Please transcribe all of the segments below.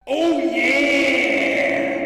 Oh yeah!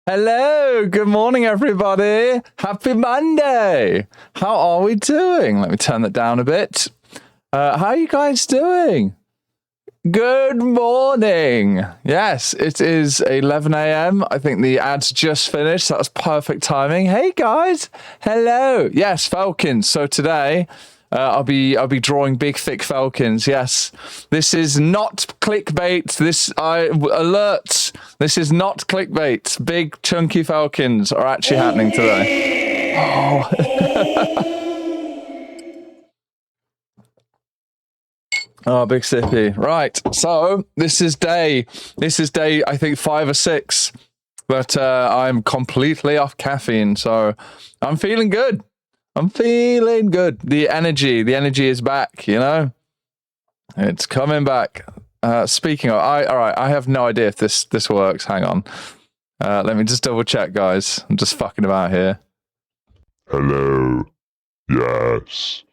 Hello, good morning, everybody. Happy Monday. How are we doing? Let me turn that down a bit. How are you guys doing? Good morning. Yes, it is 11 a.m. I think the ad's just finished. That was perfect timing. Hey, guys. Hello. Yes, Felkins. So today, I'll be drawing big, thick Felkins. Yes, this is not clickbait. Alert. This is not clickbait. Big, chunky Felkins are actually happening today. Oh. Oh, big sippy. Right. So this is day, I think 5 or 6, but I'm completely off caffeine. So I'm feeling good. The energy is back, you know, it's coming back. Speaking of, I have no idea if this works. Hang on. Let me just double check, guys. I'm just fucking about here. Hello. Yes.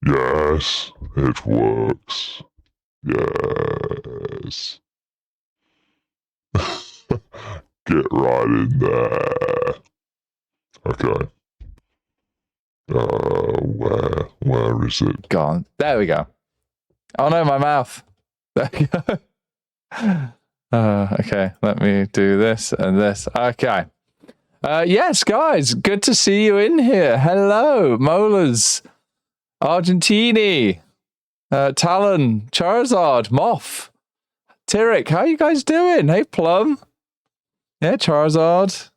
Yes, it works. Yes. Get right in there. Okay. Where is it? Gone. There we go. Oh no, my mouth. There you go. Okay, let me do this and this. Okay. Yes, guys, good to see you in here. Hello, Molars, Argentini, Talon, Charizard, Moth, Tyrek. How you guys doing? Hey, Plum. Yeah, Charizard.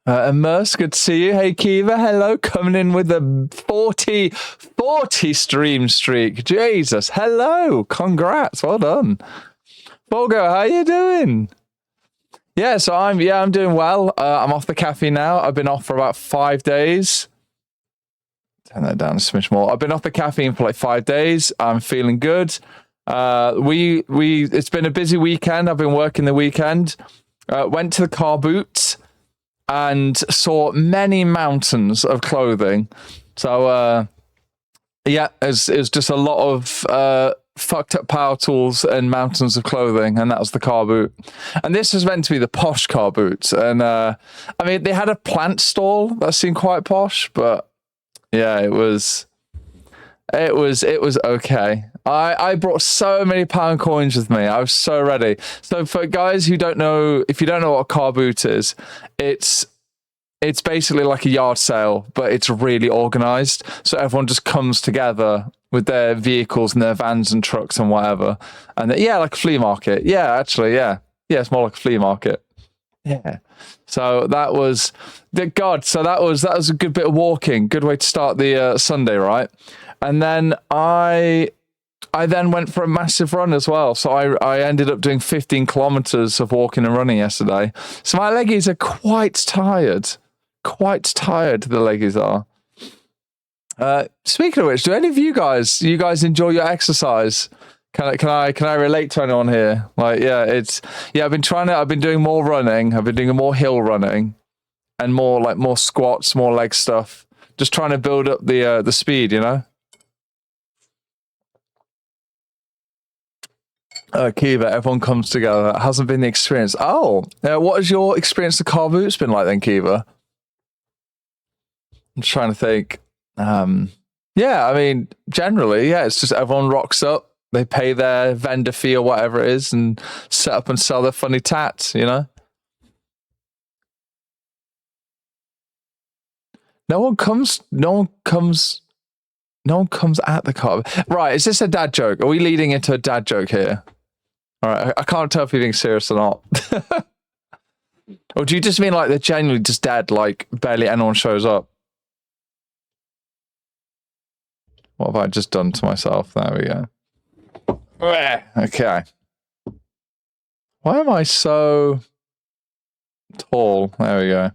Immerse, good to see you. Hey, Kiva, hello. Coming in with a 40 stream streak. Jesus, hello. Congrats, well done. Volgo, how you doing? Yeah, so I'm doing well. I'm off the caffeine now. I've been off for about 5 days. Turn that down a smidge more. I've been off the caffeine for like 5 days. I'm feeling good. It's been a busy weekend. I've been working the weekend. Went to the car boot and saw many mountains of clothing. So it was just a lot of fucked up power tools and mountains of clothing, and that was the car boot. And this was meant to be the posh car boot. And I mean, they had a plant stall that seemed quite posh, but yeah, it was okay. I brought so many pound coins with me. I was so ready. So for guys who don't know, if you don't know what a car boot is, it's basically like a yard sale, but it's really organized. So everyone just comes together with their vehicles and their vans and trucks and whatever. And like a flea market. Yeah, actually, yeah. Yeah, it's more like a flea market. Yeah. So that was a good bit of walking. Good way to start the Sunday, right? And then I then went for a massive run as well. So I ended up doing 15 kilometers of walking and running yesterday. So my leggies are quite tired. The leggies are. Speaking of which, do any of you guys enjoy your exercise? Can I relate to anyone here? Like, I've been doing more running. I've been doing more hill running and more squats, more leg stuff. Just trying to build up the speed, you know? Kiva, everyone comes together. That hasn't been the experience. Oh, what has your experience of car boots been like then, Kiva? I'm just trying to think. I mean, generally, it's just everyone rocks up. They pay their vendor fee or whatever it is and set up and sell their funny tats, you know? No one comes at the car. Right, is this a dad joke? Are we leading into a dad joke here? All right, I can't tell if you're being serious or not. Or do you just mean like they're genuinely just dead, like barely anyone shows up? What have I just done to myself? There we go. Okay. Why am I so tall? There we go.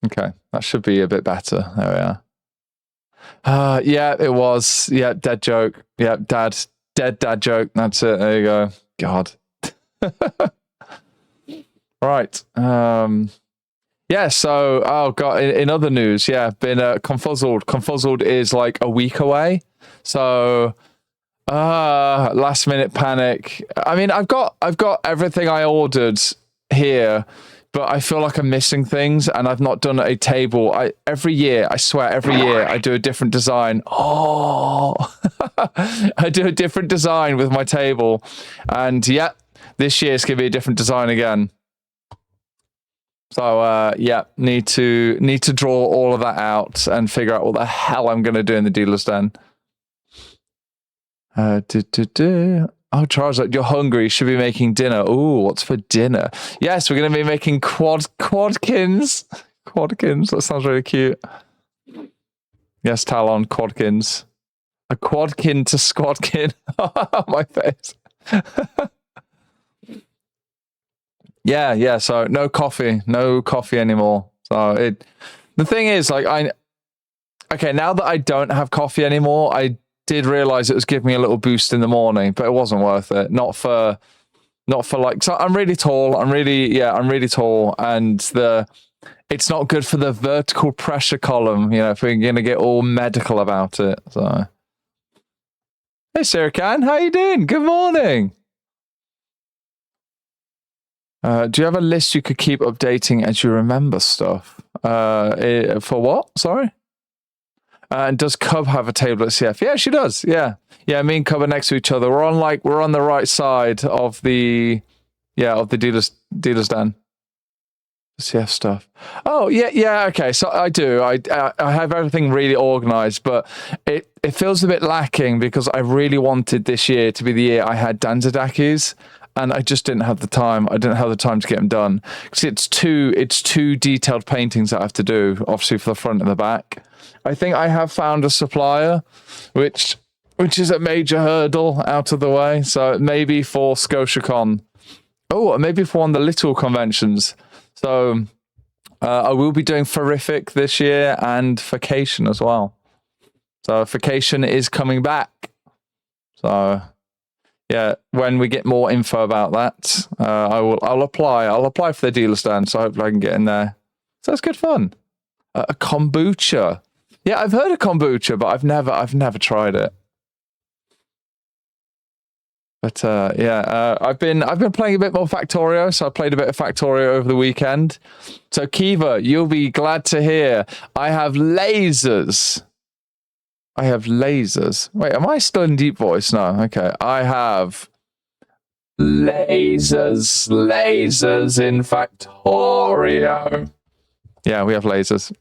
Okay, that should be a bit better. There we are. Yeah, it was. Yeah, dead joke. Yeah, dead dad joke. That's it. There you go. God. Right. Yeah, so, oh God, in other news, been confuzzled. Confuzzled is like a week away. So, last minute panic. I mean, I've got everything I ordered here, but I feel like I'm missing things, and I've not done a table. Every year, I swear, every year I do a different design. Oh, I do a different design with my table, and yeah, this year it's gonna be a different design again. So yeah, need to draw all of that out and figure out what the hell I'm gonna do in the dealer's den. Oh, Charles, you're hungry. You should be making dinner. Ooh, what's for dinner? Yes, we're going to be making quadkins. Quadkins. That sounds really cute. Yes, Talon, quadkins. A quadkin to squadkin. My face. yeah. So no coffee anymore. So the thing is, like, okay, now that I don't have coffee anymore, I did realize it was giving me a little boost in the morning, but it wasn't worth it. Not for like, so I'm really tall. I'm really tall, and it's not good for the vertical pressure column, if we're gonna get all medical about it. So hey Sirican, how you doing? Good morning. Do you have a list you could keep updating as you remember stuff? For what? Sorry? And does Cub have a table at CF? Yeah, she does. Yeah. Me and Cub are next to each other. We're on the right side of the dealer's den. CF stuff. Oh yeah. Okay, so I do. I have everything really organized, but it feels a bit lacking because I really wanted this year to be the year I had Danzadakis, and I just didn't have the time. I didn't have the time to get them done because it's two detailed paintings that I have to do, obviously for the front and the back. I think I have found a supplier, which is a major hurdle out of the way. So maybe for ScotiaCon. Oh, maybe for one of the little conventions. So I will be doing Forific this year and Vacation as well. So Vacation is coming back. So yeah, when we get more info about that, I'll apply. I'll apply for the dealer stand, so hopefully I can get in there. So it's good fun. A kombucha. Yeah, I've heard of kombucha, but I've never tried it. But I've been playing a bit more Factorio, so I played a bit of Factorio over the weekend. So Kiva, you'll be glad to hear I have lasers. Wait, am I still in deep voice? No, okay. I have lasers in Factorio. Yeah, we have lasers.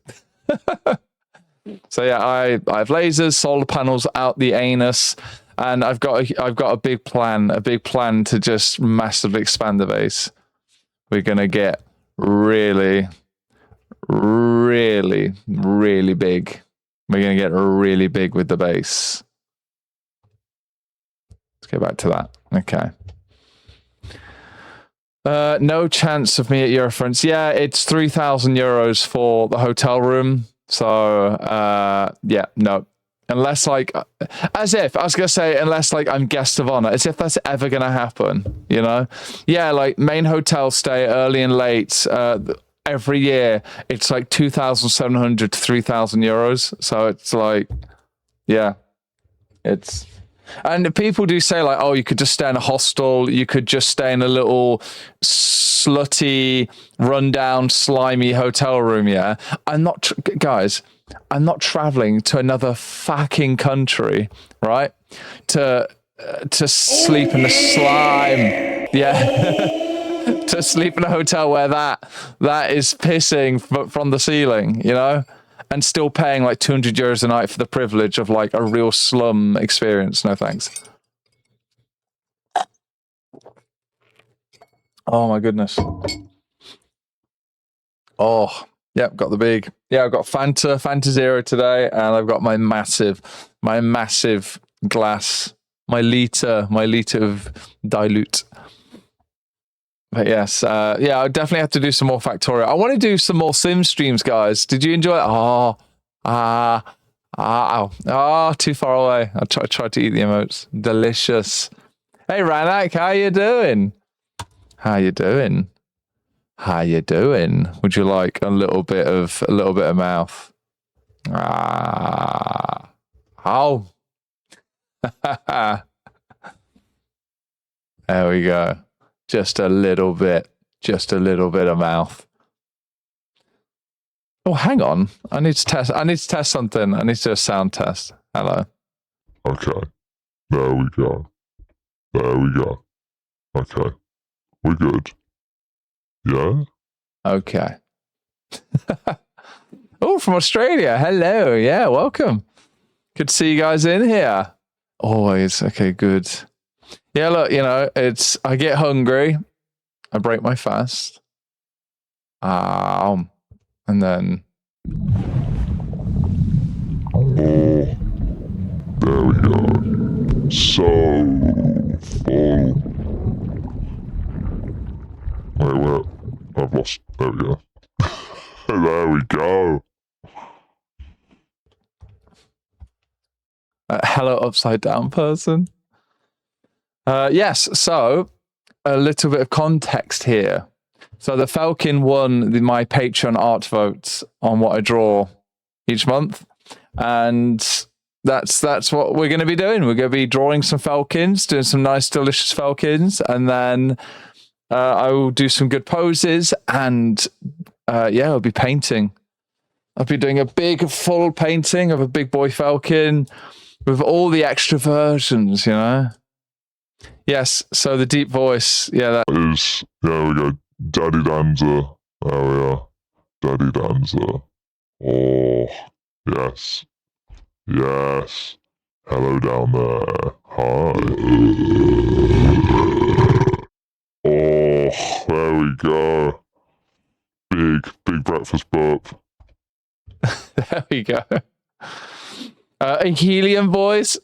So yeah, I have lasers, solar panels out the anus, and I've got a big plan to just massively expand the base. We're gonna get really, really, really big. We're gonna get really big with the base. Let's go back to that. Okay. No chance of me at Eurofronts. Yeah, it's 3,000 euros for the hotel room. So, yeah, no. Unless, like, unless, like, I'm guest of honor, as if that's ever going to happen, Yeah, like, main hotel stay, early and late, every year, it's like 2,700 to 3,000 euros. So it's like, yeah, it's... And people do say, like, oh, you could just stay in a hostel, you could just stay in a little slutty, rundown, slimy hotel room, yeah? Guys, I'm not traveling to another fucking country, right? To sleep in the slime. Yeah. To sleep in a hotel where that is pissing from the ceiling, and still paying like 200 euros a night for the privilege of like a real slum experience. No thanks. Oh my goodness. Oh, yeah, got the big. Yeah, I've got Fanta Zero today, and I've got my massive glass, my liter of dilute. But yes, yeah, I definitely have to do some more Factorio. I want to do some more sim streams, guys. Did you enjoy it? Too far away. I tried to eat the emotes. Delicious. Hey, Ranak, how you doing? How you doing? Would you like a little bit of mouth? Oh. There we go. Just a little bit. just a little bit of mouth. Oh, hang on. I need to test something. I need to do a sound test. Hello. Okay. There we go. There we go. Okay. We're good. Yeah? Okay. Oh, from Australia. Hello. Yeah, welcome. Good to see you guys in here. Always. Okay, good. Yeah, look, I get hungry. I break my fast. And then... Oh, there we go. So full. Wait, where? I've lost. There we go. There we go. Hello, upside down person. Yes, so a little bit of context here. So the Felkin won my Patreon art votes on what I draw each month. And that's what we're going to be doing. We're going to be drawing some Felkins, doing some nice, delicious Felkins. And then I will do some good poses. And I'll be painting. I'll be doing a big, full painting of a big boy Felkin with all the extra versions, Yes, so the deep voice, yeah, that is, yeah, we go. Daddy Danza. There we are. Daddy Danza. Oh, yes. Yes. Hello down there. Hi. Oh, there we go. Big breakfast burp. there we go. A helium voice.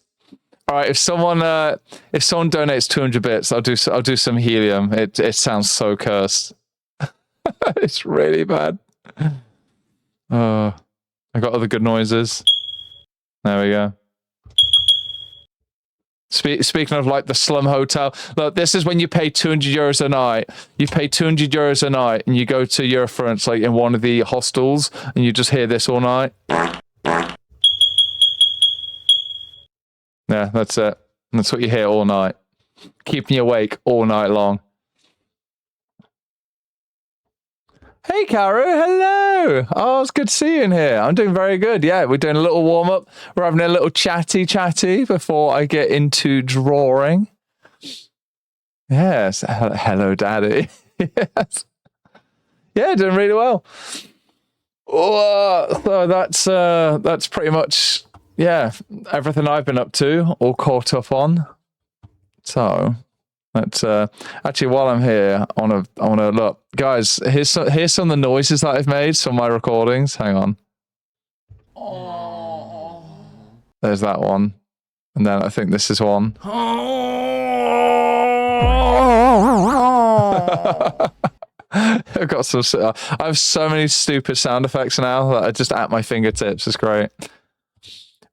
All right, if someone donates 200 bits, I'll do some helium. It sounds so cursed. It's really bad. I got other good noises. There we go. Speaking of like the slum hotel, look, this is when you pay €200 a night. You pay €200 a night, and you go to Eurofront, like in one of the hostels, and you just hear this all night. Yeah, that's it. That's what you hear all night, keeping you awake all night long. Hey, Karu, hello. Oh, it's good to see you in here. I'm doing very good. Yeah, we're doing a little warm up. We're having a little chatty before I get into drawing. Yes, hello, Daddy. Yes. Yeah, doing really well. So that's pretty much everything I've been up to, all caught up on. So that's actually, while I'm here, I want to look, guys. Here's some of the noises that I've made, some of my recordings. Hang on. Oh. There's that one, and then I think this is one. I've got some. I have so many stupid sound effects now that are just at my fingertips. It's great.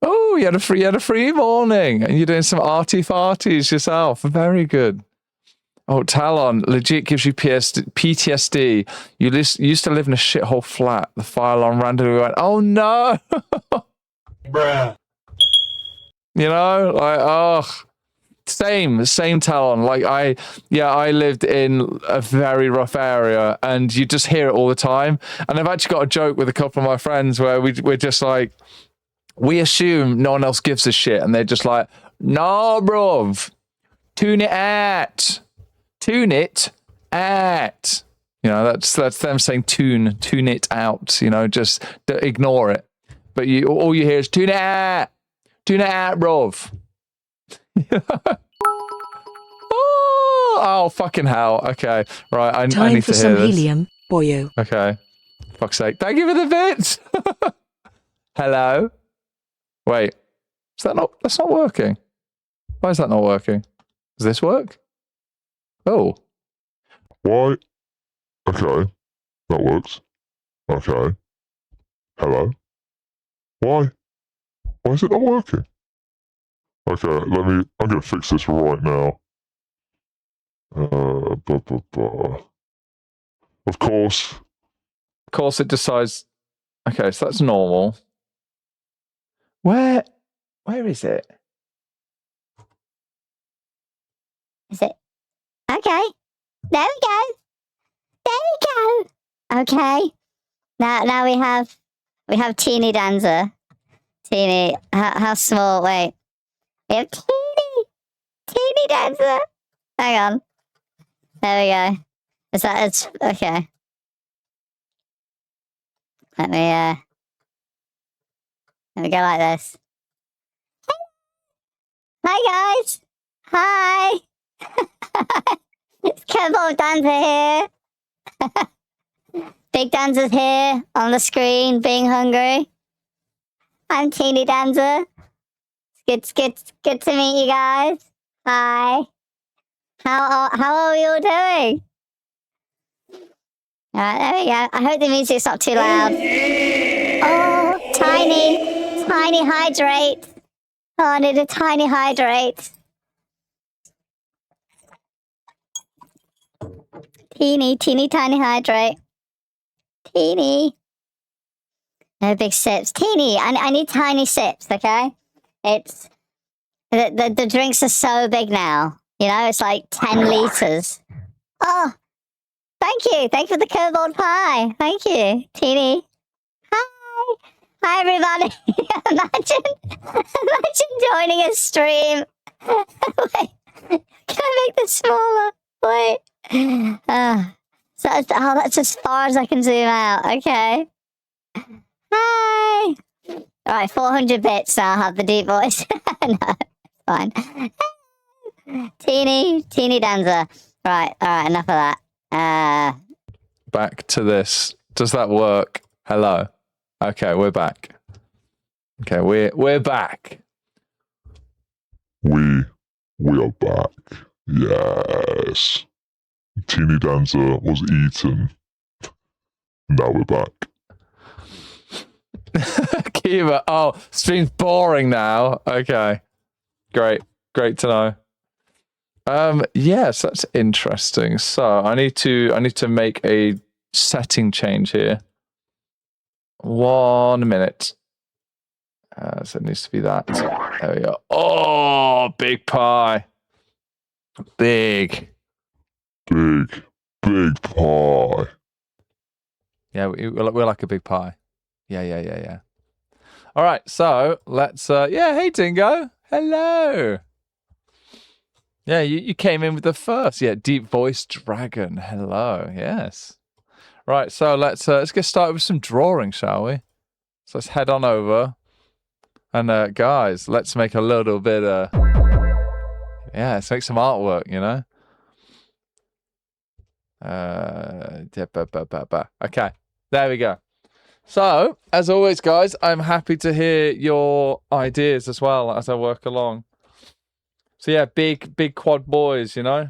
Oh, you had a free morning, and you're doing some arty farties yourself. Very good. Oh, Talon legit gives you PTSD. You used to live in a shithole flat. The fire alarm randomly went, oh no! Bruh. Same Talon. Like I lived in a very rough area, and you just hear it all the time. And I've actually got a joke with a couple of my friends where we're just like, we assume no one else gives a shit, and they're just like, no, bruv, tune it out. That's them saying tune it out. Just ignore it. But all you hear is tune it out, bruv. Oh, fucking hell. Okay, right. I need to hear this. Time for some helium, boyo. Okay, fuck's sake. Thank you for the bits. Hello. Wait, that's not working. Why is that not working? Does this work? Oh. Why? Okay. That works. Okay. Hello? Why? Why is it not working? Okay, I'm gonna fix this right now. Of course. Of course it decides. Okay, so that's normal. Where is it? Is it? Okay. There we go. we go. Okay. Now we have Teeny Dancer. Teeny, how small? Wait, we have Teeny Dancer. Hang on. There we go. It's okay. Let me go like this. Hi guys. Hi. It's Kerbal Dancer here. Big Dancer's here on the screen, being hungry. I'm Teeny Dancer. It's good to meet you guys. Hi. How are we all doing? Alright, there we go. I hope the music's not too loud. Oh, tiny hydrate. Oh, I need a tiny hydrate. Teeny tiny hydrate. Teeny. No big sips. Teeny, I need tiny sips, okay? It's the drinks are so big now. You know, it's like 10 liters. Oh, thank you. Thank you for the cobalt pie. Thank you, Teeny. Hi. Hi, everybody. imagine joining a stream. Wait, can I make this smaller? Wait. That's as far as I can zoom out. Okay. Hi. All right, 400 bits. Now I'll have the deep voice. No, it's fine. Teeny Dancer. Right. All right. Enough of that. Back to this. Does that work? Hello. Okay, we're back. Okay, we're back. We are back. Yes. Teeny Dancer was eaten. Now we're back. Kiva. Oh, stream's boring now. Okay. Great to know. Yes, that's interesting. So I need to make a setting change here. 1 minute. So it needs to be that. There we go. Oh, big pie. Big pie. Yeah, we're like a big pie. Yeah. All right, so let's. Hey Dingo. Hello. Yeah, you came in with the first. Yeah, deep voice dragon. Hello. Yes. Right, so let's get started with some drawing, shall we? So let's head on over, and guys, let's make a little bit. Let's make some artwork. You know. Okay, there we go. So, as always, guys, I'm happy to hear your ideas as well as I work along. So yeah, big quad boys, you know.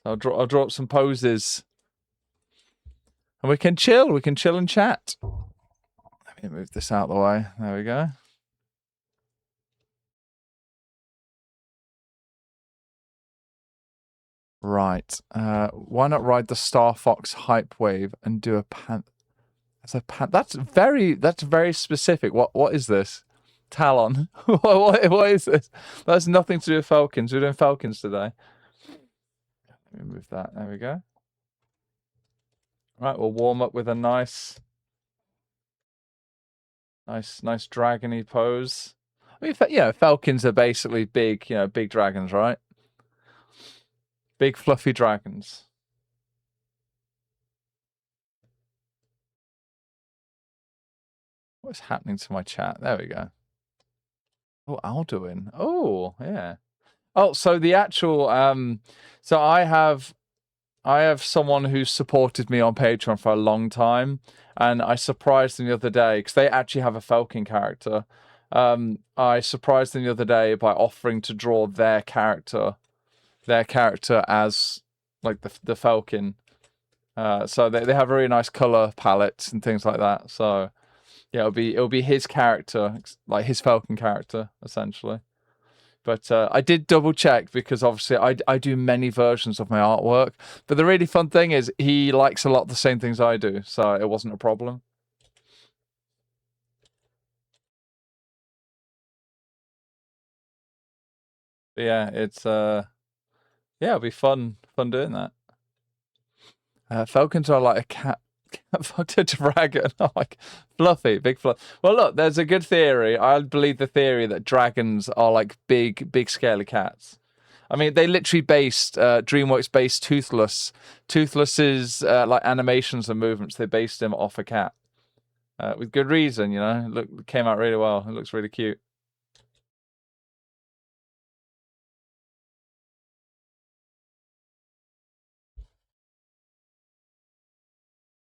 I'll draw up some poses, and we can chill and chat. Let me move this out of the way. There we go. Right. Why not ride the Star Fox hype wave and do a pan? That's very specific. What is this? Talon. what is this? That's nothing to do with Felkins. We're doing Felkins today. Let me move that. There we go. Right, we'll warm up with a nice dragony pose. I mean, Felkins are basically big, big dragons, right? Big fluffy dragons. What's happening to my chat? There we go. Oh, Alduin. Oh, yeah. Oh, so the actual so I have someone who's supported me on Patreon for a long time, and I surprised them the other day because they actually have a Felkin character. I surprised them the other day by offering to draw their character as like the Felkin. So they have a really nice color palettes and things like that. So yeah, it'll be his character, like his Felkin character, essentially. But I did double check because obviously I do many versions of my artwork. But the really fun thing is he likes a lot of the same things I do, so it wasn't a problem. But yeah, it's it'll be fun doing that. Felkins are like a cat fucked a dragon. Like fluffy, big fluff. Well, look, there's a good theory. I believe the theory that dragons are like big, scaly cats. I mean, they literally based DreamWorks based Toothless's like animations and movements. They based him off a cat with good reason. You know, look, it came out really well. It looks really cute.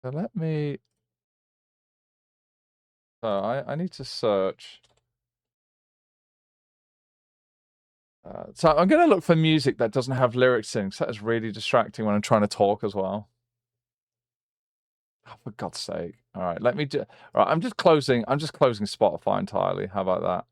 So let me. So I need to search. So I'm going to look for music that doesn't have lyrics in, because that is really distracting when I'm trying to talk as well. Oh, for God's sake! All right, let me do. All right, I'm just closing Spotify entirely. How about that?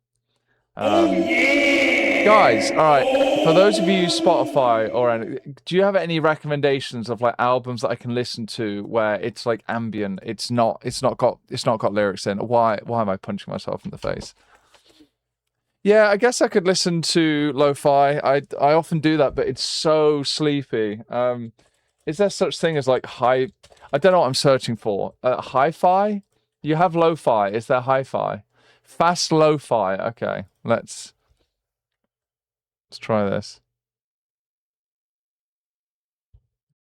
Guys, all right. For those of you who use Spotify or any, do you have any recommendations of like albums that I can listen to where it's like ambient? It's not got lyrics in. Why am I punching myself in the face? Yeah, I guess I could listen to lo-fi. I often do that, but it's so sleepy. Is there such thing as like high? I don't know what I'm searching for. Hi-fi? You have lo-fi. Is there hi-fi? Fast lo-fi. Okay, let's try this.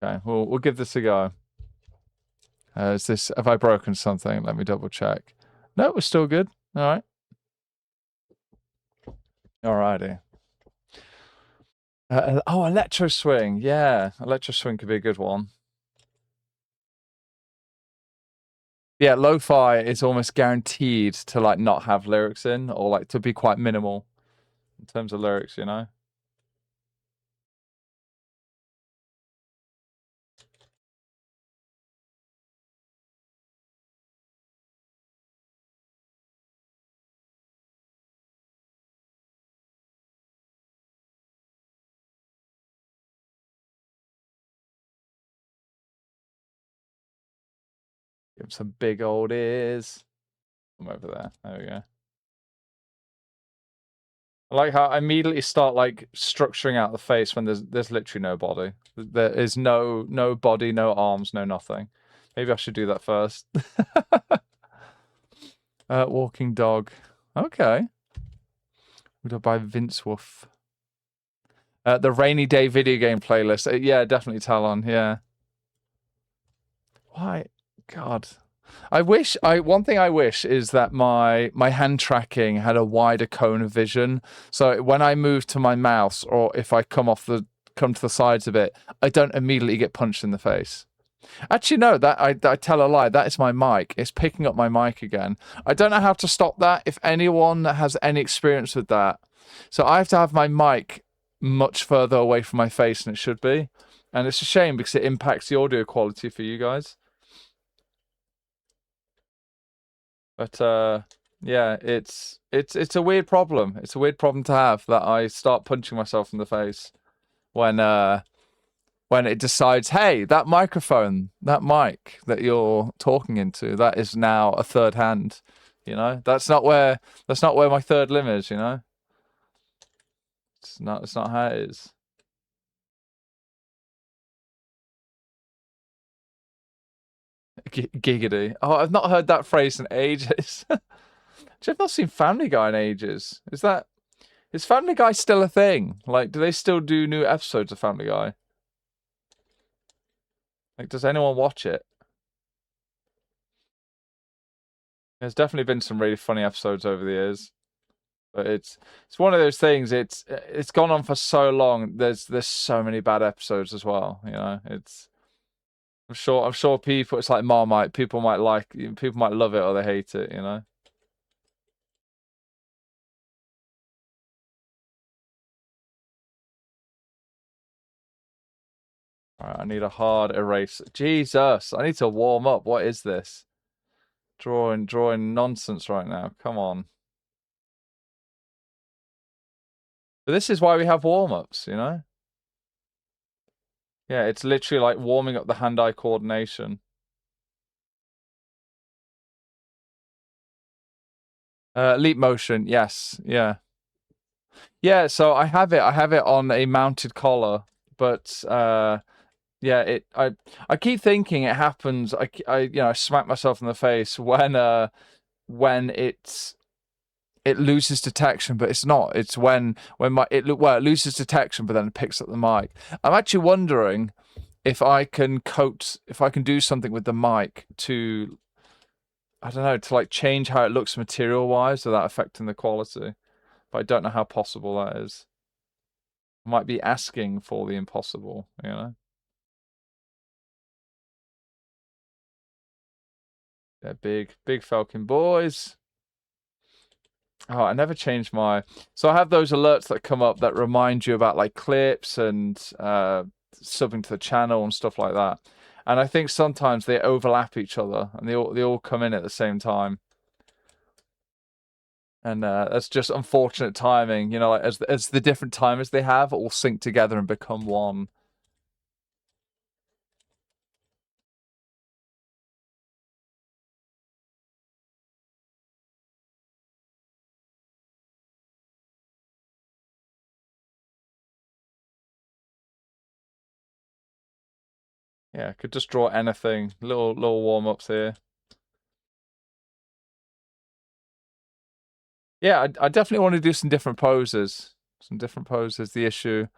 Okay, we'll give this a go. Is this? Have I broken something? Let me double check. No, we're still good. All right. Alrighty. Oh, electro swing. Yeah, electro swing could be a good one. Yeah, lo-fi is almost guaranteed to like not have lyrics in, or like to be quite minimal in terms of lyrics, you know? Give him some big old ears. Come over there. There we go. I like how I immediately start like structuring out the face when there's literally no body. There is no body, no arms, no nothing. Maybe I should do that first. Walking dog. Okay. By Vince Wolf. The rainy day video game playlist. Yeah, definitely Talon. Yeah. Why? God. One thing I wish is that my hand tracking had a wider cone of vision. So when I move to my mouse, or if I come to the sides of it, I don't immediately get punched in the face. Actually, no, that I tell a lie. That is my mic. It's picking up my mic again. I don't know how to stop that. If anyone has any experience with that, so I have to have my mic much further away from my face than it should be, and it's a shame because it impacts the audio quality for you guys. But yeah, it's a weird problem. It's a weird problem to have that I start punching myself in the face when it decides, hey, that microphone, that mic that you're talking into, that is now a third hand. You know, that's not where my third limb is. You know, it's not how it is. Giggity. Oh, I've not heard that phrase in ages. I've not seen Family Guy in ages. Is Family Guy still a thing? Like, do they still do new episodes of Family Guy? Like, does anyone watch it? There's definitely been some really funny episodes over the years, but it's one of those things. It's gone on for so long. There's so many bad episodes as well. You know, I'm sure people. It's like Marmite. People might love it or they hate it. You know. All right, I need a hard erase. Jesus, I need to warm up. What is this? Drawing nonsense right now. Come on. But this is why we have warm-ups, you know? Yeah, it's literally like warming up the hand-eye coordination. Leap motion, yes, yeah. Yeah, so I have it on a mounted collar, but yeah, I keep thinking it happens. I smack myself in the face when it loses detection, but it's not. It's when it loses detection, but then it picks up the mic. I'm actually wondering if I can do something with the mic to, I don't know, to like change how it looks material wise without affecting the quality. But I don't know how possible that is. I might be asking for the impossible, you know? They're big Falcon boys. Oh, I never changed my. So I have those alerts that come up that remind you about like clips and subbing to the channel and stuff like that. And I think sometimes they overlap each other and they all come in at the same time. And that's just unfortunate timing, you know, like as the different timers they have all sync together and become one. Yeah, I could just draw anything. Little warm-ups here. Yeah, I definitely want to do some different poses. Some different poses. The issue.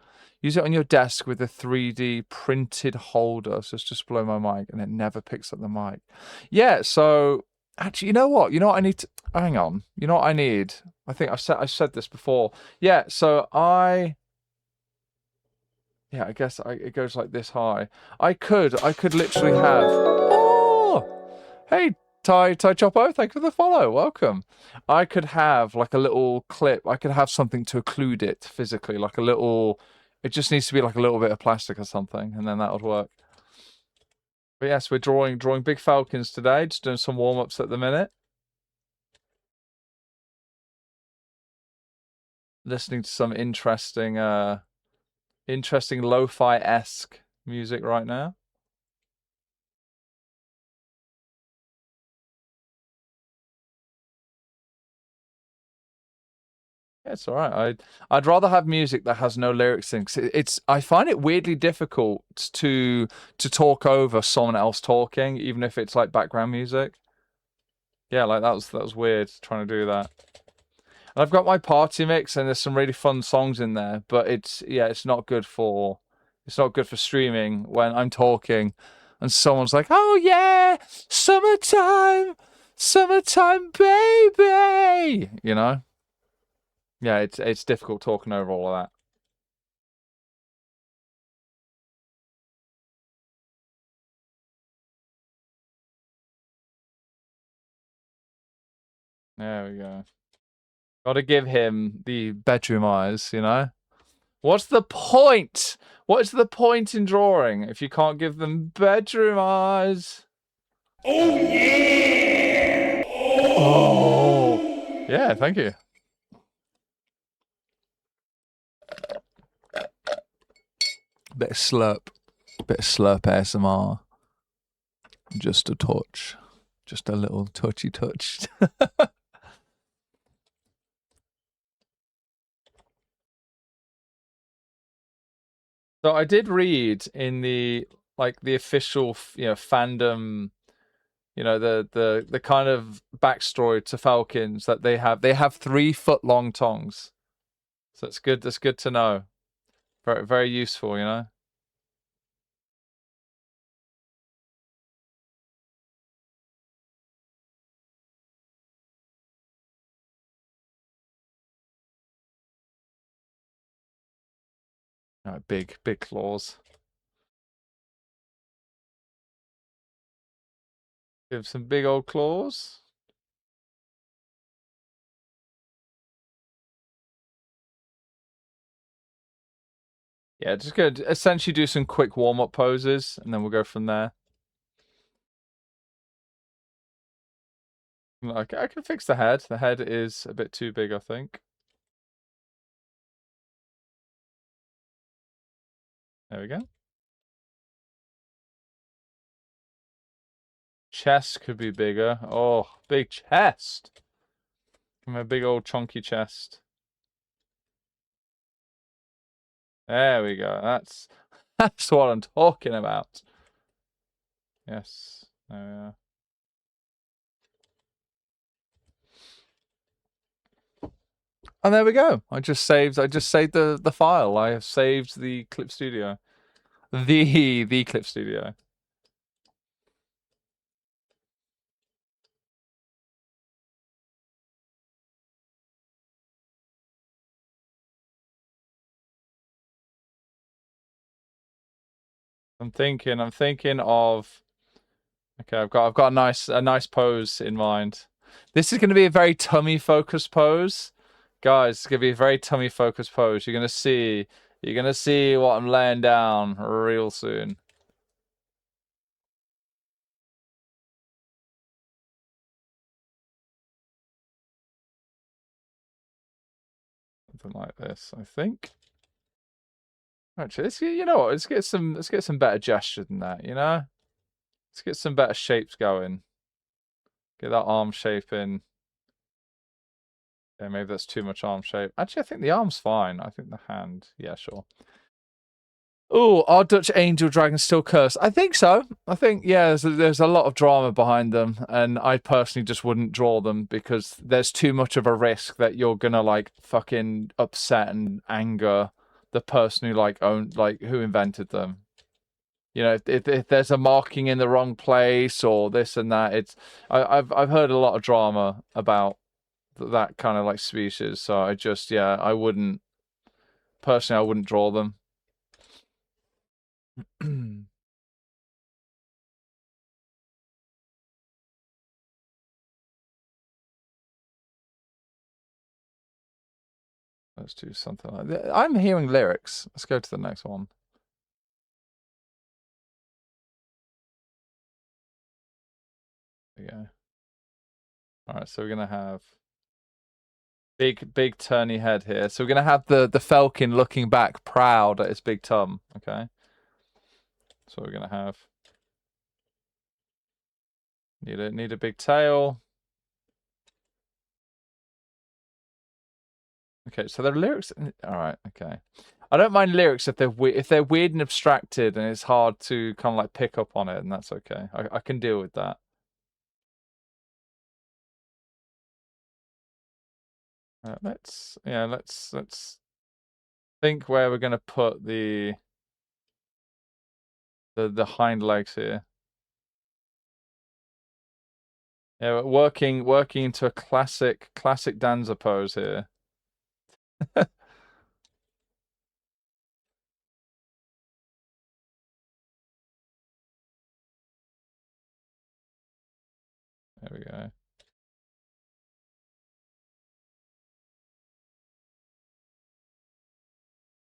Use it on your desk with a 3D printed holder. So it's just below my mic and it never picks up the mic. Yeah, so actually, you know what? You know what I need to hang on. You know what I need? I think I said this before. Yeah, so I guess it goes like this high. I could literally have. Oh, hey, Ty Chopo, thank you for the follow. Welcome. I could have like a little clip. I could have something to occlude it physically, like a little. It just needs to be like a little bit of plastic or something, and then that would work. But yes, we're drawing big falcons today. Just doing some warm ups at the minute. Listening to some interesting lo-fi-esque music right now. Yeah, it's all right. I'd rather have music that has no lyrics in. 'Cause I find it weirdly difficult to talk over someone else talking, even if it's like background music. Yeah, like that was weird trying to do that. And I've got my party mix, and there's some really fun songs in there, but it's not good for streaming when I'm talking, and someone's like, "Oh yeah, summertime, baby," you know. Yeah, it's difficult talking over all of that. There we go. Got to give him the bedroom eyes, you know? What's the point? What is the point in drawing if you can't give them bedroom eyes? Oh yeah! Oh. Yeah, thank you. Bit of slurp ASMR. Just a touch. Just a little touchy touch. So I did read in the official, fandom, the kind of backstory to Felkins that they have 3-foot-long tongues. So it's good. That's good to know. Very, very useful, you know. Big claws. Give some big old claws. Yeah, just gonna essentially do some quick warm-up poses, and then we'll go from there. Okay, I can fix the head. The head is a bit too big, I think. There we go. Chest could be bigger. Oh, big chest. My big old chunky chest. There we go. That's what I'm talking about. Yes. There we are. And there we go. I just saved the file. I have saved the Clip Studio. The Clip Studio. I'm thinking of okay, I've got a nice pose in mind. This is gonna be a very tummy focused pose. Guys, it's gonna be a very tummy focused pose. You're gonna see what I'm laying down real soon. Something like this, I think. Actually, you know what? Let's get some better gesture than that. You know, let's get some better shapes going. Get that arm shape in. Yeah, maybe that's too much arm shape. Actually, I think the arm's fine. I think the hand. Yeah, sure. Oh, are Dutch angel dragons still cursed? I think so. I think, yeah, there's a lot of drama behind them, and I personally just wouldn't draw them because there's too much of a risk that you're gonna like fucking upset and anger the person who who invented them. You know, if there's a marking in the wrong place or this and that, I've heard a lot of drama about that kind of like species. So I wouldn't personally, I wouldn't draw them. Let's do something like that. I'm hearing lyrics. Let's go to the next one. There we go. All right, so we're gonna have big turny head here. So we're gonna have the Felkin looking back, proud at his big tum. Okay. So we're gonna have need a big tail. Okay, so there are lyrics. All right, okay. I don't mind lyrics if they're weird and abstracted, and it's hard to kind of like pick up on it, and that's okay. I can deal with that. Let's think where we're gonna put the hind legs here. Yeah, working into a classic dancer pose here. There we go.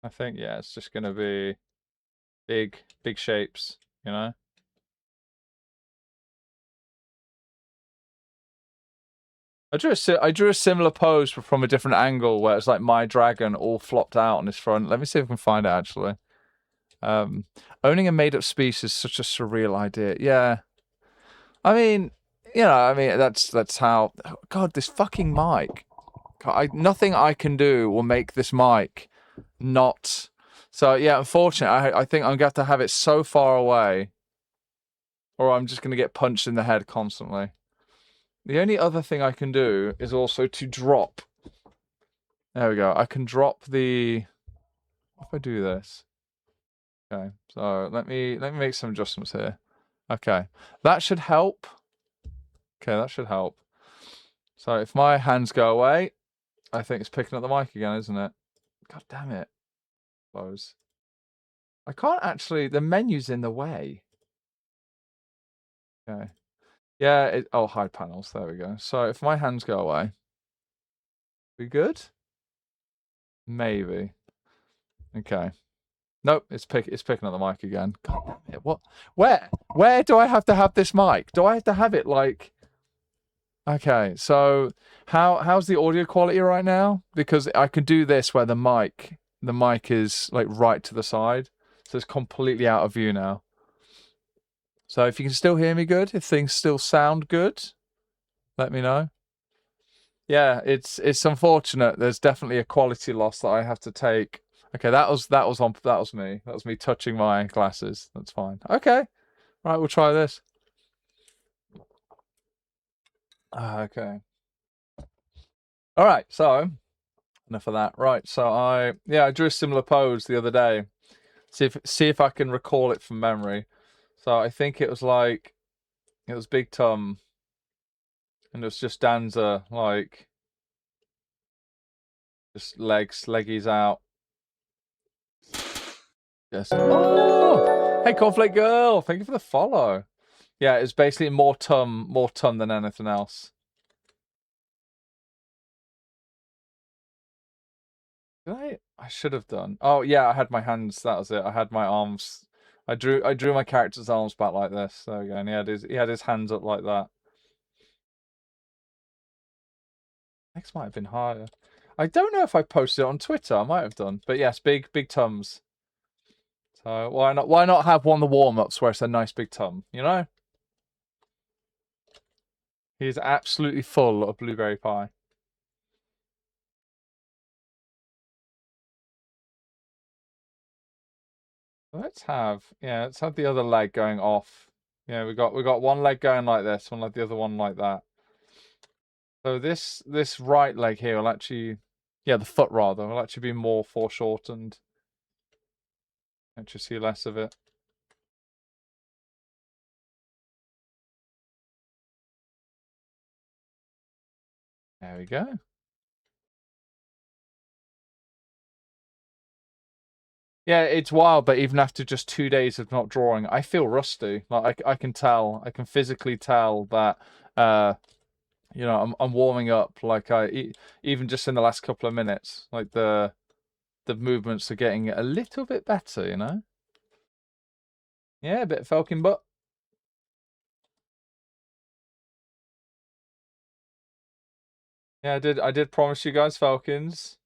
I think yeah, it's just gonna be big shapes, you know. I drew a similar pose from a different angle where it's like my dragon all flopped out on his front. Let me see if I can find it actually. Owning a made-up species is such a surreal idea. Yeah, I mean, that's how. Oh, God, this fucking mic. Nothing I can do will make this mic not. So yeah, unfortunately, I think I'm gonna have to have it so far away, or I'm just gonna get punched in the head constantly. The only other thing I can do is also to drop. There we go. I can drop the. If I do this. Okay, so let me make some adjustments here. Okay, that should help. Okay, that should help. So if my hands go away, I think it's picking up the mic again, isn't it? God damn it. Close. I can't actually. The menu's in the way. Okay. Yeah. Oh, hide panels. There we go. So if my hands go away, we good? Maybe. Okay. Nope, it's picking up the mic again. God damn it! What? Where do I have to have this mic? Do I have to have it like? Okay, so how's the audio quality right now? Because I can do this where the mic is like right to the side, so it's completely out of view now. So if you can still hear me good, if things still sound good, let me know. Yeah, it's unfortunate. There's definitely a quality loss that I have to take Okay, that was me. That was me touching my glasses. That's fine. Okay. Right, we'll try this. Okay. All right, so enough of that. Right, so I drew a similar pose the other day. See if I can recall it from memory. So I think it was Big Tum, and it was just Danza, like just leggies out. Yes. Oh, hey, Cornflake Girl, thank you for the follow. Yeah, it's basically more tum than anything else. I should have done. Oh yeah, I had my hands. That was it. I had my arms. I drew my character's arms back like this. There we go. And he had his hands up like that. Next might have been higher. I don't know if I posted it on Twitter. I might have done. But yes, big tums. So why not have one of the warm-ups where it's a nice big tum, you know? He's absolutely full of blueberry pie. Let's have the other leg going off. Yeah, we got one leg going like this, one like the other one like that. So this right leg here will actually, the foot rather, will actually be more foreshortened. Actually see less of it. There we go. Yeah, it's wild, but even after just 2 days of not drawing, I feel rusty. Like I can tell, I can physically tell that, I'm warming up. Like even just in the last couple of minutes, like the movements are getting a little bit better, you know? Yeah, a bit of Felkin butt. Yeah, I did promise you guys Felkins.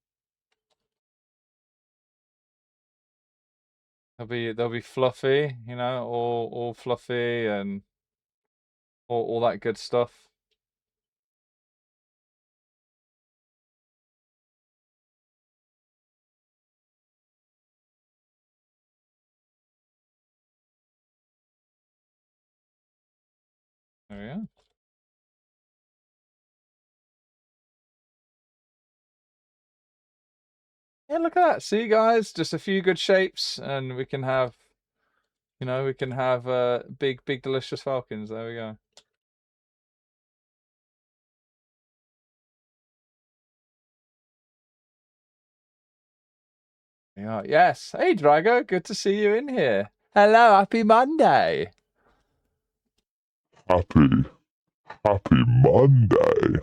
They'll be fluffy, you know, all fluffy and all that good stuff. There we go. Yeah, look at that. See, guys, just a few good shapes, and we can have, big delicious Falcons. There we go. Yeah. Yes. Hey, Drago. Good to see you in here. Hello. Happy Monday. Happy Monday.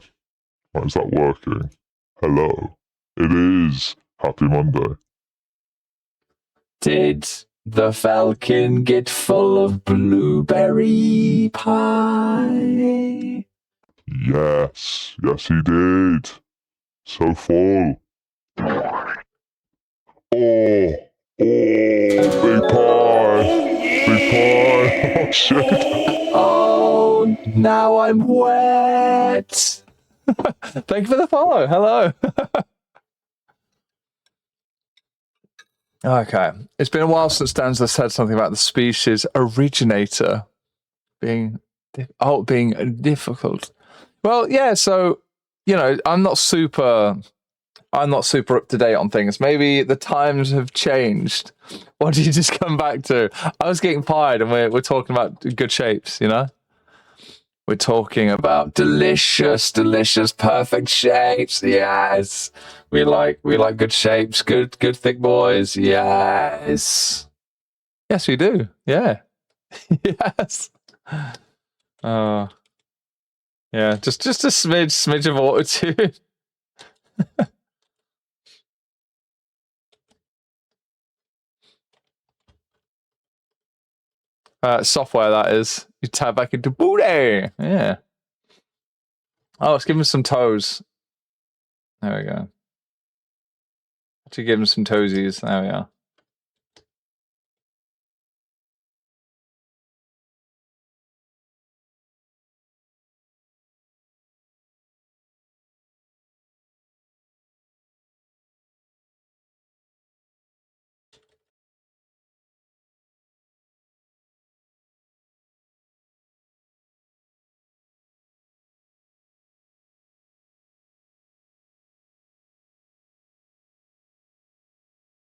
Why is that working? Hello. It is Happy Monday. Did the falcon get full of blueberry pie? Yes, he did. So full. Oh, big pie. Big pie. Oh, shit. Oh, now I'm wet. Thank you for the follow. Hello. Okay. It's been a while since Danza said something about the species originator being difficult. Well, yeah, so I'm not super up to date on things. Maybe the times have changed. What did you just come back to? I was getting fired and we're talking about good shapes, you know? We're talking about delicious, perfect shapes. Yes. We like good shapes, good thick boys. Yes. Yes, we do. Yeah. Yes. Yeah, just a smidge of auto-tune. Software, that is. You tab back into booty. Yeah. Oh, let's give him some toes. There we go. To give him some toesies. There we are.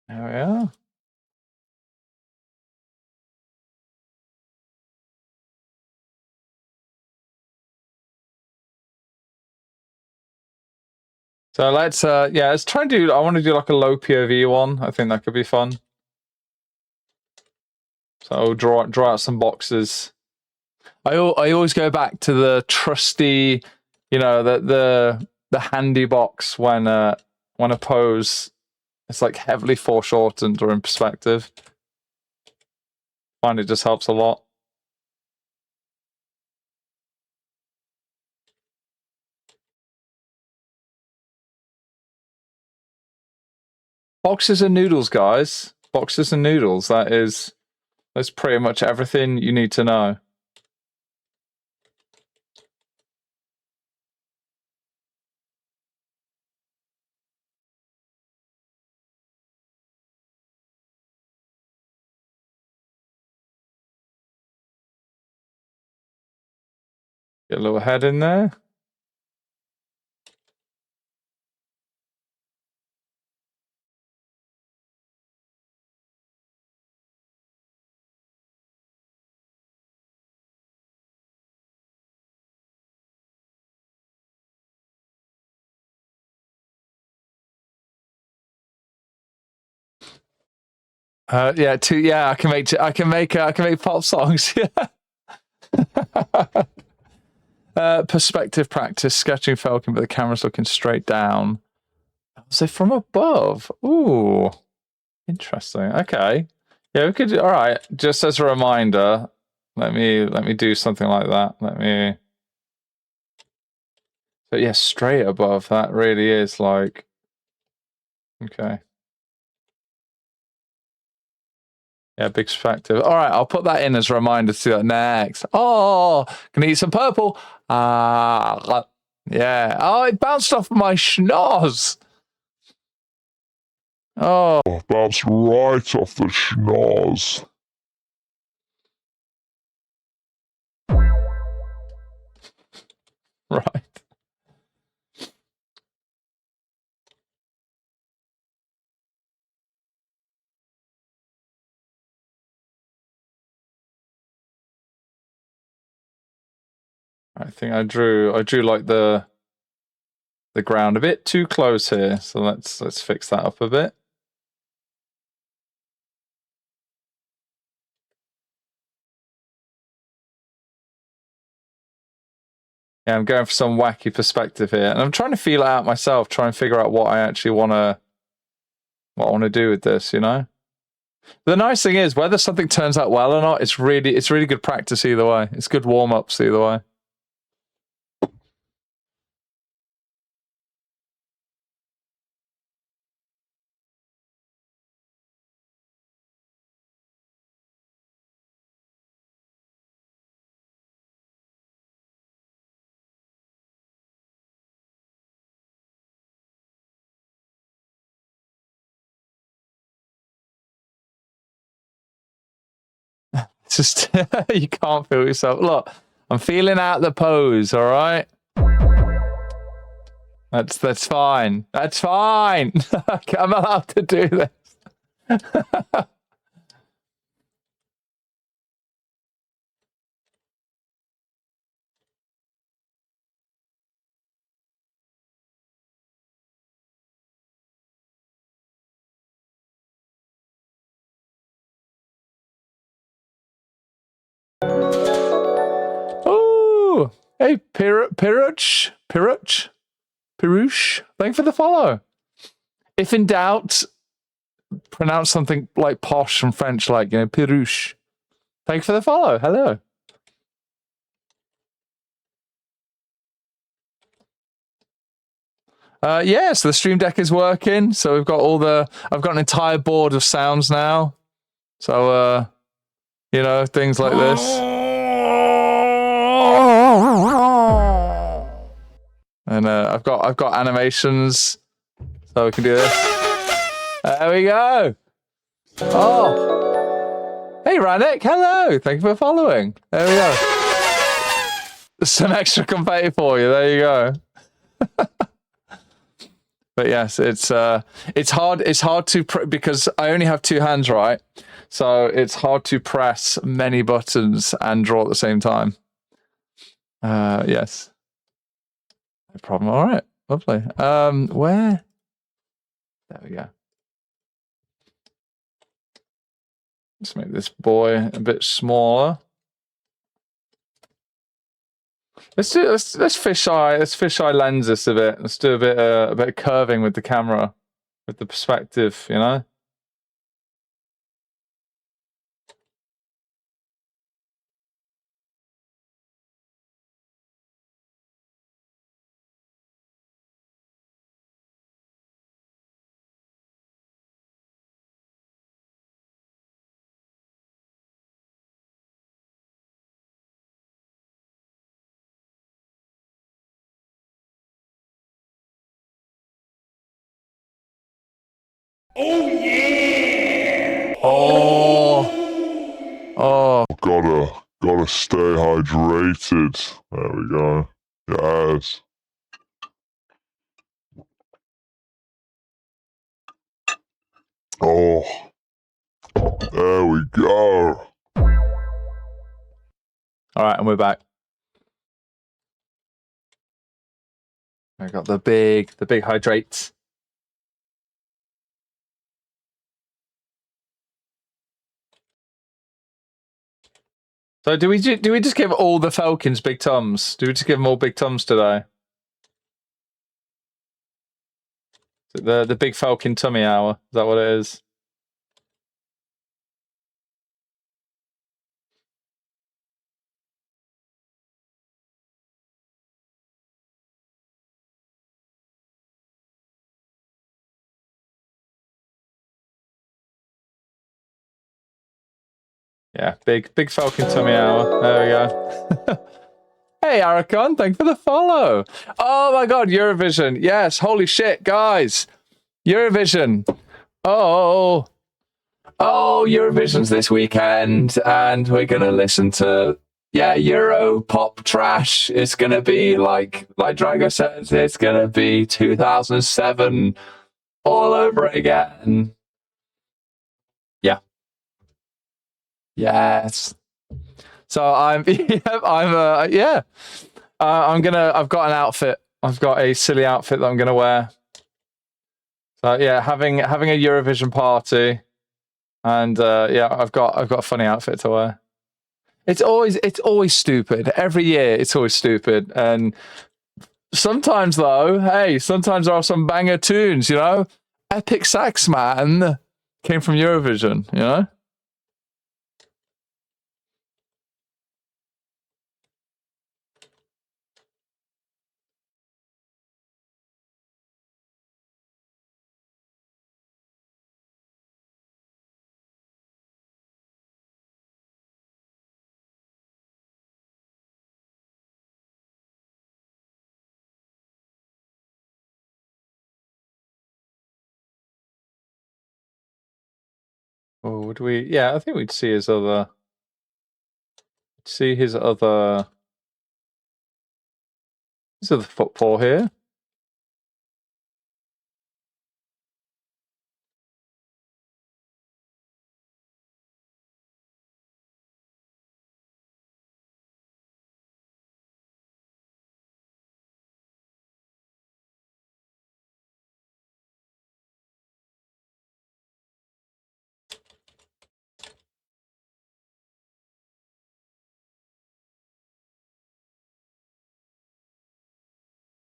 There we are. So let's let's try and do. I want to do like a low POV one. I think that could be fun. So I'll draw out some boxes. I always go back to the trusty, you know, the handy box when a pose is like heavily foreshortened or in perspective. I find it just helps a lot. Boxes and noodles, guys. Boxes and noodles. That's pretty much everything you need to know. Get a little head in there. I can make pop songs. Perspective practice, sketching Felkin, but the camera's looking straight down. So from above. Ooh, interesting. Okay, yeah, we could. All right, just as a reminder, let me do something like that. But yeah, straight above. That really is like. Okay. Yeah, big perspective. All right, I'll put that in as a reminder to do that next. Oh, can I eat some purple? Yeah. Oh, it bounced off my schnoz. Oh. Bounced right off the schnoz. Right. I think I drew like the ground a bit too close here. So let's fix that up a bit. Yeah, I'm going for some wacky perspective here. And I'm trying to feel it out myself, try and figure out what I actually want to do with this, you know? The nice thing is, whether something turns out well or not, it's really good practice either way. It's good warm-ups either way. It's just you can't feel yourself. Look, I'm feeling out the pose, all right? That's fine. That's fine. I'm allowed to do this. Oh, hey, Piruch. Thanks for the follow. If in doubt, pronounce something like posh from French, like, you know, Pirouche. Thanks for the follow. Hello. So the stream deck is working. So we've got I've got an entire board of sounds now. So, you know, things like this. And I've got animations, so we can do this. There we go. Oh, hey Ranik, hello. Thank you for following. There we go. Some extra confetti for you. There you go. But yes, it's hard. It's hard to because I only have two hands, right? So it's hard to press many buttons and draw at the same time. Yes, no problem. All right, lovely. Where? There we go. Let's make this boy a bit smaller. Let's fisheye lens this a bit. Let's do a bit of curving with the camera, with the perspective, you know. Oh yeah! Oh, oh. Gotta stay hydrated. There we go. Yes. Oh, there we go. All right, and we're back. I got the big hydrates. So do we just give all the Felkins big tums? Do we just give them all big tums today? The big Falcon tummy hour. Is that what it is? Yeah, big Falcon tummy hour. There we go. Hey, Aracon, thanks for the follow. Oh my God, Eurovision. Yes, holy shit, guys. Eurovision. Oh, Eurovision's this weekend, and we're gonna listen to Euro pop trash. It's gonna be like Drago says, it's gonna be 2007 all over again. Yeah. Yes. So I've got an outfit. I've got a silly outfit that I'm gonna wear. So yeah, having a Eurovision party, and I've got a funny outfit to wear. It's always stupid. Every year it's always stupid, and sometimes though, hey, sometimes there are some banger tunes. You know, Epic Sax Man came from Eurovision. You know. Oh, would we? Yeah, I think we'd see his other. His other football here.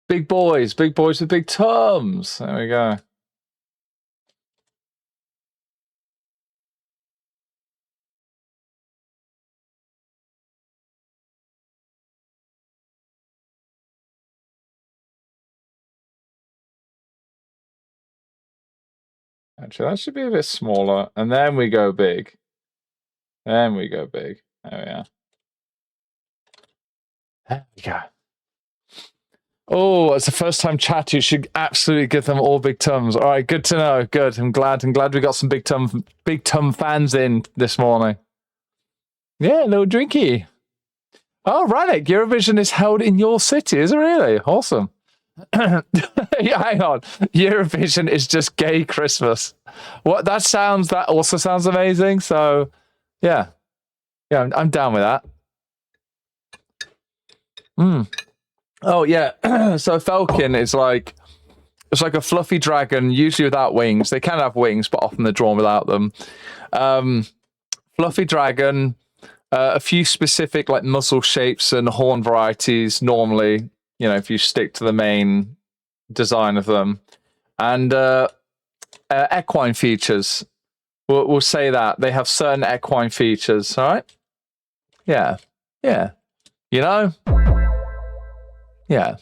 Big boys with big tums. There we go. Actually, that should be a bit smaller. And then we go big. Then we go big. There we are. There we go. Oh, it's the first time chat. You should absolutely give them all big tums. All right, good to know. Good. I'm glad we got some big tum fans in this morning. Yeah, little drinky. Oh, Rannick, Eurovision is held in your city, is it really? Awesome. Yeah, hang on. Eurovision is just gay Christmas. What that also sounds amazing. So yeah. Yeah, I'm down with that. Oh yeah. So Felkin is like it's like a fluffy dragon, usually without wings. They can have wings, but often they're drawn without them. Fluffy dragon, a few specific like muzzle shapes and horn varieties normally, if you stick to the main design of them. And equine features. We'll say that. They have certain equine features, all right? Yeah. Yeah. You know? Yeah.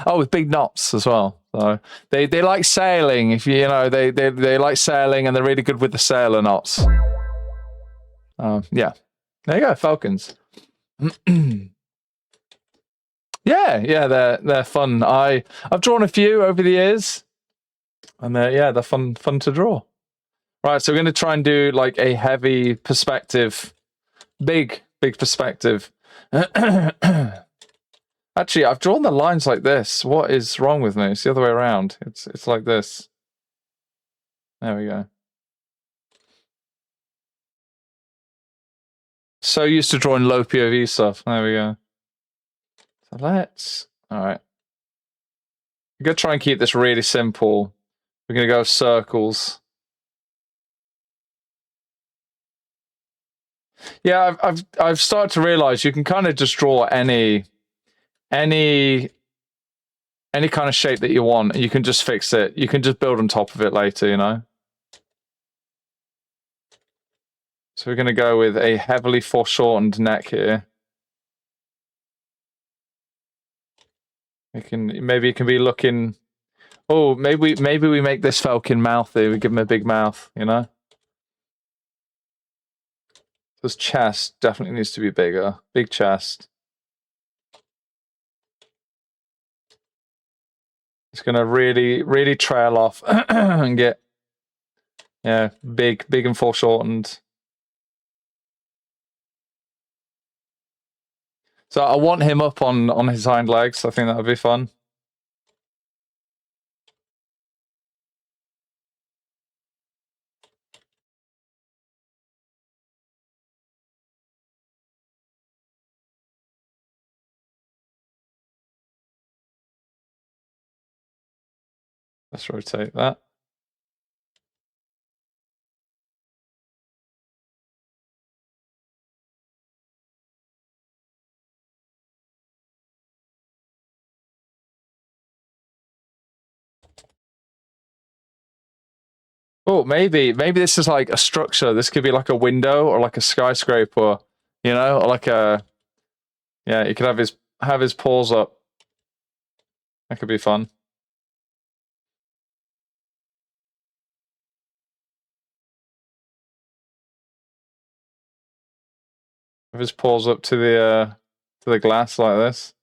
Oh, with big knots as well. So they like sailing. If they like sailing and they're really good with the sailor knots. Yeah. There you go, Felkins. yeah, they're fun. I've drawn a few over the years, and they're fun to draw. Right, so we're going to try and do like a heavy perspective, big perspective. Actually, I've drawn the lines like this. What is wrong with me? It's the other way around. It's like this. There we go. So used to drawing low POV stuff. There we go. So all right. We're going to try and keep this really simple. We're going to go circles. Yeah, I've started to realize you can kind of just draw any kind of shape that you want. You can just fix it. You can just build on top of it later, So we're going to go with a heavily foreshortened neck here. Maybe it can be looking. Oh, maybe we make this Felkin mouthy. We give him a big mouth, His chest definitely needs to be bigger. Big chest. It's gonna really trail off and get big and foreshortened. So I want him up on his hind legs. I think that would be fun. Let's rotate that. Oh, maybe this is like a structure. This could be like a window or like a skyscraper, or like he could have his paws up. That could be fun. Have his paws up to the glass like this.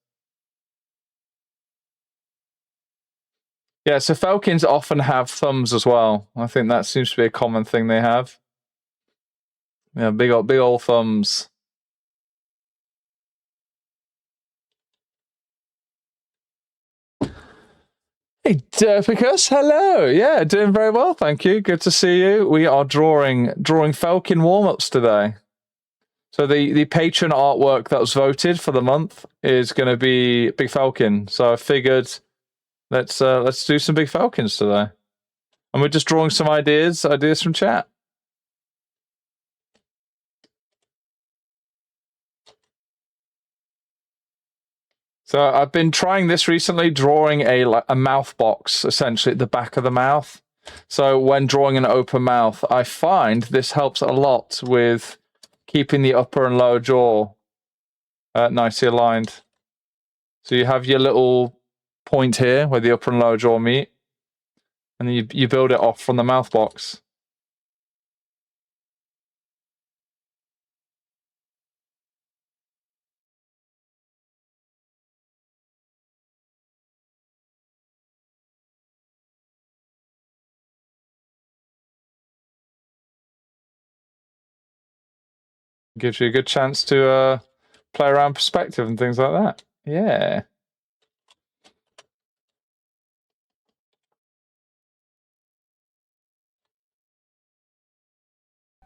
Yeah, so Felkins often have thumbs as well. I think that seems to be a common thing they have. Yeah, big old thumbs. Hey, Derpicus, hello. Yeah, doing very well, thank you. Good to see you. We are drawing Felkin warm-ups today. So the patron artwork that was voted for the month is going to be Big Felkin. So I figured let's do some Big Felkins today. And we're just drawing some ideas from chat. So I've been trying this recently, drawing a mouth box, essentially at the back of the mouth. So when drawing an open mouth, I find this helps a lot with keeping the upper and lower jaw nicely aligned. So you have your little point here where the upper and lower jaw meet, and then you build it off from the mouth box. Gives you a good chance to play around perspective and things like that. Yeah.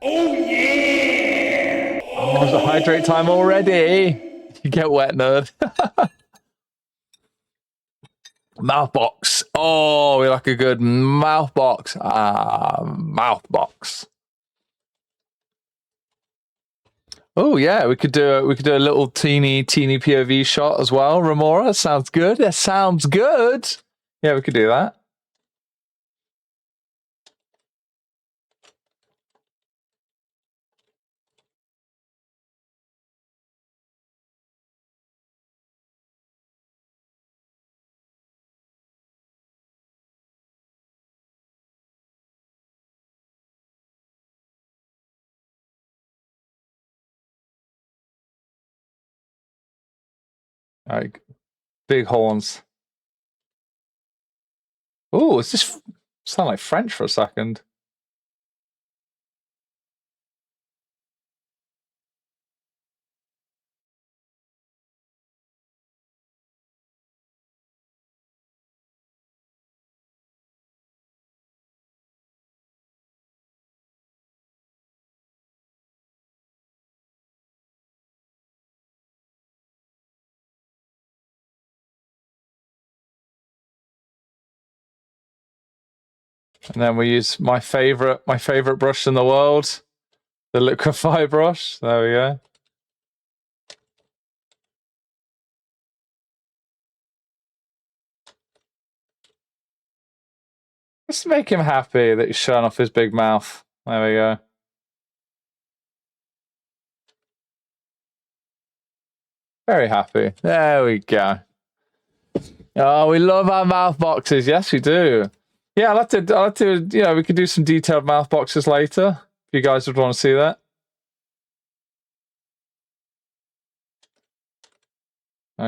Oh yeah! Oh, it's a hydrate time already. You get wet, nerd. Mouth box. Oh, we like a good mouth box. Mouth box. Oh yeah, we could do a little teeny POV shot as well. Remora, sounds good. That sounds good. Yeah, we could do that. All right, big horns. Oh, it's just sound like French for a second. And then we use my favorite brush in the world, the liquify brush. There we go. Let's make him happy that he's showing off his big mouth. There we go. Very happy. There we go. Oh, we love our mouth boxes. Yes, we do. Yeah, I'd like to, you know, we could do some detailed mouth boxes later. If you guys would want to see that.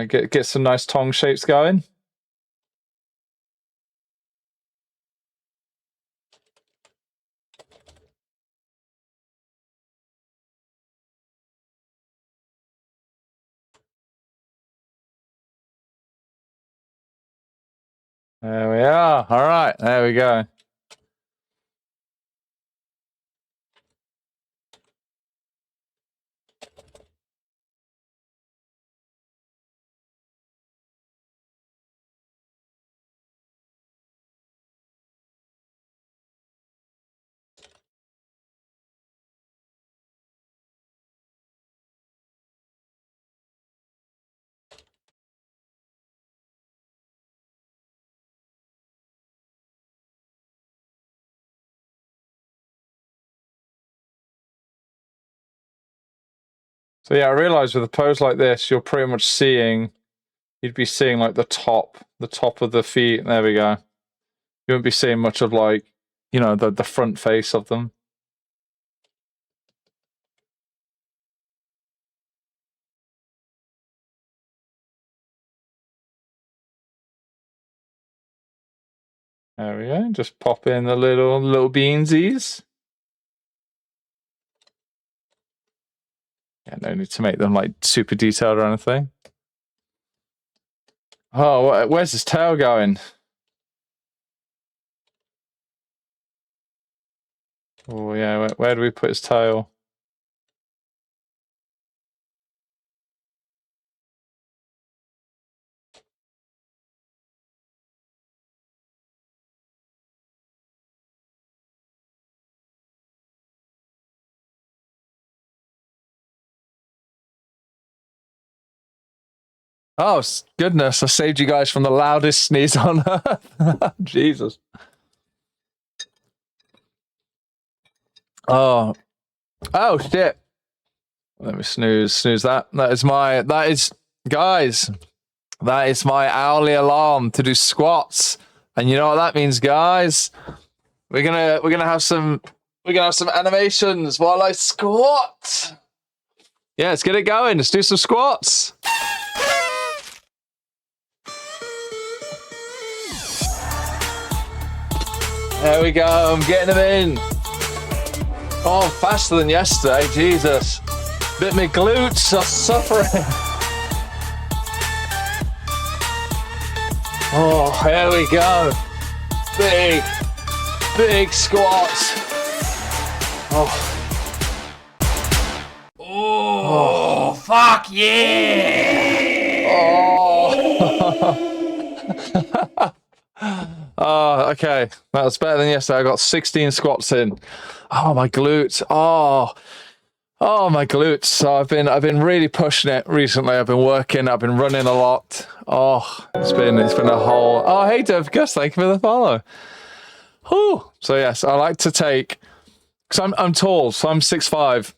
Get some nice tongue shapes going. There we are. All right, there we go. So yeah, I realized with a pose like this, you're pretty much seeing, you'd be seeing like the top of the feet. There we go. You wouldn't be seeing much of like, you know, the front face of them. There we go. Just pop in the little beansies. Yeah, no need to make them like super detailed or anything. Oh, where's his tail going? Oh yeah, where do we put his tail? Oh, goodness, I saved you guys from the loudest sneeze on earth. Jesus. Oh, shit. Let me snooze that. That is, guys, that is my hourly alarm to do squats. And you know what that means, guys? We're gonna have some animations while I squat. Yeah, let's get it going. Let's do some squats. There we go. I'm getting them in. Oh, faster than yesterday. Jesus. Bit my glutes are suffering. Oh, here we go. Big squats. Oh, Fuck yeah! Oh. Oh, okay. That was better than yesterday. I got 16 squats in. Oh, my glutes. Oh, my glutes. So I've been really pushing it recently. I've been working. I've been running a lot. Oh, it's been a whole. Oh, hey, Dove Gus, thank you for the follow. Whew. So yes, I like to take. Because I'm tall, so I'm 6'5".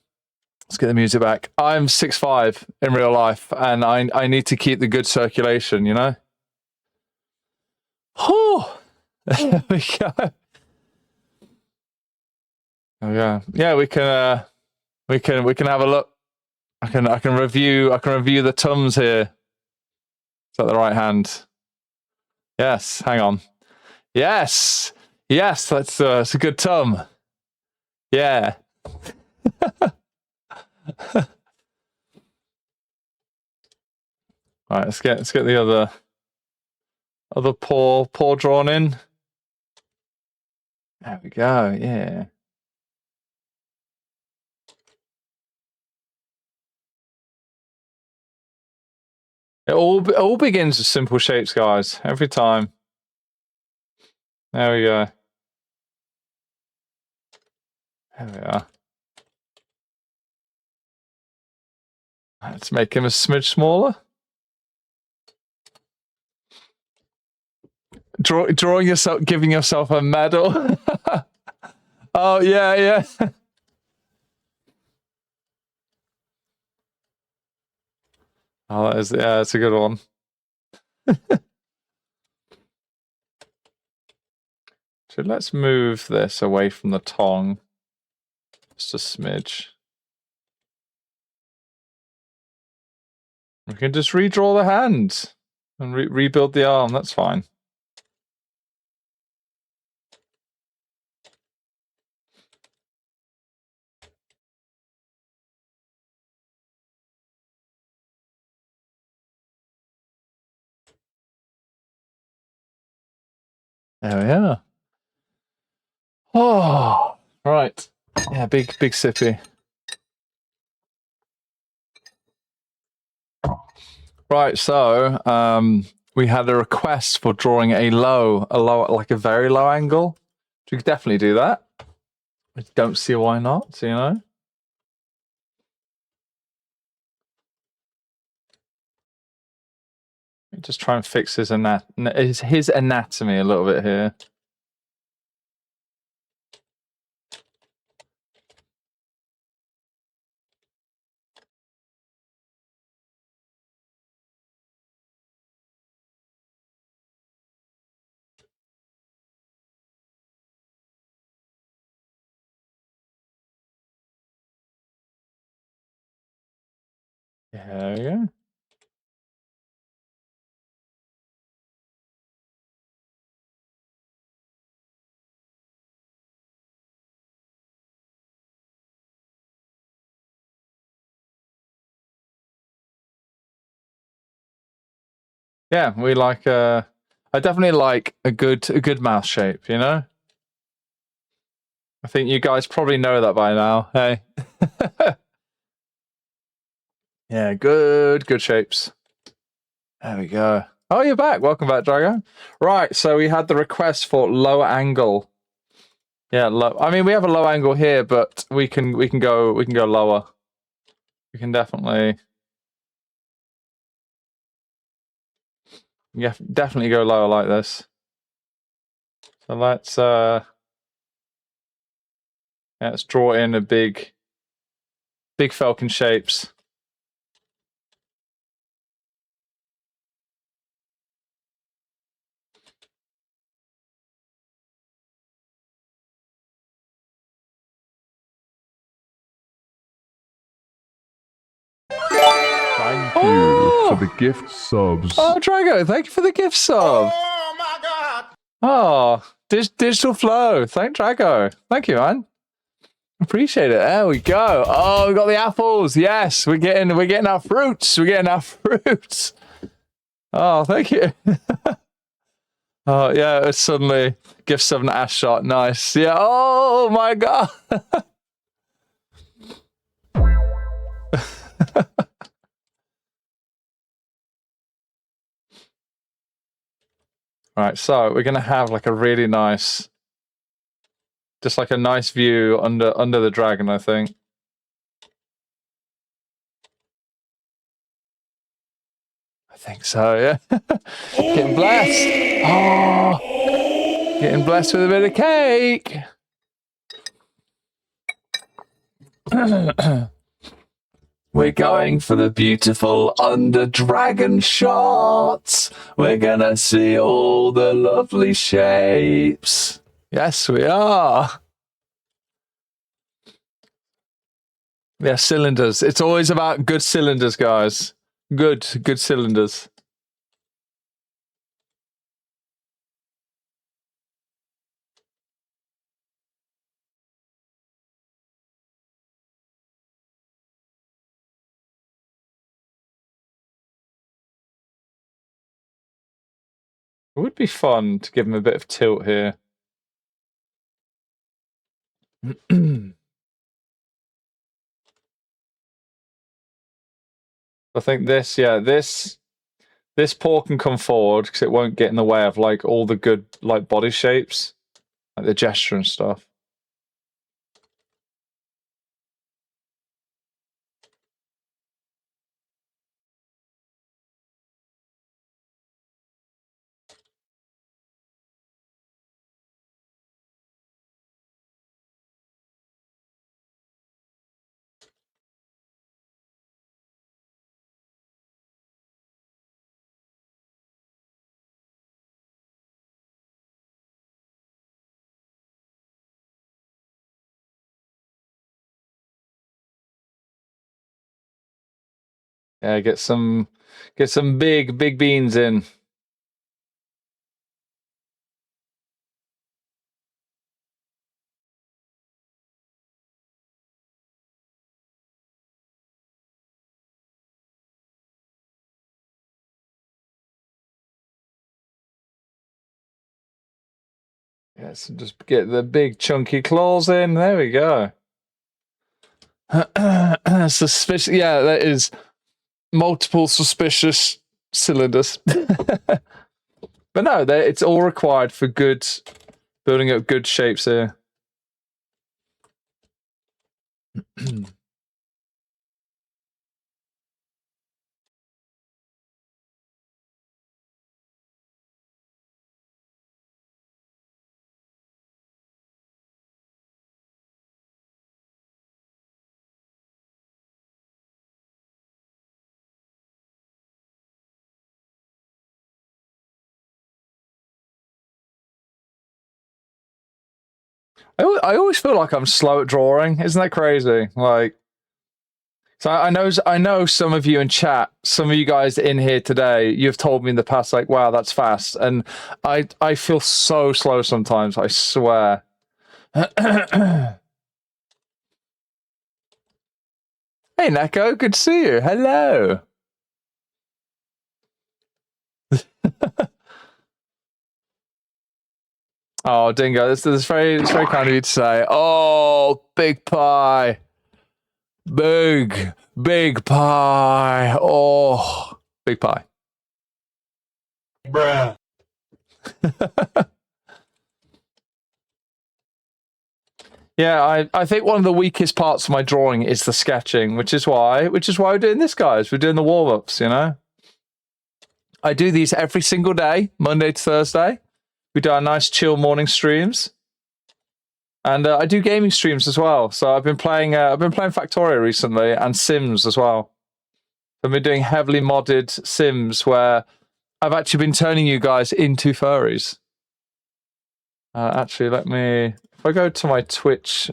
Let's get the music back. I'm 6'5" in real life, and I need to keep the good circulation. You know. Whew. There we go. Yeah, yeah. We can have a look. I can review the tums here. Is that the right hand? Yes. Hang on. Yes. That's a good tum. Yeah. All right. Let's get the other paw drawn in. There we go. Yeah. It all begins with simple shapes, guys. Every time. There we go. There we are. Let's make him a smidge smaller. Drawing yourself, giving yourself a medal. Oh yeah. Oh, that's a good one. So let's move this away from the tongue. Just a smidge. We can just redraw the hand and rebuild the arm. That's fine. There we are. Oh, right. Yeah, big sippy. Right, so we had a request for drawing a low, like a very low angle. We could definitely do that. I don't see why not, you know. Just try and fix his anatomy a little bit here. There we go. Yeah, we like I definitely like a good mouth shape, you know? I think you guys probably know that by now. Hey. Yeah, good shapes. There we go. Oh, you're back. Welcome back, Drago. Right, so we had the request for lower angle. Yeah, low. I mean, we have a low angle here, but we can go lower. We can definitely definitely go lower like this. So let's draw in a big Felkin shapes. Thank you for the gift subs. Oh, Drago, thank you for the gift sub. Oh my god! Oh, digital flow. Thank Drago. Thank you, man. Appreciate it. There we go. Oh, we got the apples. Yes, we're getting our fruits. We're getting our fruits. Oh, thank you. Oh yeah, it's suddenly gift sub an ass shot. Nice. Yeah. Oh my god. Right, so we're gonna have like a really nice, just like a nice view under the dragon, I think. I think so, yeah. Getting blessed. Oh, getting blessed with a bit of cake. We're going for the beautiful under dragon shots. We're gonna see all the lovely shapes. Yes, we are. Yeah, cylinders. It's always about good cylinders, guys. Good cylinders. It would be fun to give him a bit of tilt here. I think this, yeah, this paw can come forward because it won't get in the way of like all the good like body shapes, like the gesture and stuff. Yeah, get some big beans in. Yes, just get the big chunky claws in. There we go. Suspicious. Yeah, that is multiple suspicious cylinders. But no, it's all required for good building up good shapes here. I always feel like I'm slow at drawing. Isn't that crazy? Like, so I know some of you in chat, some of you guys in here today, you've told me in the past, like, wow, that's fast. And I feel so slow sometimes, I swear. Hey, Neko, good to see you. Hello. Oh, Dingo, this is it's very kind of you to say. Oh, big pie. Big pie. Oh, big pie. Bruh. Yeah, I think one of the weakest parts of my drawing is the sketching, which is why we're doing this, guys. We're doing the warm-ups, you know? I do these every single day, Monday to Thursday. We do our nice chill morning streams. And I do gaming streams as well. So I've been playing Factorio recently and Sims as well. I've been doing heavily modded Sims where I've actually been turning you guys into furries. Actually, if I go to my Twitch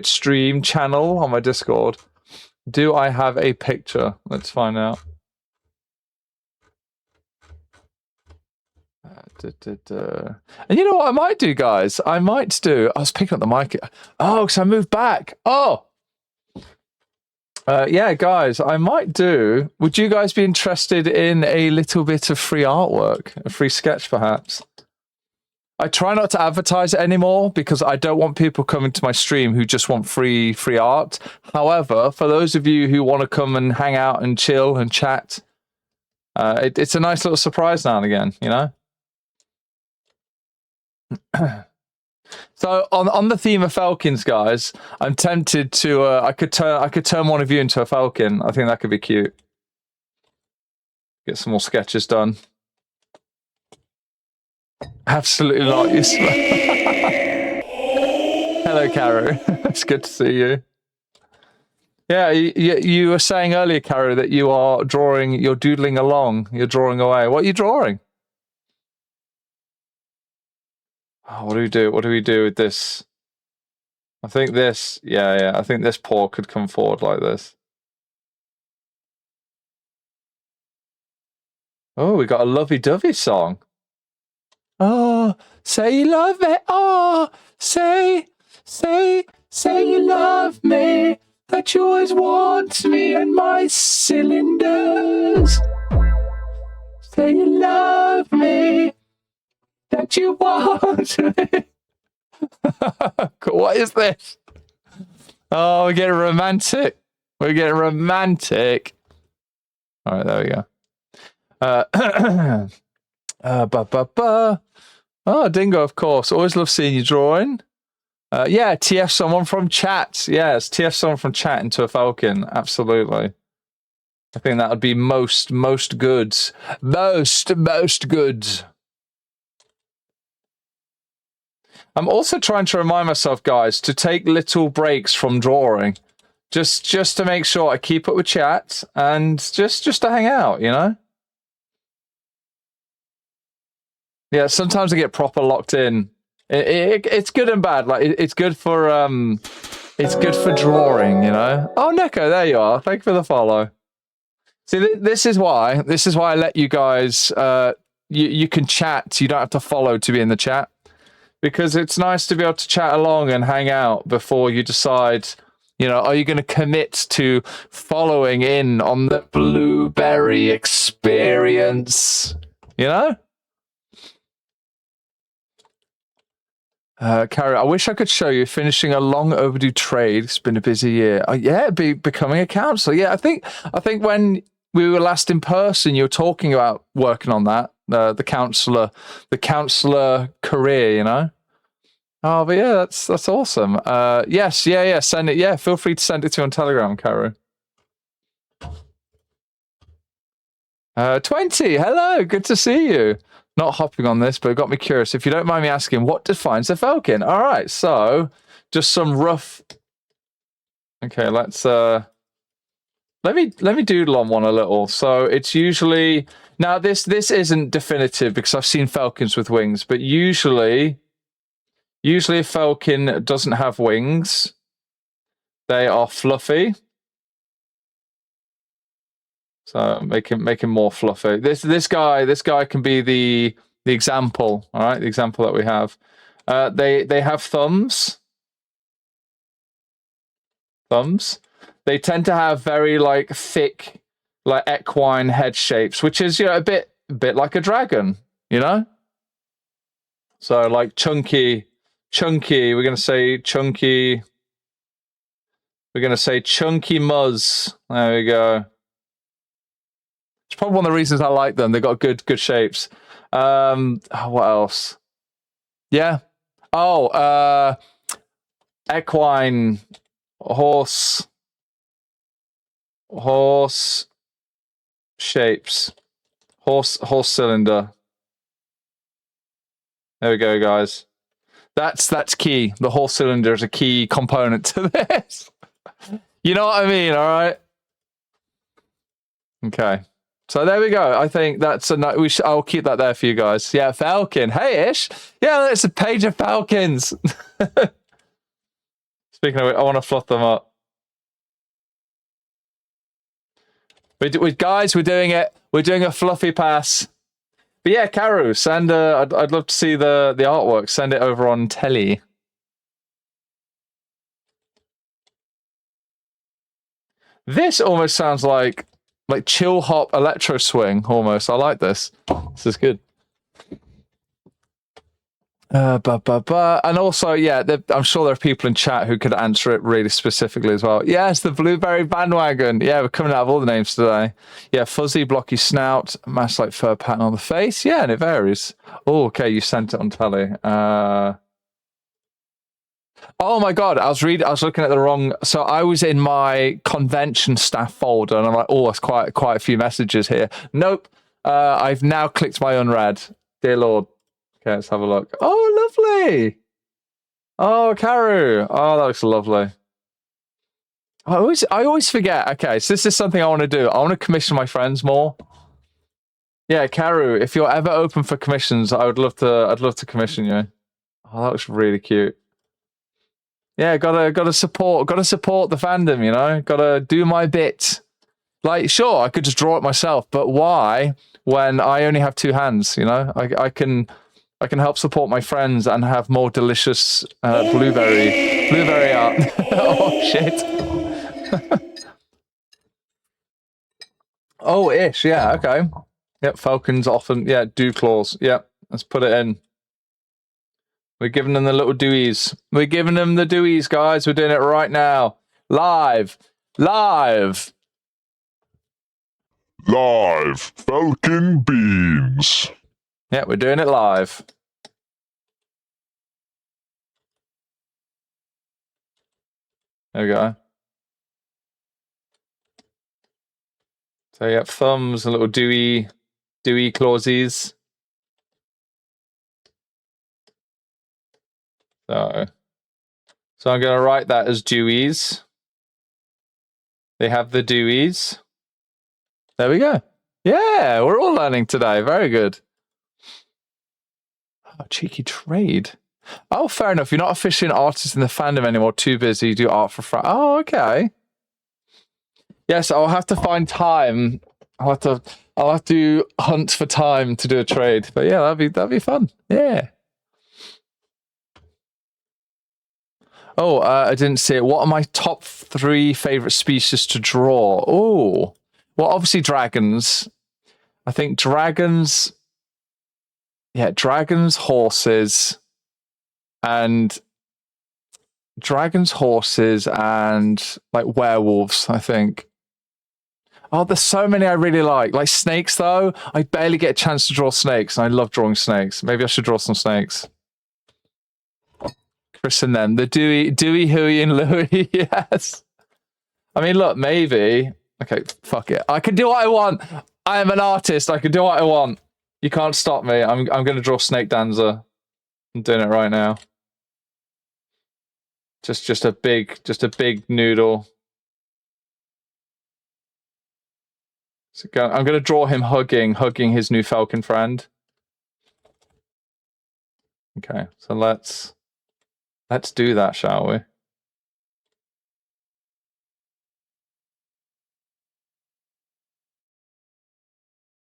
stream channel on my Discord, do I have a picture? Let's find out. And you know what I might do, guys? I was picking up the mic. Oh, because I moved back. Oh, yeah, guys, I might do. Would you guys be interested in a little bit of free artwork, a free sketch, perhaps? I try not to advertise it anymore because I don't want people coming to my stream who just want free art. However, for those of you who want to come and hang out and chill and chat, it's a nice little surprise now and again, you know? So on the theme of Felkins, guys, I'm tempted to I could turn one of you into a Felkin. I think that could be cute. Get some more sketches done. Absolutely not. You Hello, Caro. It's good to see you. Yeah, you were saying earlier, Caro, that you are drawing. You're doodling along. You're drawing away. What are you drawing? Oh, what do we do? What do we do with this? I think this. Yeah. I think this paw could come forward like this. Oh, we got a lovey-dovey song. Oh, say you love me. Oh, say you love me. That you always want me and my cylinders. Say you love me. That you want me. What is this? Oh, we're getting romantic. We're getting romantic. All right, there we go. Oh, Dingo, of course. Always love seeing you drawing. Yeah, TF someone from chat. Yes, TF someone from chat into a Falcon. Absolutely. I think that would be most good. Most good. I'm also trying to remind myself, guys, to take little breaks from drawing. Just to make sure I keep up with chat and just to hang out, you know? Yeah, sometimes I get proper locked in. It's good and bad. Like it's good for drawing, you know. Oh, Neko, there you are. Thank you for the follow. See, this is why I let you guys. You can chat. You don't have to follow to be in the chat, because it's nice to be able to chat along and hang out before you decide. You know, are you going to commit to following in on the blueberry experience? You know. Carrie, I wish I could show you finishing a long overdue trade. It's been a busy year. Yeah, becoming a counselor. Yeah, I think when we were last in person, you were talking about working on that, the counselor career. You know. Oh, but yeah, that's awesome. Yes, yeah. Send it. Yeah, feel free to send it to me on Telegram, Carrie. 20. Hello, good to see you. Not hopping on this, but it got me curious. If you don't mind me asking, what defines a Falcon? All right, so just some rough. Okay, let's let me doodle on one a little. So it's usually now this isn't definitive because I've seen Falcons with wings, but usually a Falcon doesn't have wings. They are fluffy. So make him more fluffy. This guy can be the example. All right, the example that we have. They have thumbs. They tend to have very like thick, like equine head shapes, which is a bit like a dragon, you know. So like chunky. We're gonna say chunky. We're gonna say chunky muzz. There we go. It's probably one of the reasons I like them. They've got good shapes. What else? Yeah. Oh, equine, horse shapes, horse cylinder. There we go, guys. That's key. The horse cylinder is a key component to this. You know what I mean? All right. Okay. So there we go. I think that's I'll keep that there for you guys. Yeah, Falcon. Hey, Ish. Yeah, it's a page of Falcons. Speaking of it, I want to fluff them up. Guys, we're doing it. We're doing a fluffy pass. But yeah, Karu, send. I'd love to see the artwork. Send it over on telly. This almost sounds like chill hop electro swing almost. I like this. This is good. And also, yeah, I'm sure there are people in chat who could answer it really specifically as well. Yes, the blueberry bandwagon. Yeah, we're coming out of all the names today. Yeah, fuzzy, blocky snout, mass like fur pattern on the face. Yeah, and it varies. Oh, okay, you sent it on telly. Oh my god, I was looking at the wrong. So I was in my convention staff folder, and I'm like, oh, that's quite a few messages here. Nope. I've now clicked my unread. Dear Lord. Okay, let's have a look. Oh, lovely. Oh, Karu. Oh, that looks lovely. I always forget. Okay, so this is something I want to do. I want to commission my friends more. Yeah, Karu, if you're ever open for commissions, I'd love to commission you. Oh, that looks really cute. Yeah, gotta support the fandom, you know? Gotta do my bit. Like, sure, I could just draw it myself, but why when I only have two hands, you know? I can help support my friends and have more delicious blueberry art. Oh shit. Oh ish, yeah, okay. Yep, Felkins often do claws. Yep, let's put it in. We're giving them the little dewies. We're giving them the dewies, guys. We're doing it right now. Live. Falcon beams. Yeah, we're doing it live. There we go. So you have thumbs, a little dewy clawsies. So I'm going to write that as dewies. They have the dewies. There we go. Yeah, we're all learning today. Very good. Oh, cheeky trade. Oh, fair enough. You're not officially an artist in the fandom anymore. Too busy. You do art for fun. Oh, okay. Yes, I'll have to find time. I'll have to hunt for time to do a trade. But yeah, that'd be fun. Yeah. Oh, I didn't see it. What are my top 3 favorite species to draw? Oh, well, obviously dragons. I think dragons. Yeah, dragons, horses, and like werewolves. I think. Oh, there's so many I really like. Like snakes, though. I barely get a chance to draw snakes, and I love drawing snakes. Maybe I should draw some snakes. Christen them. The Dewey, Huey, and Louie. Yes. I mean, look, maybe. Okay, fuck it. I can do what I want. I am an artist. I can do what I want. You can't stop me. I'm going to draw Snake Dancer. I'm doing it right now. Just a big noodle. So I'm going to draw him hugging his new falcon friend. Okay, so let's do that, shall we?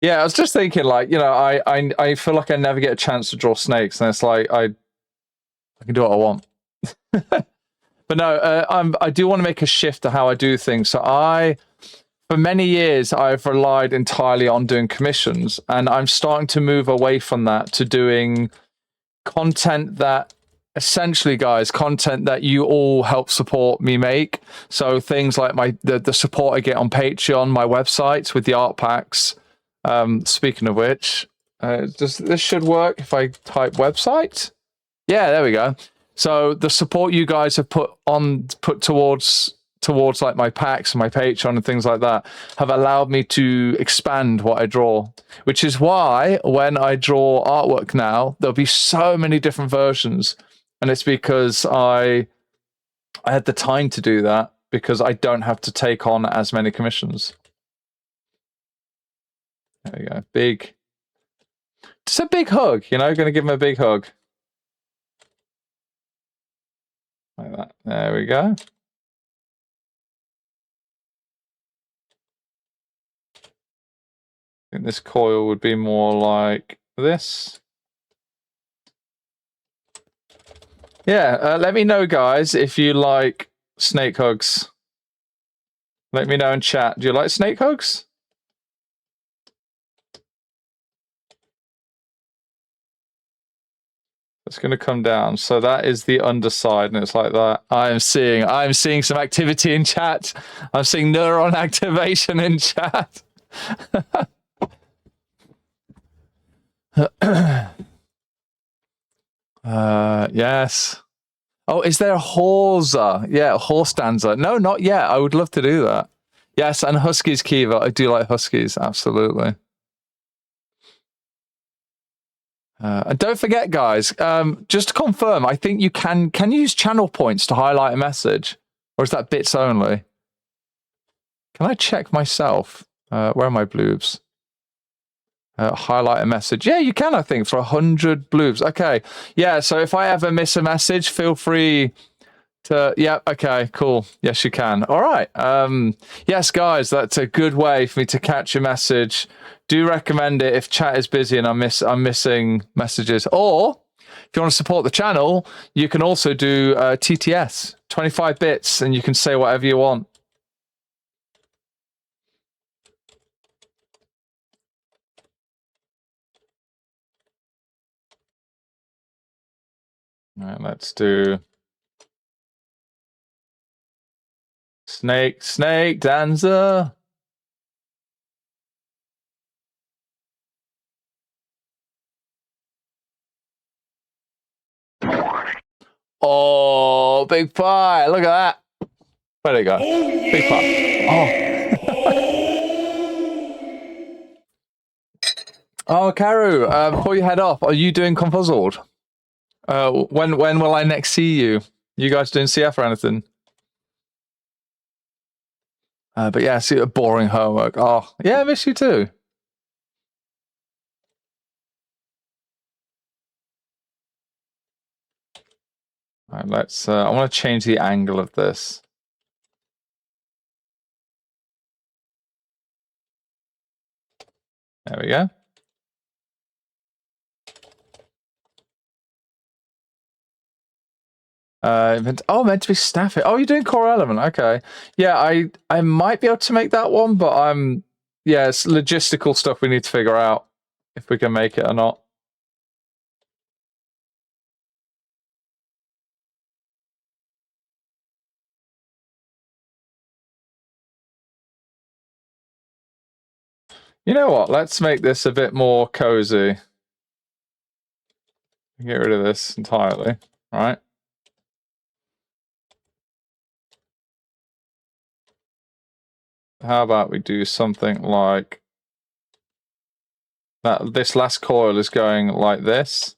Yeah, I was just thinking, like, you know, I feel like I never get a chance to draw snakes, and it's like I can do what I want. But no, I do want to make a shift to how I do things. So for many years, I've relied entirely on doing commissions, and I'm starting to move away from that to doing content that essentially, guys, content that you all help support me make. So things like the support I get on Patreon, my websites with the art packs. Speaking of which, this should work if I type website. Yeah, there we go. So the support you guys have put towards like my packs and my Patreon and things like that have allowed me to expand what I draw, which is why when I draw artwork now, there'll be so many different versions. And it's because I had the time to do that because I don't have to take on as many commissions. There we go. Just a big hug, you know, going to give him a big hug. Like that. There we go. I think this coil would be more like this. Yeah, let me know, guys, if you like snake hugs. Let me know in chat. Do you like snake hugs? It's going to come down. So that is the underside, and it's like that. I'm seeing some activity in chat. I'm seeing neuron activation in chat. Yes. Oh, is there a Horza? Yeah, a horse dancer. No, not yet. I would love to do that. Yes, and Huskies, Kiva. I do like Huskies, absolutely. And don't forget, guys, just to confirm, I think you can you use channel points to highlight a message? Or is that bits only? Can I check myself? Where are my bloobs? Highlight a message. Yeah, you can, I think, for 100 bloobs. Okay. Yeah, so if I ever miss a message, feel free to... Yeah, okay, cool. Yes, you can. All right. Yes, guys, that's a good way for me to catch a message. Do recommend it if chat is busy and I'm missing messages. Or if you want to support the channel, you can also do TTS, 25 bits, and you can say whatever you want. All right, let's do snake dancer. Oh, big pie! Look at that. Where'd it go? Big pie. Oh, Karu. Before you head off, are you doing Confuzzled? When will I next see you? You guys doing CF or anything? But yeah, see a boring homework. Oh, yeah, I miss you too. All right, let's. I want to change the angle of this. There we go. Meant to be Staffy. Oh, you're doing Core Element. Okay. Yeah, I might be able to make that one, but yeah, it's logistical stuff we need to figure out if we can make it or not. You know what? Let's make this a bit more cozy. Get rid of this entirely. All right. How about we do something like that? This last coil is going like this.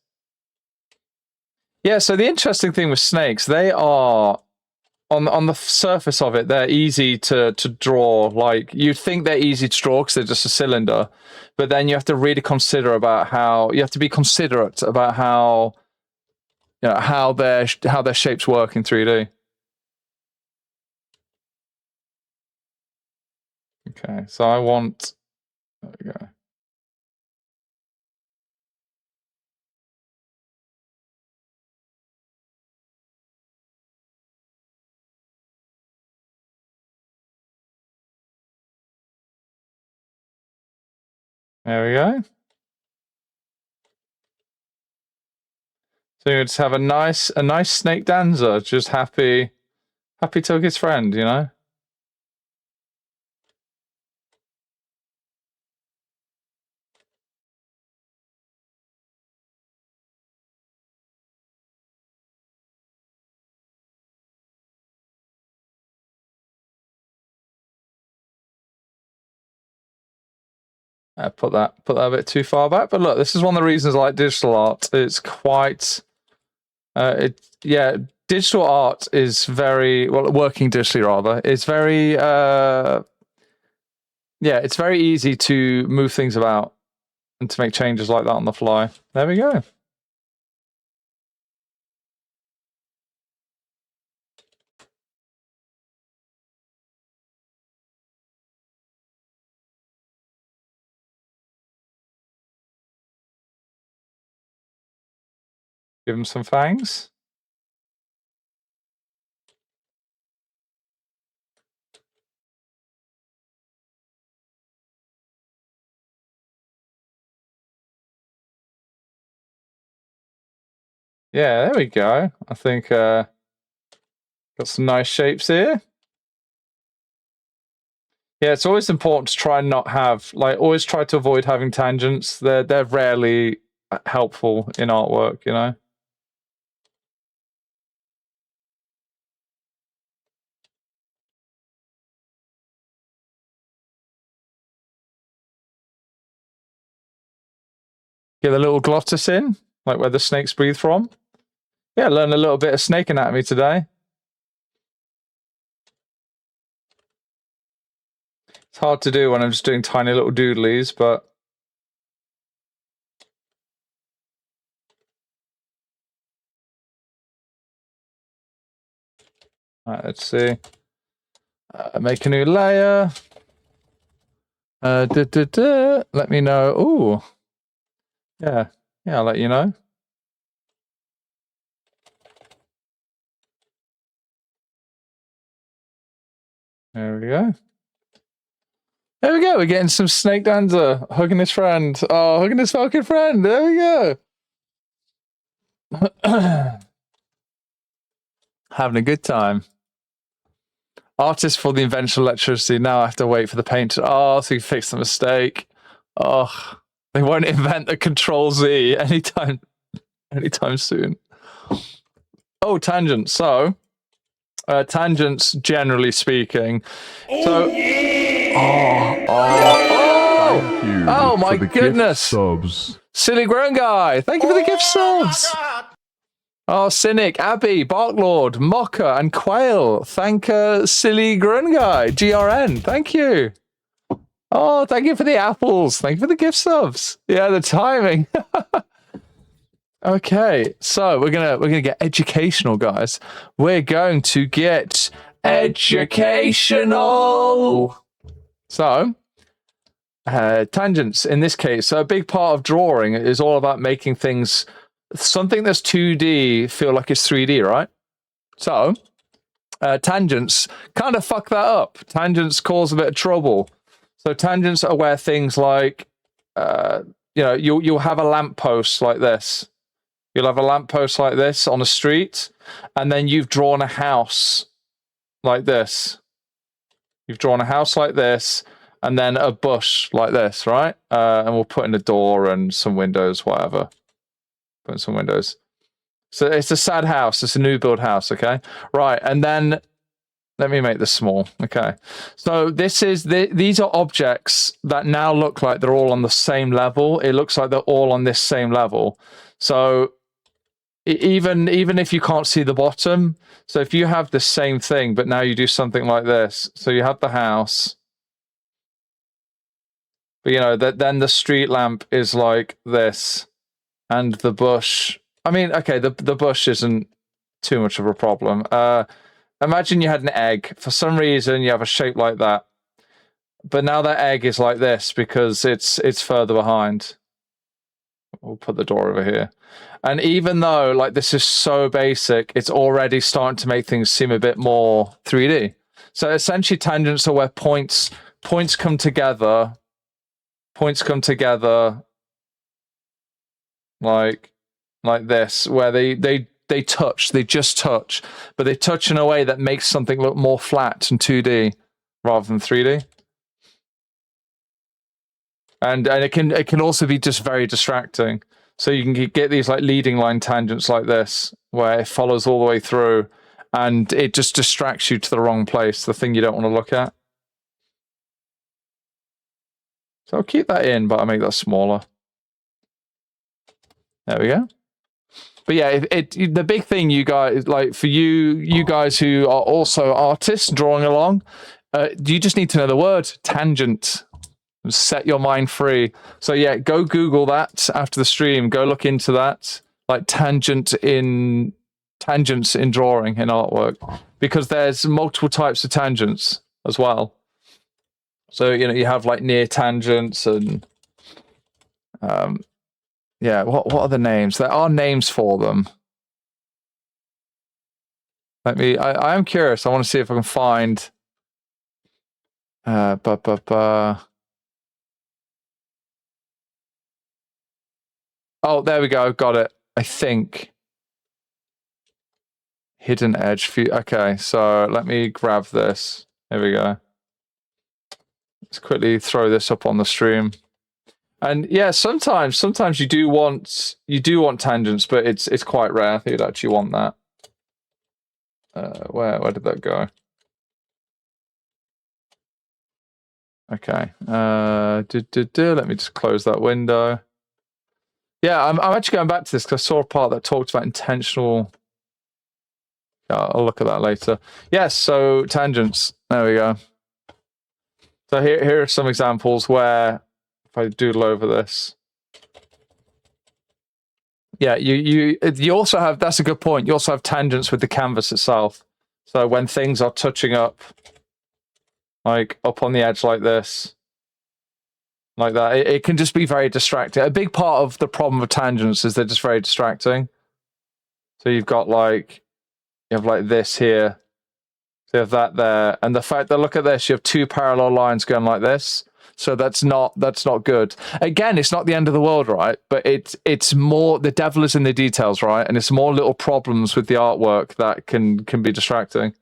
Yeah, so the interesting thing with snakes, they are on the surface of it, they're easy to draw. Like you'd think they're easy to draw because they're just a cylinder, but then you have to really consider about how you have to be considerate about how how their shapes work in 3D. Okay, so I want. There we go. There we go. So you just have a nice snake dancer, just happy to hug his friend, you know. Put that a bit too far back, but look, this is one of the reasons I like digital art. It's quite, digital art is very working digitally rather. It's very, it's very easy to move things about and to make changes like that on the fly. There we go. Give him some fangs. Yeah, there we go. I think got some nice shapes here. Yeah, it's always important to try and not have, like, always try to avoid having tangents. They're rarely helpful in artwork, you know? Get a little glottis in, like where the snakes breathe from. Yeah, learn a little bit of snake anatomy today. It's hard to do when I'm just doing tiny little doodlies, but... Alright, let's see. Make a new layer. Let me know. Ooh. Yeah. Yeah, I'll let you know. There we go. There we go. We're getting some snake dancer hugging his friend. Oh, hugging his Falcon friend. There we go. Having a good time. Artist for the invention of electricity. Now I have to wait for the painter. Oh, so you fix the mistake. Oh, they won't invent the Control Z anytime soon. Oh, tangents. So, tangents, generally speaking. So, Thank you oh for my the gift goodness. subs. Silly grown guy. Thank you for the gift subs. Oh, Cynic, Abby, Barklord, Mocker, and Quail. Thank Silly Grown Guy, GRN. Thank you. Oh, thank you for the apples. Thank you for the gift subs. Yeah, the timing. Okay, so we're gonna get educational, guys. We're going to get educational. So, tangents in this case. So a big part of drawing is all about making things, something that's 2D feel like it's 3D, right? So tangents kind of fuck that up. Tangents cause a bit of trouble. So tangents are where things like, you'll have a lamppost like this. You'll have a lamppost like this on a street, and then you've drawn a house like this. You've drawn a house like this, and then a bush like this, right? And we'll put in a door and some windows, whatever. Put in some windows. So it's a sad house. It's a new build house, okay? Right, and then let me make this small, okay? So these are objects that now look like they're all on the same level. It looks like they're all on this same level. So even if you can't see the bottom, so if you have the same thing, but now you do something like this, so you have the house, but you know that then the street lamp is like this, and the bush. I mean, okay, the bush isn't too much of a problem. Imagine you had an egg. For some reason, you have a shape like that, but now that egg is like this because it's further behind. We'll put the door over here. And even though like this is so basic, it's already starting to make things seem a bit more 3D. So essentially tangents are where points come together. Points come together like this, where they touch, they just touch, but they touch in a way that makes something look more flat and 2D rather than 3D. And it can also be just very distracting. So you can get these like leading line tangents like this, where it follows all the way through, and it just distracts you to the wrong place, the thing you don't want to look at. So I'll keep that in, but I'll make that smaller. There we go. But yeah, the big thing, you guys, like for you guys who are also artists drawing along, you just need to know the word tangent. Set your mind free. So yeah, go Google that after the stream. Go look into that, like tangents in drawing, in artwork, because there's multiple types of tangents as well. So you have like near tangents and yeah. What are the names? There are names for them. I am curious. I want to see if I can find. Oh, there we go. Got it. I think. Hidden edge. Okay, so let me grab this. Here we go. Let's quickly throw this up on the stream. And yeah, sometimes you do want tangents, but it's quite rare that you'd actually want that. Where did that go? Okay. Let me just close that window. Yeah, I'm actually going back to this because I saw a part that talked about intentional. I'll look at that later. Yes, so tangents. There we go. So here are some examples where, if I doodle over this, yeah, you also have, that's a good point. You also have tangents with the canvas itself. So when things are touching up, like up on the edge like this, like that, it can just be very distracting. A big part of the problem of tangents is they're just very distracting. So you have like this here. So you have that there, and the fact that, look at this, you have two parallel lines going like this. So that's not good. Again, it's not the end of the world, right? But it's more, the devil is in the details, right? And it's more little problems with the artwork that can be distracting.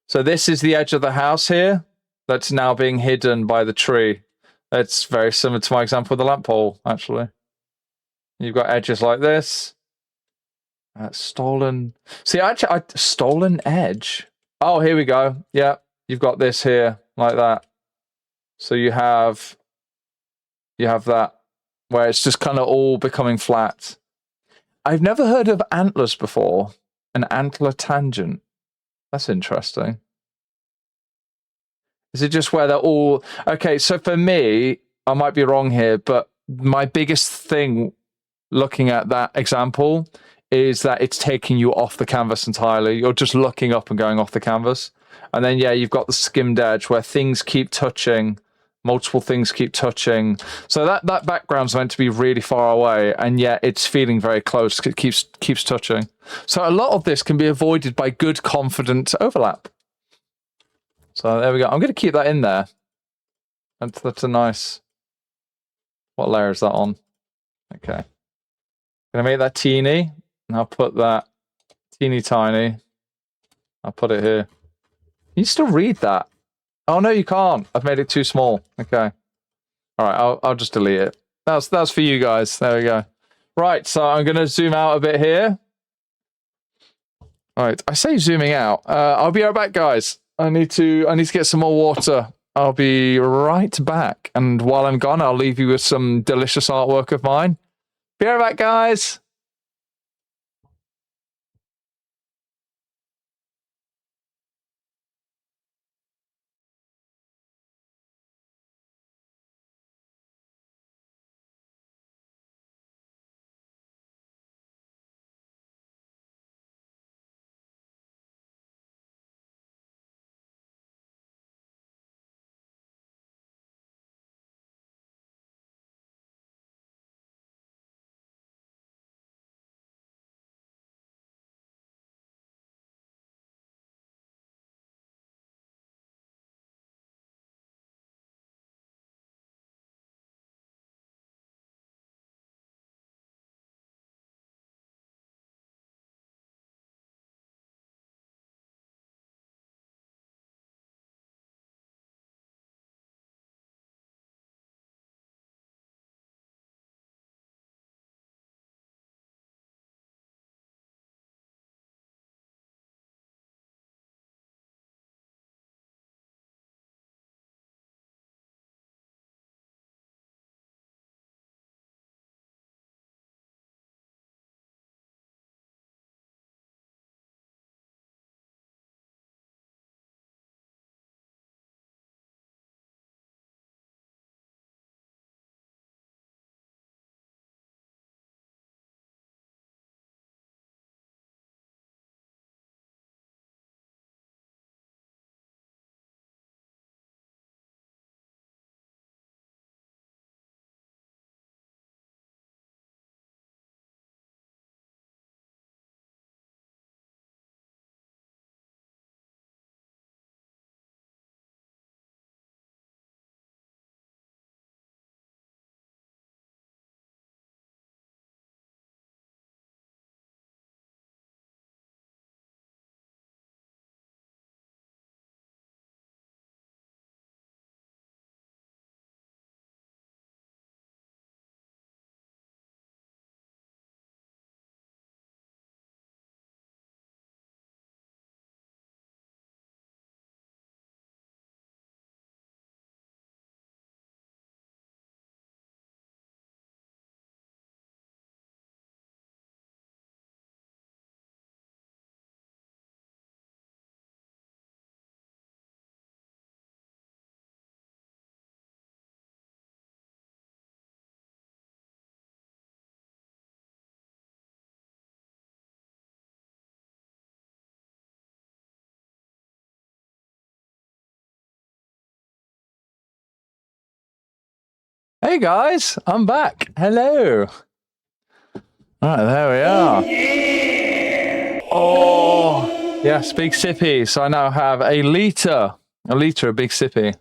So this is the edge of the house here that's now being hidden by the tree. It's very similar to my example with the lamp pole, actually. You've got edges like this. Stolen. See, actually, stolen edge. Oh, here we go. Yeah, you've got this here, like that. So you have that, where it's just kind of all becoming flat. I've never heard of antlers before. An antler tangent. That's interesting. Is it just where they're all... Okay, so for me, I might be wrong here, but my biggest thing looking at that example is that it's taking you off the canvas entirely. You're just looking up and going off the canvas. And then, yeah, you've got the skimmed edge where things keep touching, multiple things keep touching. So that background's meant to be really far away, and yet it's feeling very close. It keeps touching. So a lot of this can be avoided by good, confident overlap. So there we go. I'm going to keep that in there. That's a nice... What layer is that on? Okay. Going to make that teeny, and I'll put that teeny tiny. I'll put it here. Can you still read that? Oh, no, you can't. I've made it too small. Okay. All right, I'll just delete it. That's for you guys. There we go. Right, so I'm going to zoom out a bit here. All right, I say zooming out. I'll be right back, guys. I need to get some more water. I'll be right back. And while I'm gone, I'll leave you with some delicious artwork of mine. Be right back, guys. Hey guys, I'm back. Hello. All right, there we are. Oh, yes, big sippy. So I now have a liter of big sippy.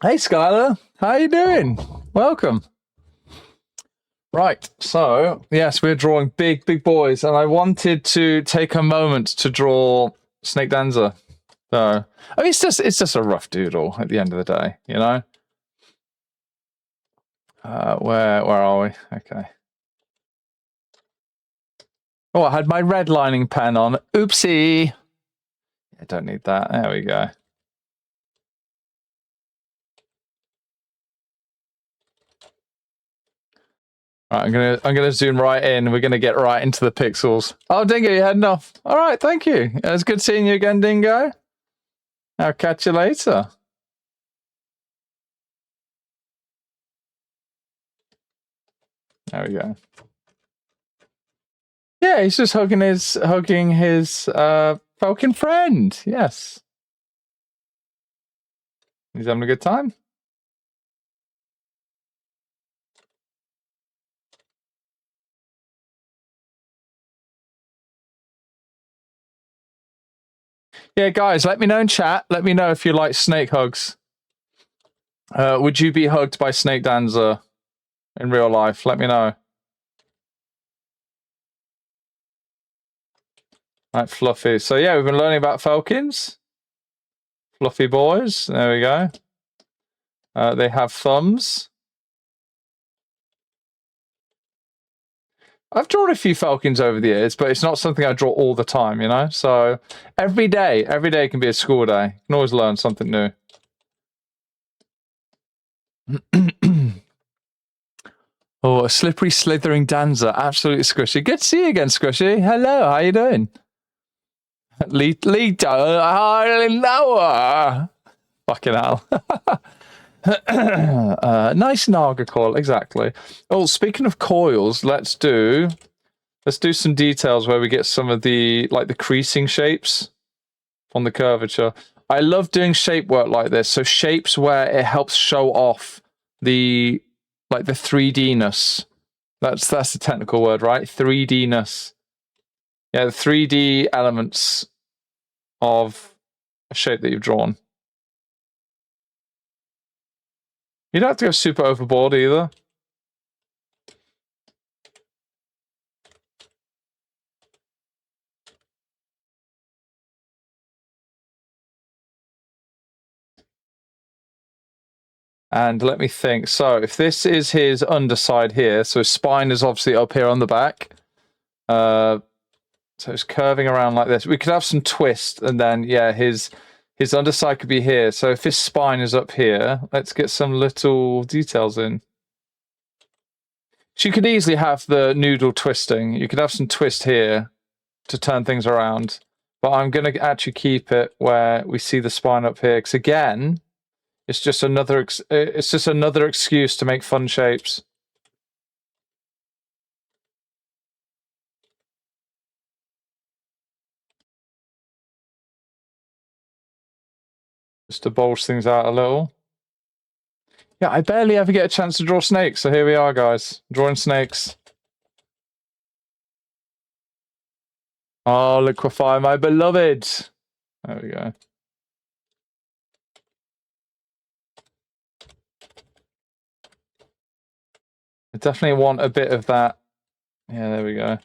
Hey Skylar, how you doing? Welcome. Right, so yes, we're drawing big boys, and I wanted to take a moment to draw Snake Dancer. So I mean, it's just a rough doodle at the end of the day, you know. Where are we? Okay. Oh, I had my redlining pen on. Oopsie. I don't need that. There we go. Right, I'm gonna zoom right in. We're gonna get right into the pixels. Oh, Dingo, you're heading off. All right, thank you. It was good seeing you again, Dingo. I'll catch you later. There we go. Yeah, he's just hugging his Falcon friend. Yes. He's having a good time. Yeah, guys, let me know in chat. Let me know if you like snake hugs. Would you be hugged by Snake Dancer in real life? Let me know. Right, Fluffy. So yeah, we've been learning about Felkins. Fluffy boys. There we go. They have thumbs. I've drawn a few Felkins over the years, but it's not something I draw all the time, you know? So every day can be a school day. You can always learn something new. Oh, a slippery, slithering dancer. Absolutely squishy. Good to see you again, Squishy. Hello, how you doing? Lito, Noah. Fucking hell. Nice Naga coil, exactly. Oh, speaking of coils, let's do some details where we get some of the creasing shapes on the curvature. I love doing shape work like this. So shapes where it helps show off the 3D-ness. That's the technical word, right? 3D-ness. Yeah, the 3D elements of a shape that you've drawn. You don't have to go super overboard either. And let me think. So if this is his underside here, so his spine is obviously up here on the back. So it's curving around like this. We could have some twist, and then yeah, his underside could be here. So if his spine is up here, let's get some little details in. So you could easily have the noodle twisting. You could have some twist here to turn things around. But I'm going to actually keep it where we see the spine up here. Because again, it's just another excuse to make fun shapes. Just to bulge things out a little. Yeah, I barely ever get a chance to draw snakes, so here we are, guys. Drawing snakes. Oh, liquefy my beloved. There we go. I definitely want a bit of that. Yeah, there we go.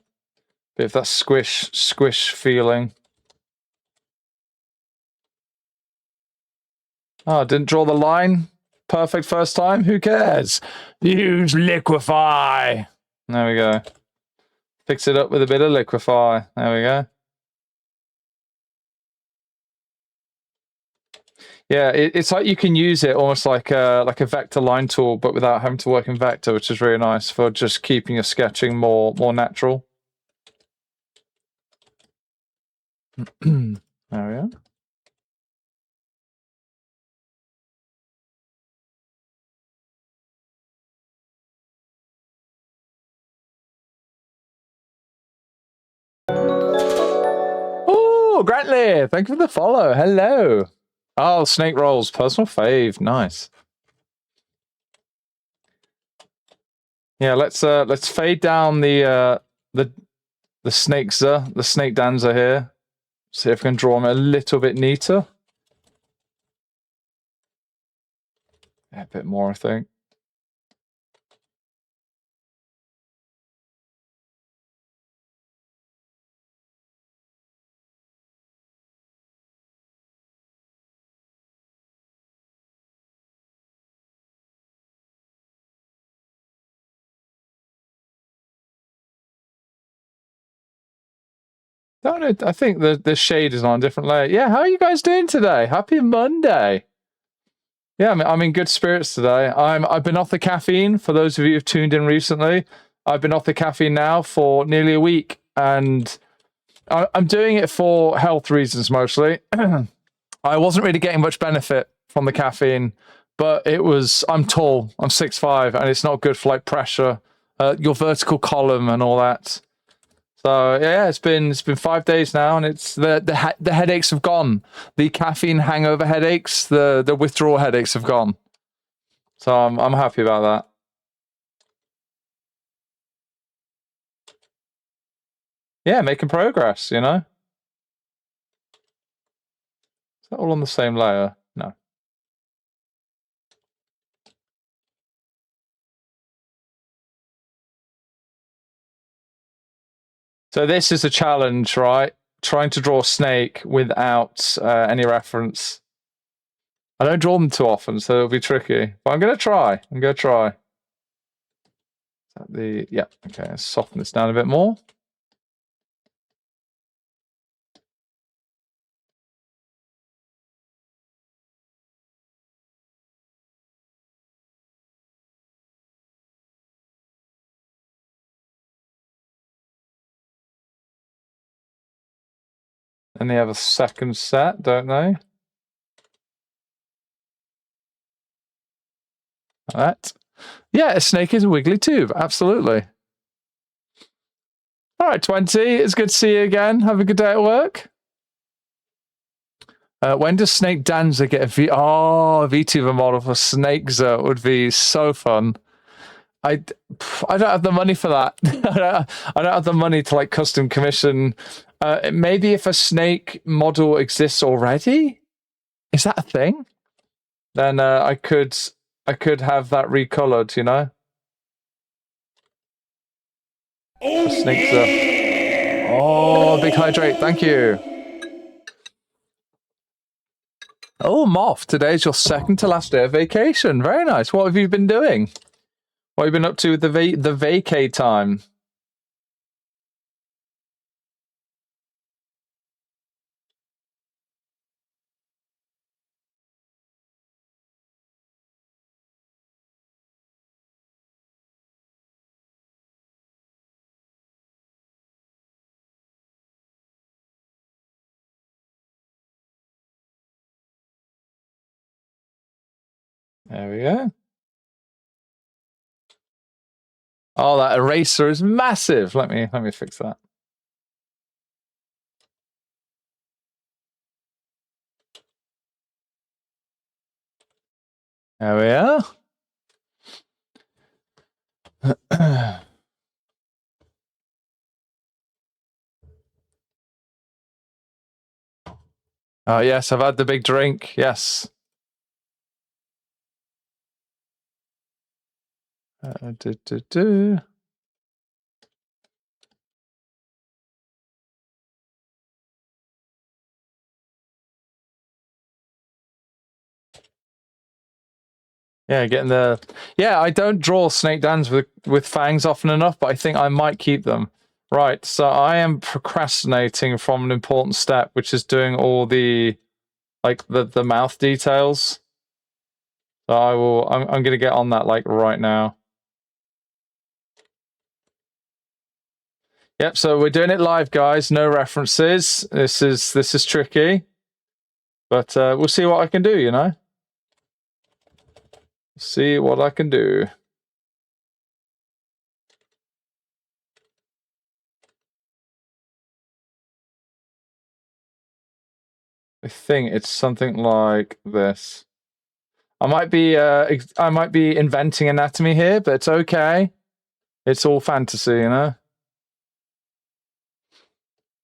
Bit of that squish feeling. Oh, didn't draw the line. Perfect first time. Who cares? Use liquefy. There we go. Fix it up with a bit of liquefy. There we go. Yeah, it's like you can use it almost like a vector line tool, but without having to work in vector, which is really nice for just keeping your sketching more natural. There we are. Oh, Grantley, thank you for the follow. Hello. Oh, snake rolls, personal fave. Nice. Yeah, let's fade down the snake dancer here. See if we can draw him a little bit neater. Yeah, a bit more, I think. I think the shade is on a different layer. Yeah, how are you guys doing today? Happy Monday. Yeah, I'm in good spirits today. I've been off the caffeine. For those of you who've tuned in recently, I've been off the caffeine now for nearly a week, and I'm doing it for health reasons mostly. I wasn't really getting much benefit from the caffeine, but I'm tall. I'm 6'5", and it's not good for like pressure, your vertical column, and all that. So yeah, it's been 5 days now, and it's the headaches have gone. The caffeine hangover headaches, the withdrawal headaches have gone. So I'm happy about that. Yeah, making progress, you know. Is that all on the same layer? No. So this is a challenge, right? Trying to draw a snake without any reference. I don't draw them too often, so it'll be tricky. But I'm gonna try. Yeah, okay, let's soften this down a bit more. And they have a second set, don't they? That. Yeah, a snake is a wiggly tube. Absolutely. All right, 20. It's good to see you again. Have a good day at work. When does Snake Danza get a VTuber model for Snakezer? Would be so fun. I don't have the money for that. I don't have the money to like custom commission. Maybe if a snake model exists already, is that a thing? Then I could have that recolored, you know. Oh, Snakes Oh, big hydrate. Thank you. Oh, Moth, today's your second to last day of vacation. Very nice. What have you been doing? What have you been up to with the vacay time? There we go. Oh, that eraser is massive. Let me fix that. There we are. Oh, yes, I've had the big drink. Yes. Yeah, getting the... Yeah, I don't draw snake dans with fangs often enough, but I think I might keep them. Right, so I am procrastinating from an important step, which is doing all the, like, the mouth details. So I'm going to get on that, like, right now. Yep, so we're doing it live, guys. No references. This is tricky. But we'll see what I can do, you know? See what I can do. I think it's something like this. I might be inventing anatomy here, but it's okay. It's all fantasy, you know?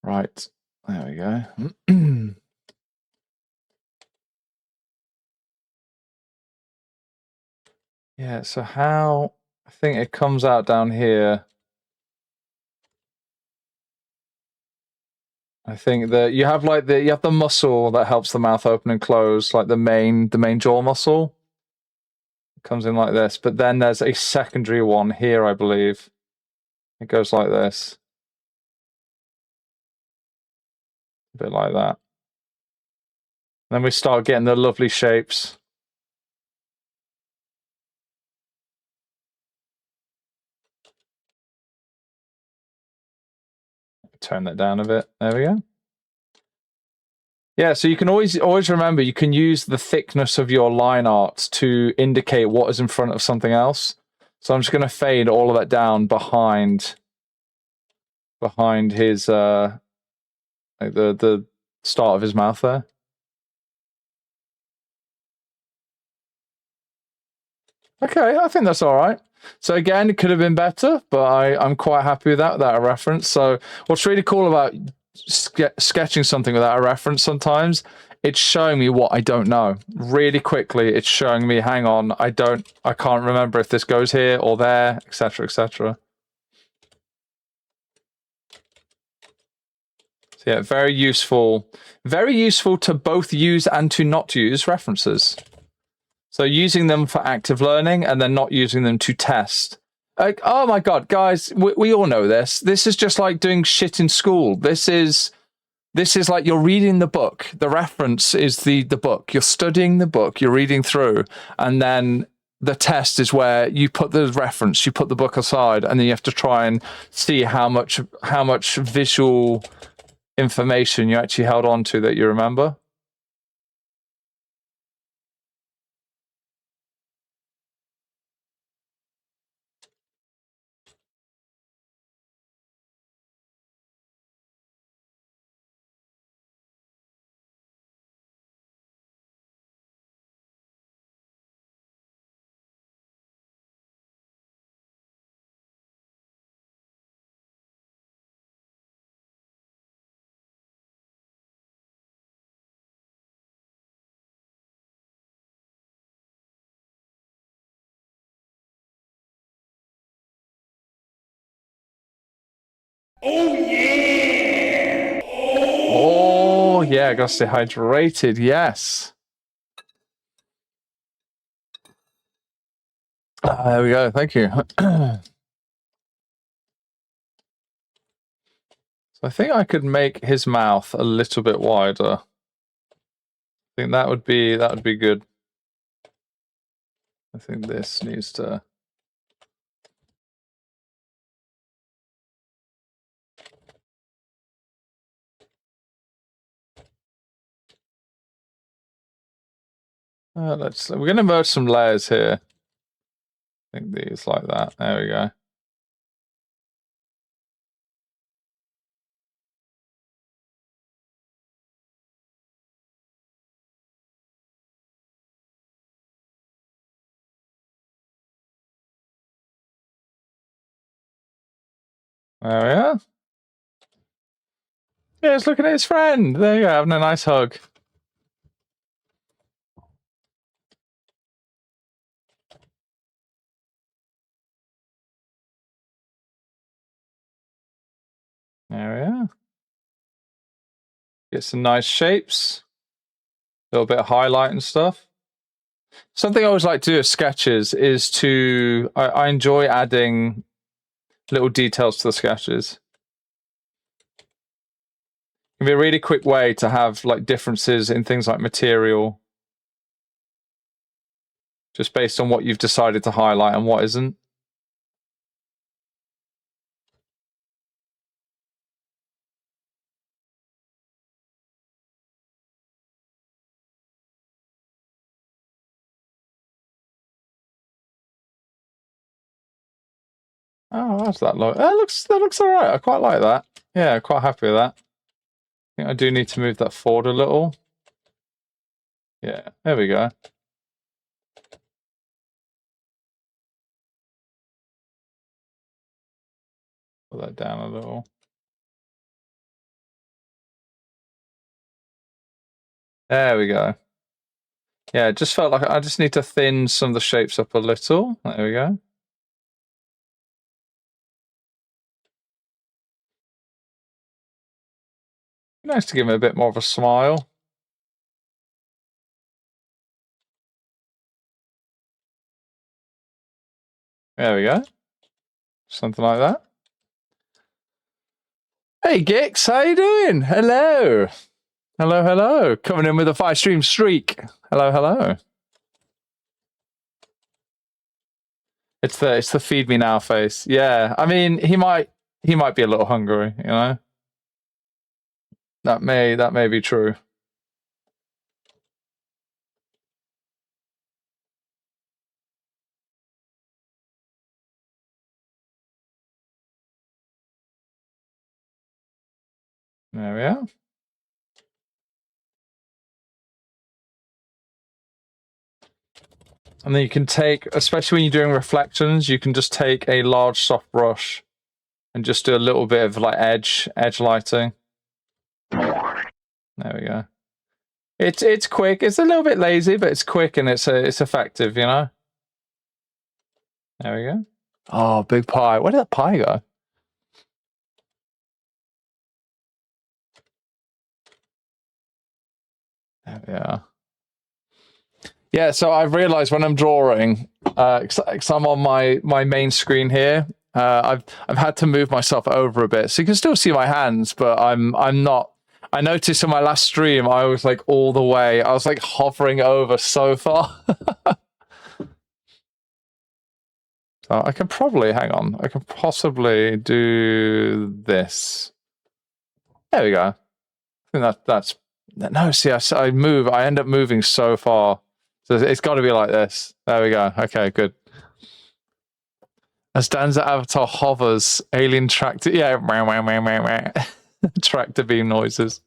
Right. There we go. Yeah, so how... I think it comes out down here. I think that you have like you have the muscle that helps the mouth open and close, like the main jaw muscle. It comes in like this, but then there's a secondary one here, I believe. It goes like this. A bit like that. Then we start getting the lovely shapes. Turn that down a bit. There we go. Yeah, so you can always remember you can use the thickness of your line art to indicate what is in front of something else. So I'm just going to fade all of that down behind his like the start of his mouth there. Okay, I think that's all right. So again, it could have been better, but I'm quite happy with that without a reference. So what's really cool about sketching something without a reference sometimes, it's showing me what I don't know. Really quickly, it's showing me, hang on, I can't remember if this goes here or there, etc., etc. So yeah, very useful to both use and to not use references. So using them for active learning and then not using them to test. Like, oh my God, guys, we all know this. This is just like doing shit in school. This is like you're reading the book. The reference is the book. You're studying the book. You're reading through. And then the test is where you put the reference, you put the book aside, and then you have to try and see how much visual information you actually held on to that you remember. Oh yeah! Oh yeah, gotta stay hydrated, yes. There we go, thank you. So I think I could make his mouth a little bit wider. I think that would be good. I think this needs to... we're going to merge some layers here. I think these like that. There we go. There we are. Yeah, he's looking at his friend. There you go, having a nice hug. There we are. Get some nice shapes. A little bit of highlight and stuff. Something I always like to do with sketches is I enjoy adding little details to the sketches. It can be a really quick way to have like differences in things like material, just based on what you've decided to highlight and what isn't. Oh, how's that look? That looks all right. I quite like that. Yeah, quite happy with that. I think I do need to move that forward a little. Yeah, there we go. Put that down a little. There we go. Yeah, it just felt like I just need to thin some of the shapes up a little. There we go. Nice to give him a bit more of a smile. There we go. Something like that. Hey, Gix, how you doing? Hello. Hello, hello. Coming in with a 5-stream streak. Hello, hello. It's the feed me now face. Yeah, I mean, he might be a little hungry, you know. That may be true. There we are. And then you can take, especially when you're doing reflections, you can just take a large soft brush and just do a little bit of like edge lighting. There we go. It's quick. It's a little bit lazy, but it's quick and it's effective, you know. There we go. Oh, big pie. Where did that pie go? There we are. Yeah, so I've realized when I'm drawing, because I'm on my main screen here, I've had to move myself over a bit, so you can still see my hands, but I'm not. I noticed in my last stream, I was like all the way. I was like hovering over so far. So I can probably hang on. I can possibly do this. There we go. I think that's no. See, I move. I end up moving so far. So it's got to be like this. There we go. Okay, good. As Dan's avatar hovers, alien tractor. Yeah, tractor beam noises.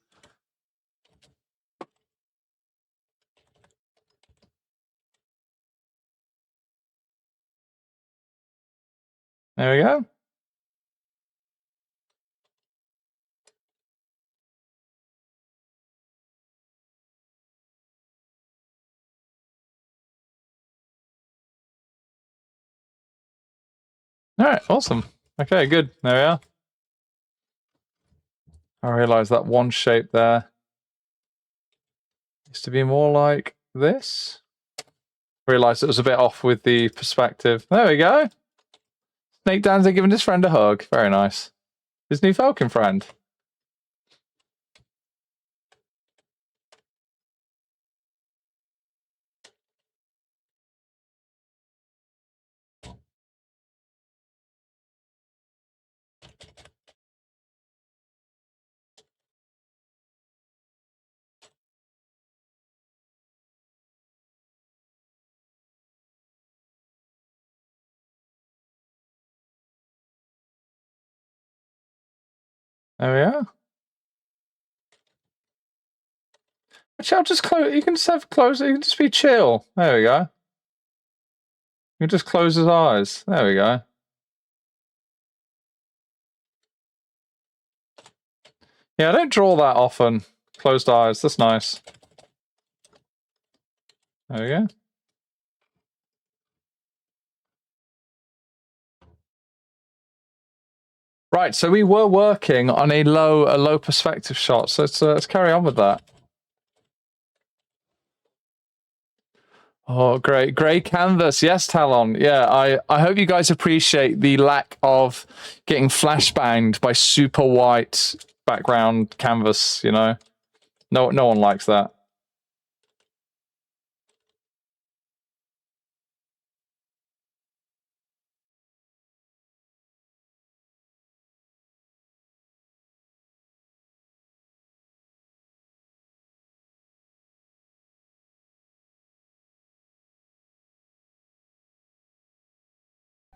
There we go. All right, awesome. Okay, good. There we are. I realized that one shape there used to be more like this. Realized it was a bit off with the perspective. There we go. Snake Dancer giving his friend a hug. Very nice. His new Falcon friend. There we are. Actually, I'll just close. You can just have close. You can just be chill. There we go. You can just close his eyes. There we go. Yeah, I don't draw that often. Closed eyes. That's nice. There we go. Right, so we were working on a low perspective shot. So let's carry on with that. Oh, great. Grey canvas. Yes, Talon. Yeah, I hope you guys appreciate the lack of getting flashbanged by super white background canvas, you know? No one likes that.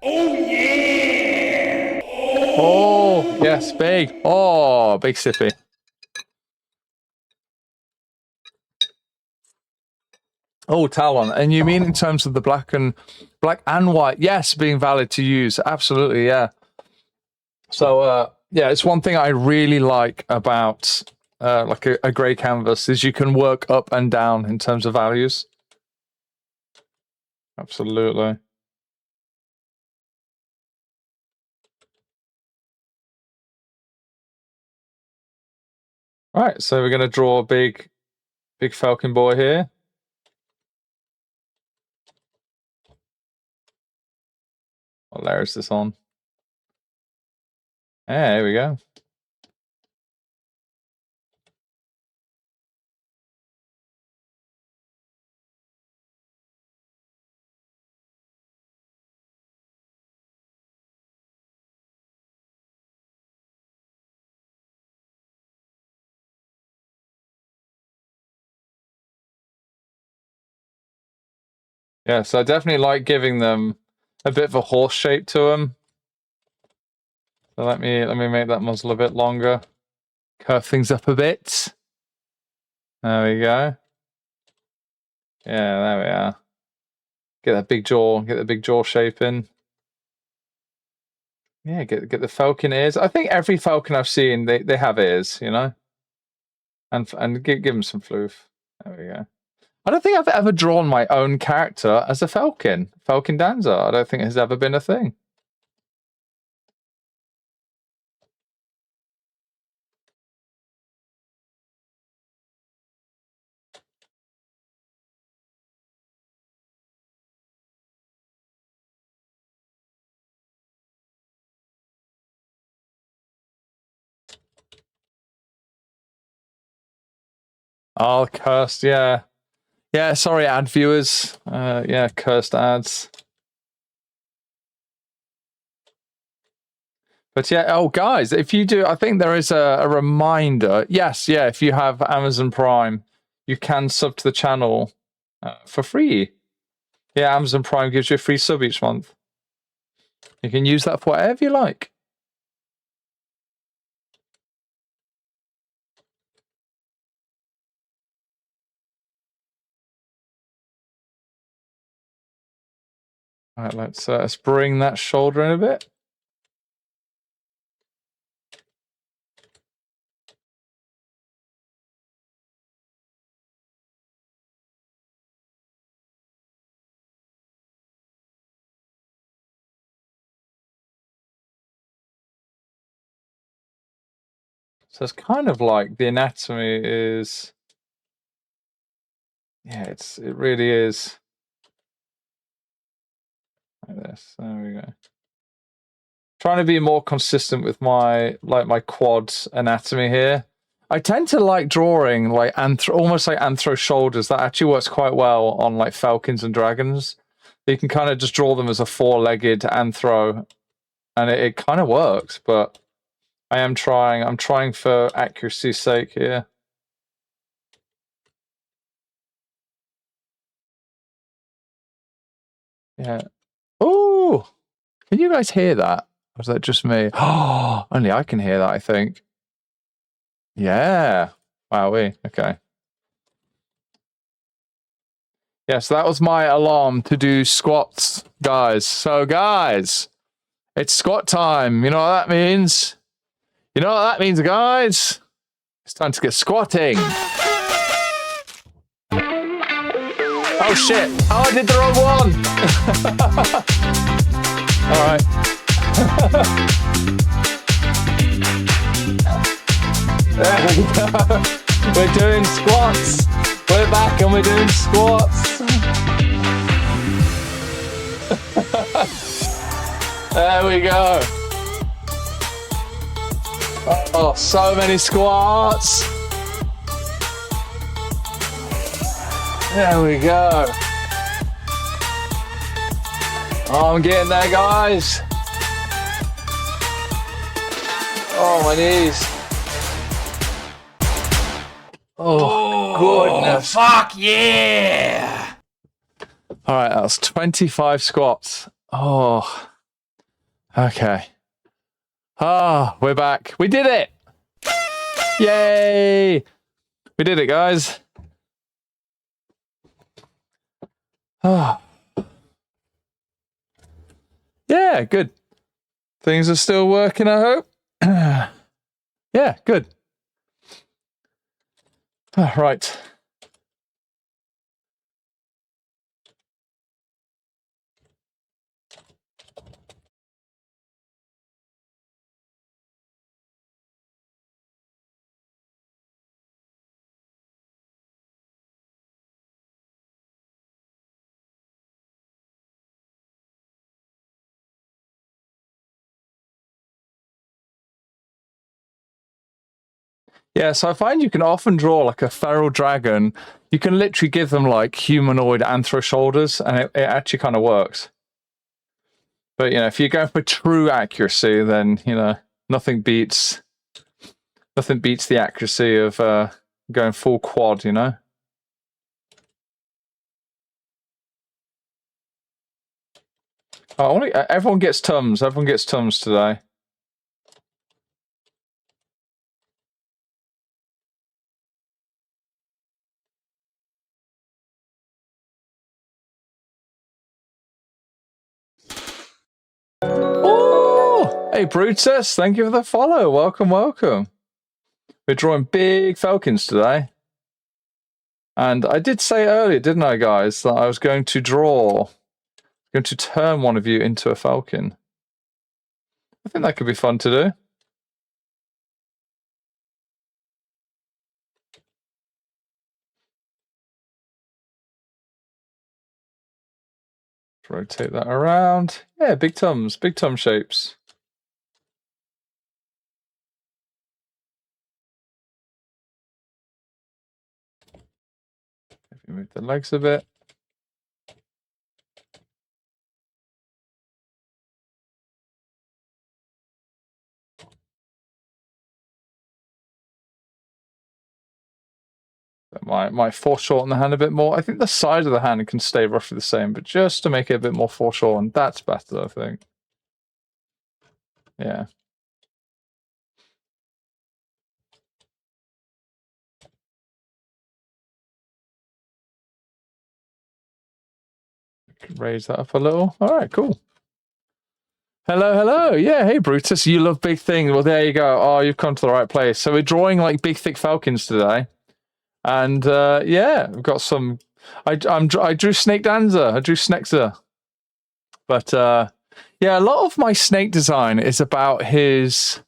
Oh yeah! Oh, yes, big. Oh, big sippy. Oh, Talon. And you mean in terms of the black and white? Yes, being valid to use. Absolutely, yeah. So yeah, it's one thing I really like about like a grey canvas is you can work up and down in terms of values. Absolutely. Right, so we're going to draw a big falcon boy here. What layer is this on? Yeah, there we go. Yeah, so I definitely like giving them a bit of a horse shape to them. So let me make that muzzle a bit longer. Curve things up a bit. There we go. Yeah, there we are. Get that big jaw shape in. Yeah, get the falcon ears. I think every falcon I've seen, they have ears, you know? And give them some floof. There we go. I don't think I've ever drawn my own character as a falcon. Falcon Dancer. I don't think it has ever been a thing. Oh, cursed, yeah. Yeah, sorry, ad viewers. Yeah, cursed ads. But yeah, oh, guys, if you do, I think there is a reminder. Yes, yeah, if you have Amazon Prime, you can sub to the channel for free. Yeah, Amazon Prime gives you a free sub each month. You can use that for whatever you like. All right, let's bring that shoulder in a bit. So it's kind of like the anatomy is, yeah, it really is like this. There we go. Trying to be more consistent with my quad anatomy here. I tend to like drawing like almost like anthro shoulders. That actually works quite well on like falcons and dragons. You can kind of just draw them as a four-legged anthro, and it kind of works. But I'm trying for accuracy's sake here. Yeah. Oh, can you guys hear that? Or is that just me? Oh, only I can hear that, I think. Yeah. Wowee. Okay. Yeah, so that was my alarm to do squats, guys. So, guys, it's squat time. You know what that means? You know what that means, guys? It's time to get squatting. Oh, shit. Oh, I did the wrong one. All right. There we go. We're doing squats. We're back and we're doing squats. There we go. Oh, so many squats. There we go. Oh, I'm getting there, guys. Oh, my knees. Oh, goodness. Fuck yeah! All right, that was 25 squats. Oh, okay. Ah, we're back. We did it. Yay. We did it, guys. Oh. Yeah, good. Things are still working, I hope. Yeah, good. Right. Yeah, so I find you can often draw like a feral dragon. You can literally give them like humanoid anthro shoulders, and it actually kind of works. But if you're going for true accuracy, then nothing beats the accuracy of going full quad. Oh, everyone gets tums. Everyone gets tums today. Oh, hey Brutus, thank you for the follow. Welcome, welcome. We're drawing big Felkins today. And I did say earlier, didn't I, guys, that I was going to turn one of you into a Felkin. I think that could be fun to do. Rotate that around. Yeah, big tums shapes. If you move the legs a bit. That might foreshorten the hand a bit more. I think the side of the hand can stay roughly the same, but just to make it a bit more foreshortened, that's better, I think. Yeah. Raise that up a little. All right, cool. Hello, hello. Yeah, hey, Brutus, you love big things. Well, there you go. Oh, you've come to the right place. So we're drawing like big, thick Felkins today. And yeah, we've got some. I drew Snake Dancer. I drew Snexer. But yeah, a lot of my snake design is about his.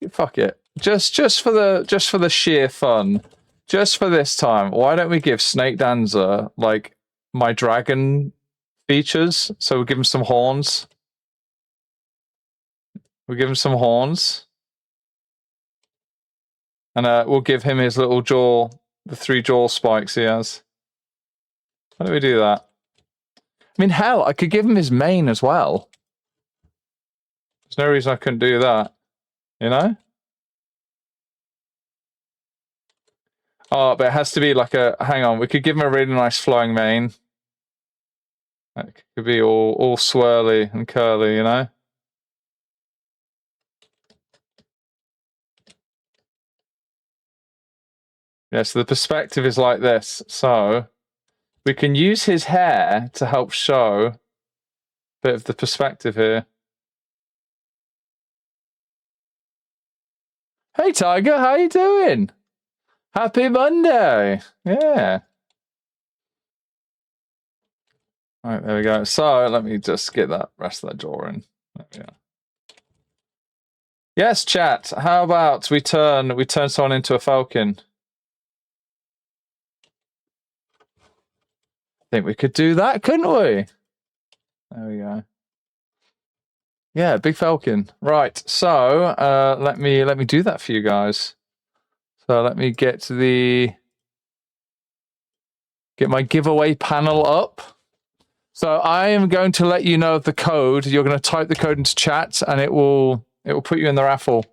Fuck it. Just for the sheer fun. Just for this time, why don't we give Snake Dancer like my dragon features? So we'll give him some horns. We'll give him some horns. And we'll give him his little jaw, the 3 jaw spikes he has. Why don't we do that? I mean, hell, I could give him his mane as well. There's no reason I couldn't do that. Oh, but it has to be like a... Hang on, we could give him a really nice flowing mane. That could be all swirly and curly, Yeah, so the perspective is like this. So we can use his hair to help show a bit of the perspective here. Hey, Tiger, how you doing? Happy Monday. Yeah. All right, there we go. So let me just get that rest of that jaw in. There we go. Yes, chat. How about we turn someone into a Felkin? I think we could do that, couldn't we? There we go. Yeah, big Felkin. Right. So let me do that for you guys. So let me get my giveaway panel up. So I am going to let you know the code. You're going to type the code into chat, and it will put you in the raffle.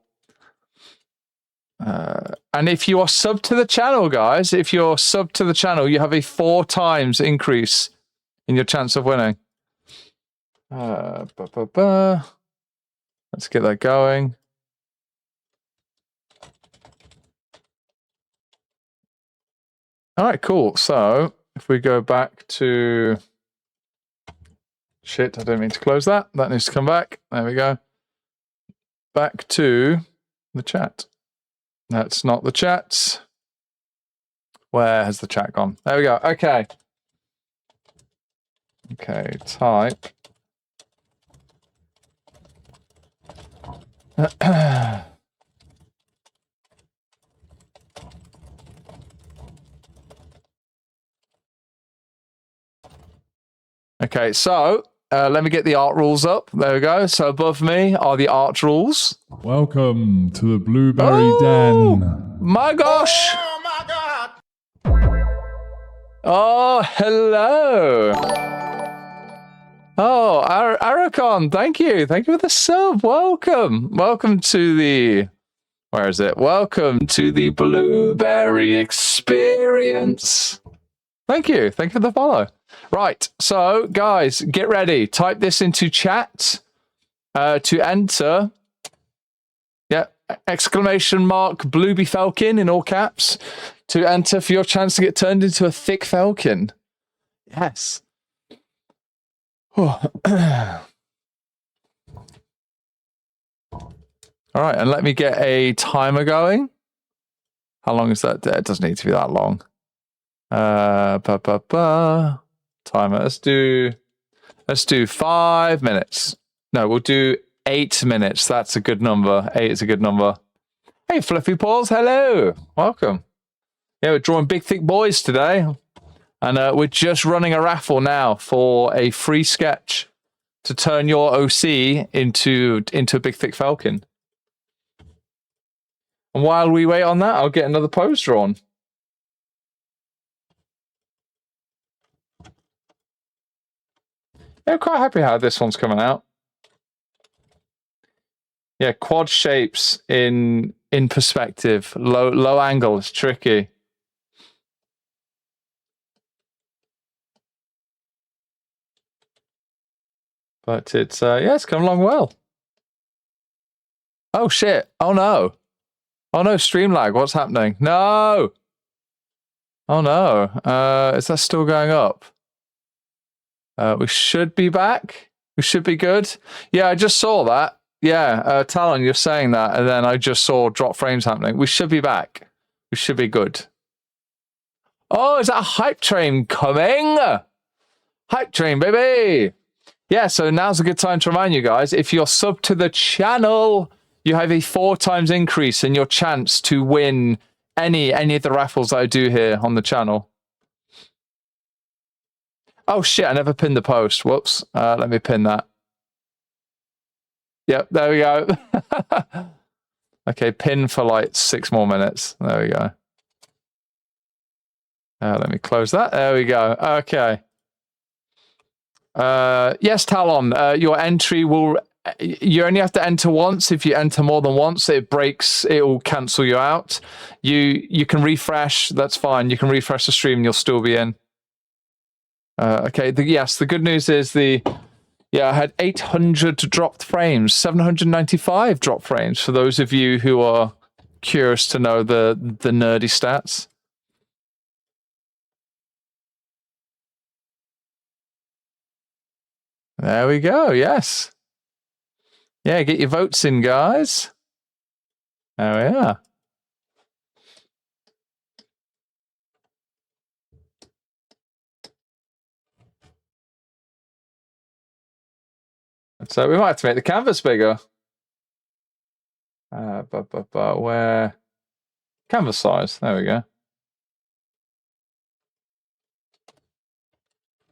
And if you are sub to the channel, guys, if you're sub to the channel, you have a 4 times increase in your chance of winning. Let's get that going. All right, cool. So if we go back to... Shit, I don't mean to close that. That needs to come back. There we go. back to the chat. That's not the chat. Where has the chat gone? There we go. Okay. Okay, type. Okay, so let me get the art rules up. There we go. So above me are the art rules. Welcome to the Blueberry Den. My gosh! Oh my god! Oh, hello! Oh, Aracon, thank you. Thank you for the sub. Welcome. Welcome to the... Where is it? Welcome to the Blueberry Experience. Thank you. Thank you for the follow. Right, so guys, get ready. Type this into chat to enter. Yeah, exclamation mark Blueby Felkin in all caps to enter for your chance to get turned into a thick Felkin. Yes. All right, and let me get a timer going. How long is that? It doesn't need to be that long. Timer. Let's do 5 minutes. No, we'll do 8 minutes. That's a good number. 8 is a good number. Hey, Fluffy Paws, hello. Welcome. Yeah, we're drawing big, thick boys today. And we're just running a raffle now for a free sketch to turn your OC into a big, thick Falcon. And while we wait on that, I'll get another pose drawn. Yeah, I'm quite happy how this one's coming out. Yeah, quad shapes in perspective. Low angle is tricky. But it's yeah, it's come along well. Oh shit. Oh no. Oh no, stream lag. What's happening? No. Oh no. Is that still going up? We should be back. We should be good. Yeah, I just saw that. Yeah, Talon, you're saying that, and then I just saw drop frames happening. We should be back. We should be good. Oh, is that a hype train coming? Hype train, baby! Yeah, so now's a good time to remind you guys, if you're sub to the channel, you have a 4 times increase in your chance to win any of the raffles that I do here on the channel. Oh shit, I never pinned the post. Whoops. Let me pin that. Yep, there we go. Okay, pin for like 6 more minutes. There we go. Let me close that. There we go. Okay. Yes, Talon, your entry will... You only have to enter once. If you enter more than once, it breaks. It will cancel you out. You can refresh. That's fine. You can refresh the stream and you'll still be in. Okay, yes, the good news is I had 800 dropped frames, 795 dropped frames for those of you who are curious to know the nerdy stats. There we go, yes. Yeah, get your votes in, guys. There we are. So we might have to make the canvas bigger. But where? Canvas size. There we go.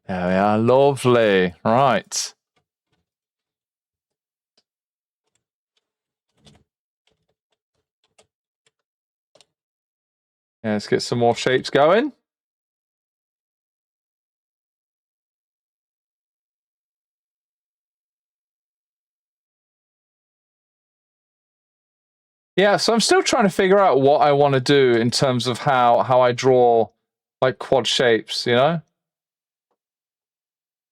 There we are. Lovely. Right. Yeah, let's get some more shapes going. Yeah, so I'm still trying to figure out what I want to do in terms of how I draw like quad shapes, you know?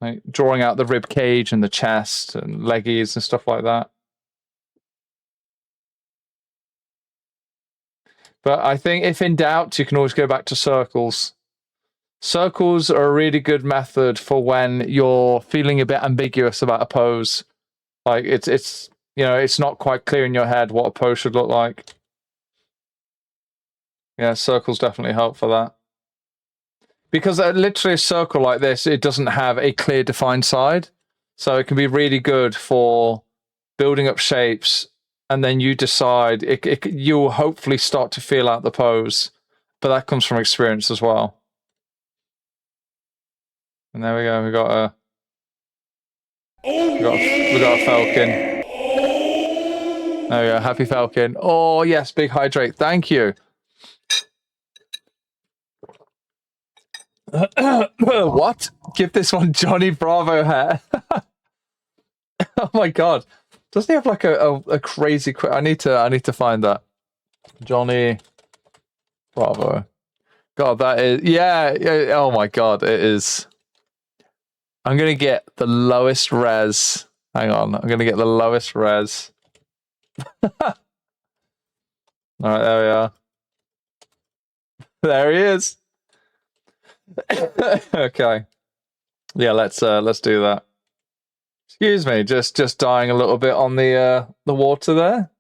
Like drawing out the rib cage and the chest and leggies and stuff like that. But I think if in doubt, you can always go back to circles. Circles are a really good method for when you're feeling a bit ambiguous about a pose. Like it's you know, it's not quite clear in your head what a pose should look like. Yeah, circles definitely help for that. Because literally a circle like this, it doesn't have a clear defined side. So it can be really good for building up shapes, and then you decide, you'll hopefully start to feel out the pose. But that comes from experience as well. And there we go, we got a Felkin. There we go, happy Felkin. Oh yes, big hydrate, thank you. What? Give this one Johnny Bravo hair. Oh my god. Doesn't he have like a crazy I need to find that. Johnny Bravo. God, that is yeah, oh my god, it is. I'm gonna get the lowest res. Hang on, I'm gonna get the lowest res. Alright, there we are. There he is. Okay. Yeah, let's do that. Excuse me, just dying a little bit on the water there.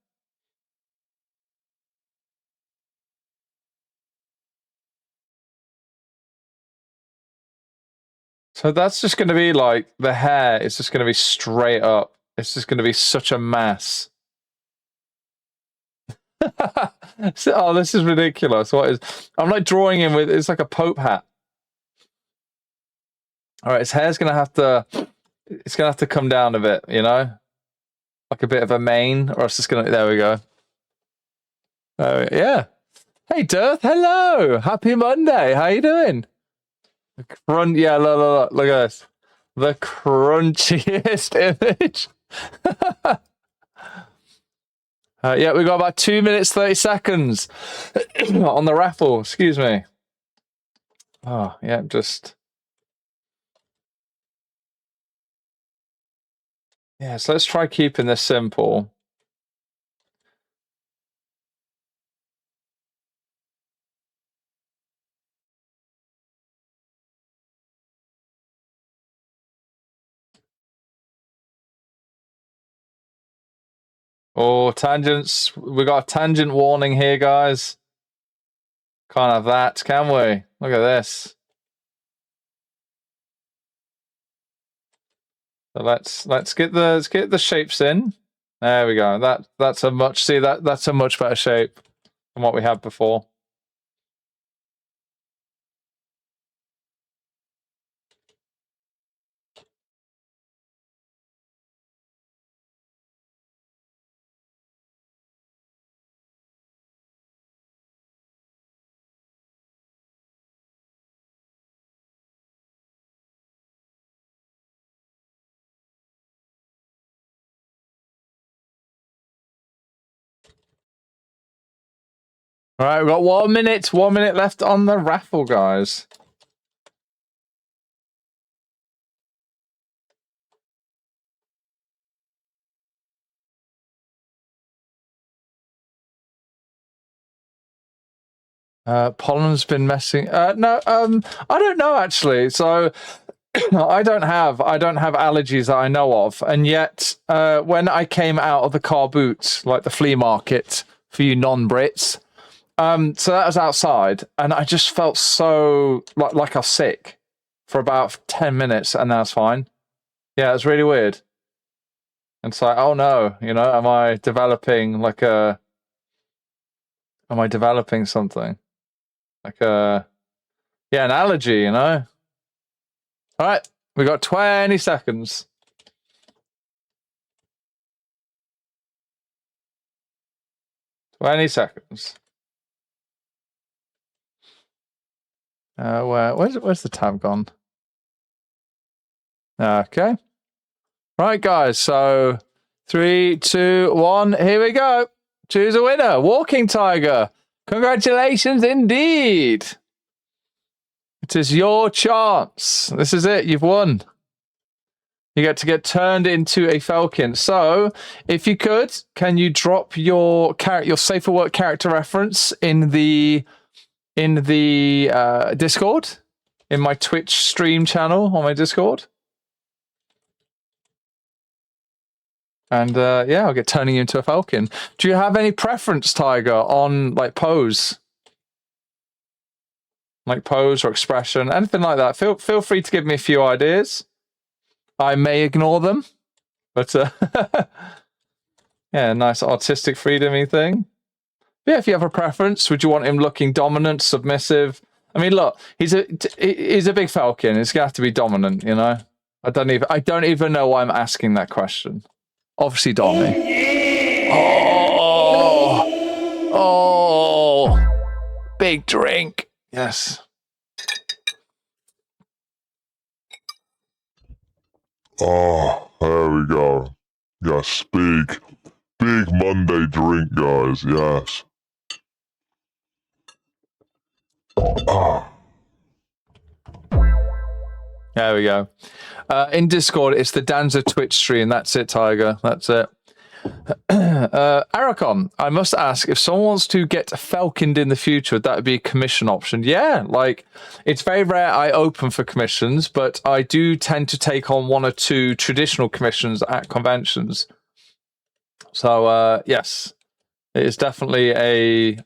So that's just going to be like the hair is just going to be straight up. It's just going to be such a mess. Oh, this is ridiculous. What is? I'm like drawing him with. It's like a Pope hat. All right, his hair's going to have to. It's going to have to come down a bit, you know, like a bit of a mane, or it's just going to. There we go. Yeah. Hey, Dirth. Hello. Happy Monday. How you doing? Yeah, look at this. The crunchiest image. Yeah, we got about 2 minutes, 30 seconds on the raffle. Excuse me. Oh, yeah, just. Yeah, so let's try keeping this simple. Oh, tangents. We got a tangent warning here, guys. Can't have that, can we? Look at this. So let's get the shapes in. There we go. That's a much that's a much better shape than what we had before. All right, we've got 1 minute. 1 minute left on the raffle, guys. Pollen's been messing. No, I don't know actually. So I don't have allergies that I know of, and yet when I came out of the car boot, like the flea market for you non-Brits, so that was outside, and I just felt so like I was sick for about 10 minutes, and that's fine. Yeah, it's really weird. And it's like, oh no, you know, am I developing something? Like yeah, an allergy, you know? All right, we got 20 seconds. Where's the tab gone? Okay. Right, guys. So 3, 2, 1. Here we go. Choose a winner. Walking Tiger. Congratulations, indeed. It is your chance. This is it. You've won. You get to get turned into a Felkin. So, if you could, can you drop your safe for work character reference in the Discord, in my Twitch stream channel on my Discord? And yeah, I'll get turning you into a falcon. Do you have any preference, Tiger, on like pose? Like pose or expression, anything like that? Feel free to give me a few ideas. I may ignore them, but yeah, nice artistic freedomy thing. But yeah, if you have a preference, would you want him looking dominant, submissive? I mean, look, he's a big falcon. It's gonna have to be dominant, you know. I don't even know why I'm asking that question. Obviously, Dommy. Oh, big drink. Yes. Oh, there we go. Yes, big Monday drink, guys. Yes. Ah. There we go. In Discord, it's the Danza Twitch stream. That's it, Tiger. That's it. Aracon, I must ask, if someone wants to get falconed in the future, that would be a commission option. Yeah, like, it's very rare I open for commissions, but I do tend to take on 1 or 2 traditional commissions at conventions. So, yes, it's definitely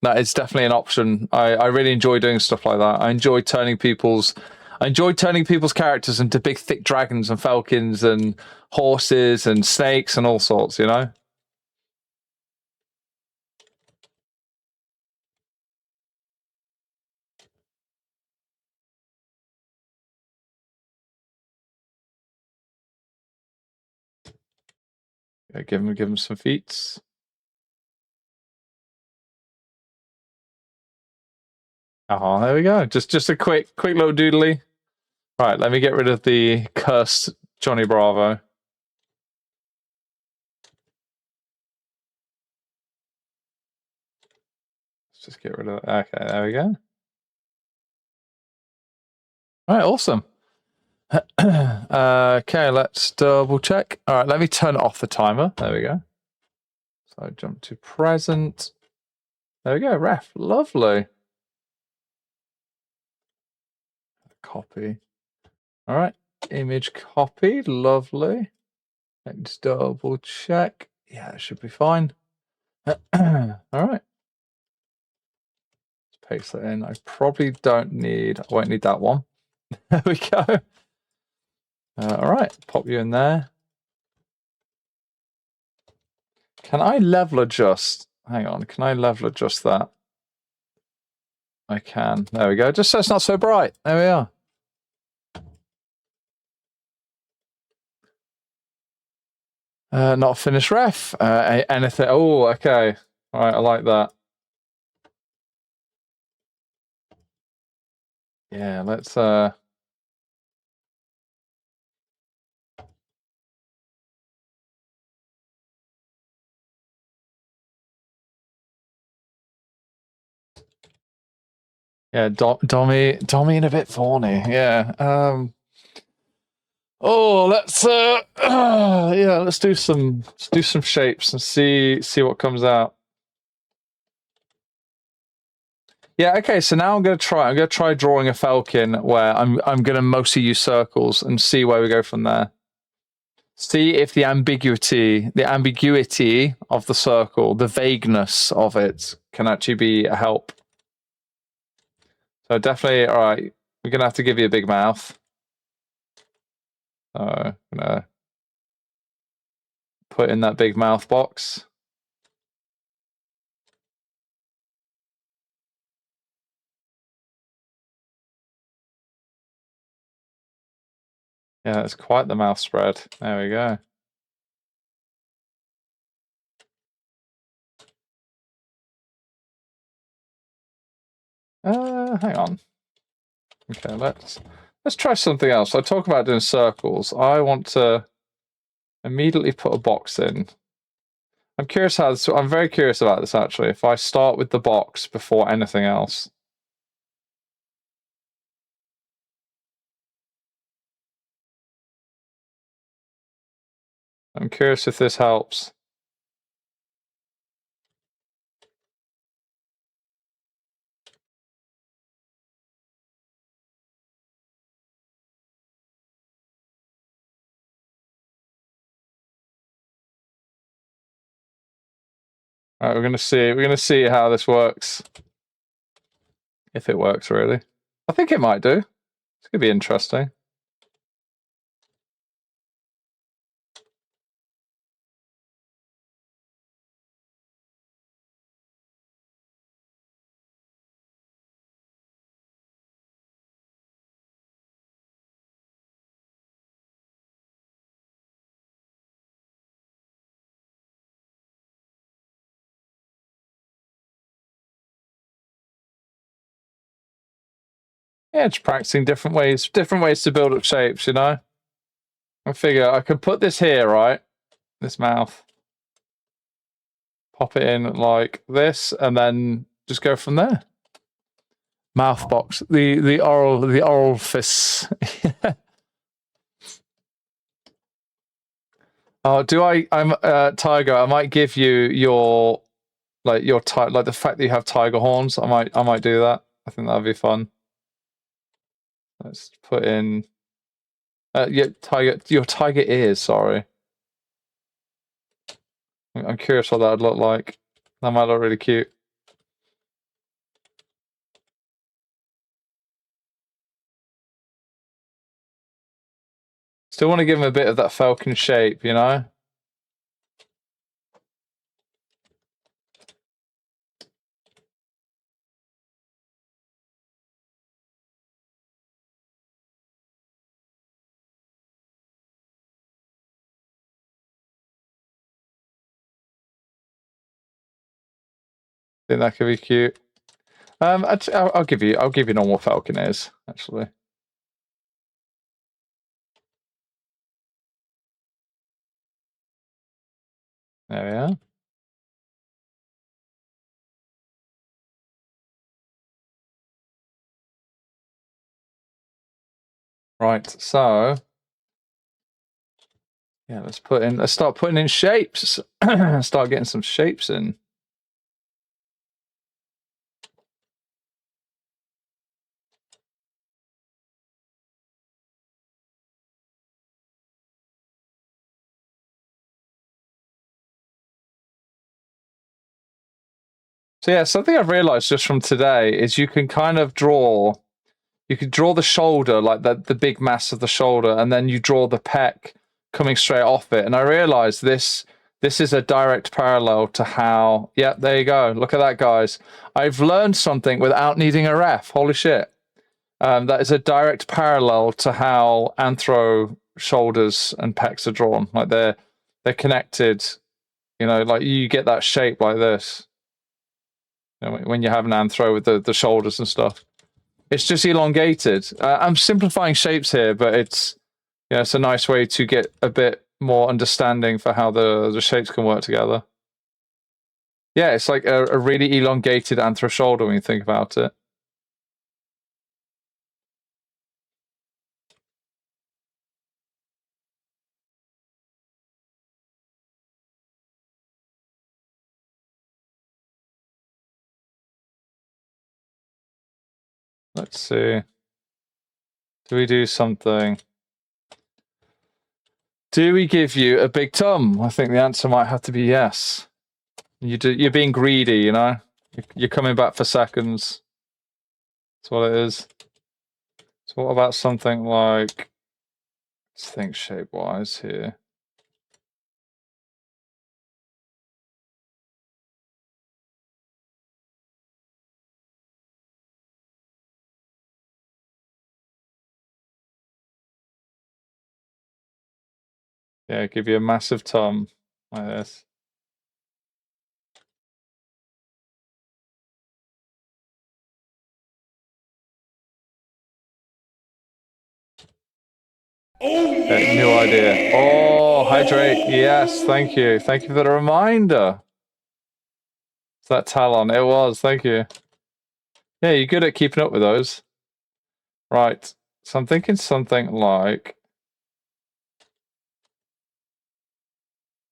it's definitely an option. I really enjoy doing stuff like that. I enjoy turning people's characters into big, thick dragons and falcons and horses and snakes and all sorts, you know? Yeah, give him some feats. Oh, there we go. Just a quick little doodly. Right, let me get rid of the cursed Johnny Bravo. Let's just get rid of it. Okay, there we go. All right, awesome. Okay, let's double check. All right, let me turn off the timer. There we go. So jump to present. There we go, ref. Lovely. Copy. All right, image copied. Lovely. Let's double check. Yeah, it should be fine. All right. Let's paste that in. I probably won't need that one. There we go. All right, pop you in there. Can I level adjust? Hang on, can I level adjust that? I can. There we go. Just so it's not so bright. There we are. Not finished ref. Anything. Oh, okay. All right, I like that. Yeah, let's yeah, Dommy in a bit thorny. Yeah. Oh, let's yeah, let's do some shapes and see what comes out. Yeah, okay, so now I'm gonna try drawing a falcon where I'm gonna mostly use circles and see where we go from there. See if the ambiguity of the circle, the vagueness of it can actually be a help. So definitely, all right, we're gonna have to give you a big mouth. I'm gonna put in that big mouth box. Yeah, it's quite the mouth spread. There we go. Hang on. Okay, let's try something else. I talk about doing circles. I want to immediately put a box in. I'm very curious about this actually. If I start with the box before anything else. I'm curious if this helps. All right, we're gonna see. We're gonna see how this works. If it works, really. I think it might do. It's gonna be interesting. Yeah, just practicing different ways to build up shapes, you know? I figure I could put this here, right? This mouth. Pop it in like this, and then just go from there. Mouth box. The orifice. Oh, I'm Tiger, I might give you your like the fact that you have tiger horns. I might do that. I think that'd be fun. Let's put in your tiger ears, sorry. I'm curious what that would look like. That might look really cute. Still want to give him a bit of that falcon shape, you know? Think that could be cute. I'll give you normal falcon ears, actually. There we are. Right, so yeah, let's start putting in shapes. Start getting some shapes in. So yeah, something I've realized just from today is you can kind of draw the shoulder, like the big mass of the shoulder, and then you draw the pec coming straight off it. And I realized this is a direct parallel to how, yeah, there you go. Look at that, guys. I've learned something without needing a ref. Holy shit. That is a direct parallel to how anthro shoulders and pecs are drawn. Like they're connected, you know, like you get that shape like this. You know, when you have an anthro with the shoulders and stuff. It's just elongated. I'm simplifying shapes here, but it's it's a nice way to get a bit more understanding for how the shapes can work together. Yeah, it's like a really elongated anthro shoulder when you think about it. Let's see. Do we do something? Do we give you a big tum? I think the answer might have to be yes. You're being greedy, you know? You're coming back for seconds. That's what it is. So what about something like, let's think shape-wise here. Yeah, give you a massive tum like this. New idea. Oh, hydrate. Yes, thank you. Thank you for the reminder. It's that talon. It was. Thank you. Yeah, you're good at keeping up with those. Right. So I'm thinking something like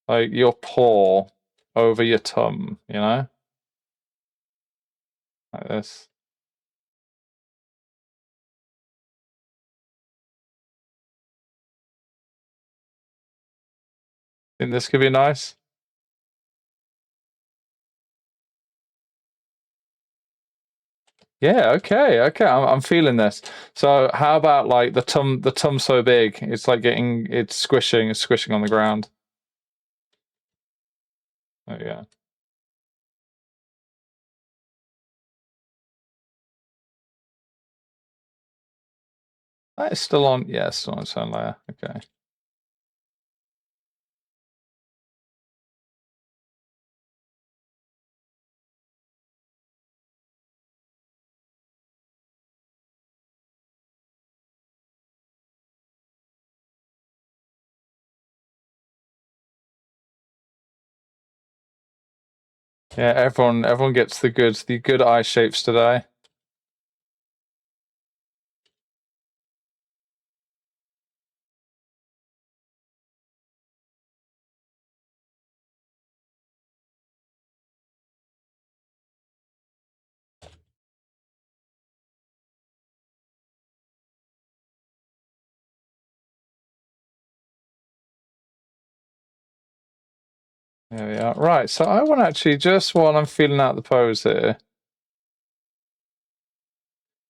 your paw over your tum, you know? Like this. Think this could be nice? Yeah, okay. I'm feeling this. So how about like the tum so big, it's like it's squishing on the ground. There we go. That is still on, yeah, it's still on its own layer. Okay. Yeah, everyone gets the good eye shapes today. There we are. Right, so I want to actually, just while I'm feeling out the pose here,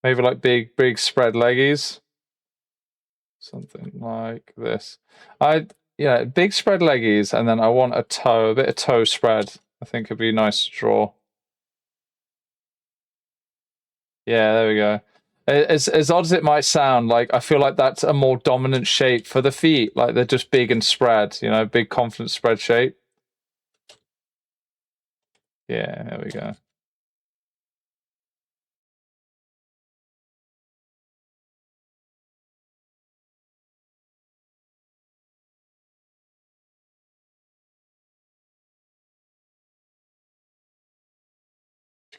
maybe like big spread leggies. Something like this. Yeah, big spread leggies, and then I want a bit of toe spread. I think it'd be nice to draw. Yeah, there we go. As odd as it might sound, like I feel like that's a more dominant shape for the feet. Like they're just big and spread, big confident spread shape. Yeah, there we go.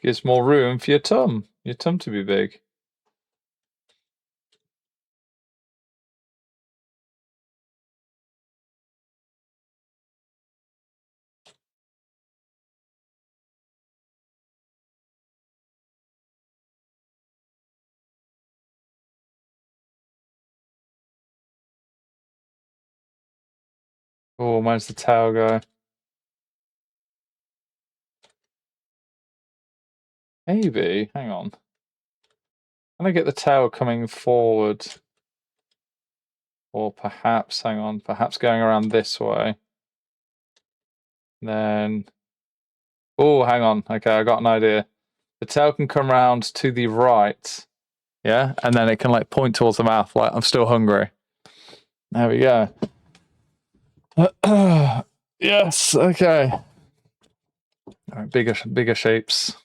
Gives more room for your tum to be big. Oh, where's the tail go? Maybe. Hang on. Can I get the tail coming forward? Or perhaps, hang on, perhaps going around this way. Then, oh, hang on. Okay, I got an idea. The tail can come round to the right. Yeah, and then it can like point towards the mouth like I'm still hungry. There we go. Yes, okay. All right, bigger shapes.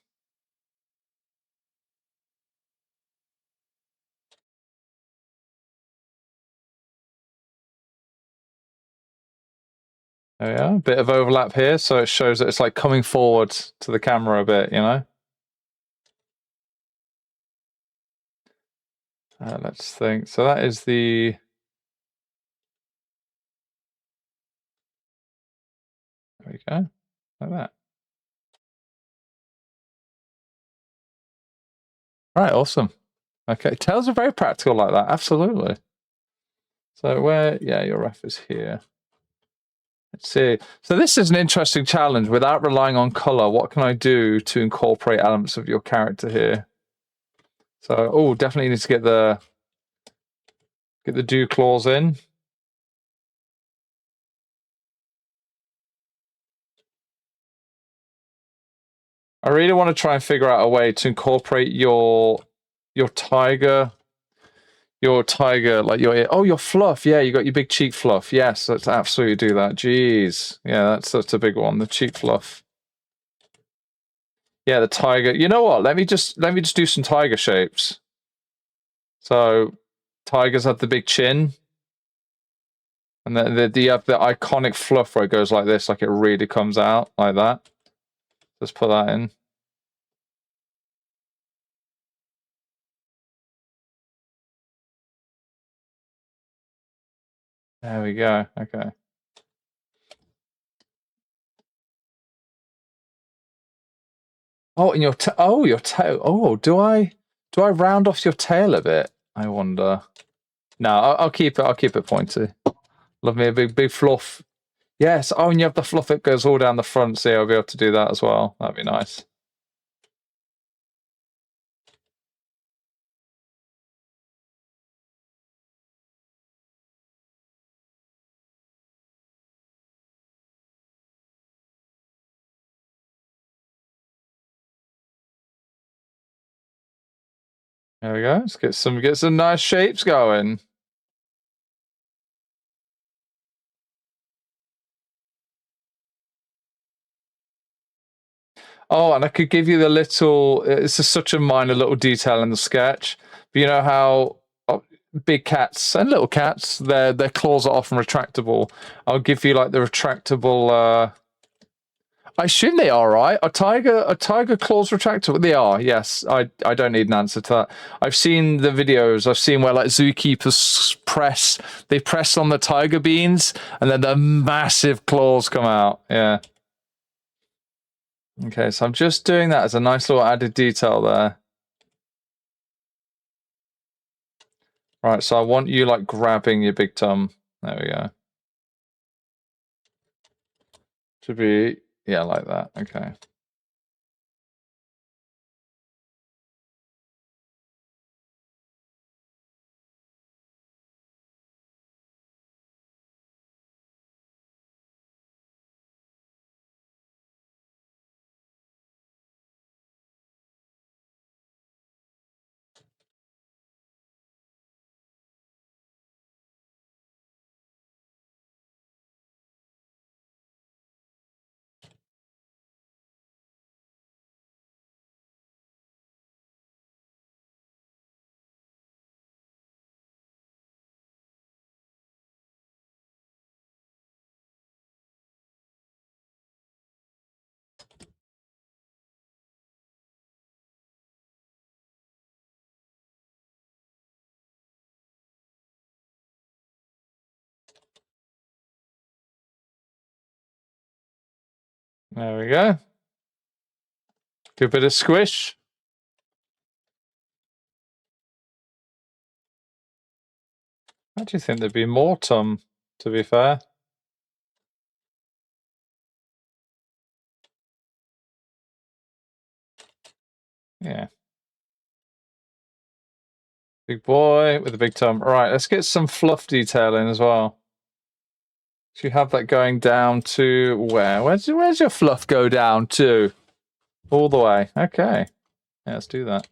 There we are. A bit of overlap here, so it shows that it's like coming forward to the camera a bit, Let's think. So that is the... There we go. Like that. All right, awesome. Okay, tails are very practical like that. Absolutely. So your ref is here. Let's see. So this is an interesting challenge. Without relying on color, what can I do to incorporate elements of your character here? So, definitely need to get the dew claws in. I really want to try and figure out a way to incorporate your tiger, like your fluff. Yeah, you got your big cheek fluff. Yes, let's absolutely do that. Jeez, yeah, that's a big one. The cheek fluff. Yeah, the tiger. You know what? Let me just do some tiger shapes. So, tigers have the big chin, and then you have the iconic fluff where it goes like this, like it really comes out like that. Let's put that in. There we go. Okay. Oh, and your tail. Oh, do I round off your tail a bit? I wonder. No, I'll keep it. I'll keep it pointy. Love me a big fluff. Yes. Oh, and you have the fluff that goes all down the front, so I'll be able to do that as well. That'd be nice. There we go. Let's get some nice shapes going. Oh, and I could give you the little. It's just such a minor little detail in the sketch. But you know how big cats and little cats, their claws are often retractable. I'll give you like the retractable. I assume they are, right? A tiger claws retractable. They are. Yes. I don't need an answer to that. I've seen the videos. I've seen where like zookeepers they press on the tiger beans, and then the massive claws come out. Yeah. Okay, so I'm just doing that as a nice little added detail there. Right, so I want you like grabbing your big tum. There we go. Should be, yeah, like that. Okay. There we go. Good bit of squish. I do think there'd be more tum, to be fair. Yeah. Big boy with a big tum. All right, let's get some fluff detail in as well. So you have that going down to where? Where's your fluff go down to? All the way. Okay. Yeah, let's do that.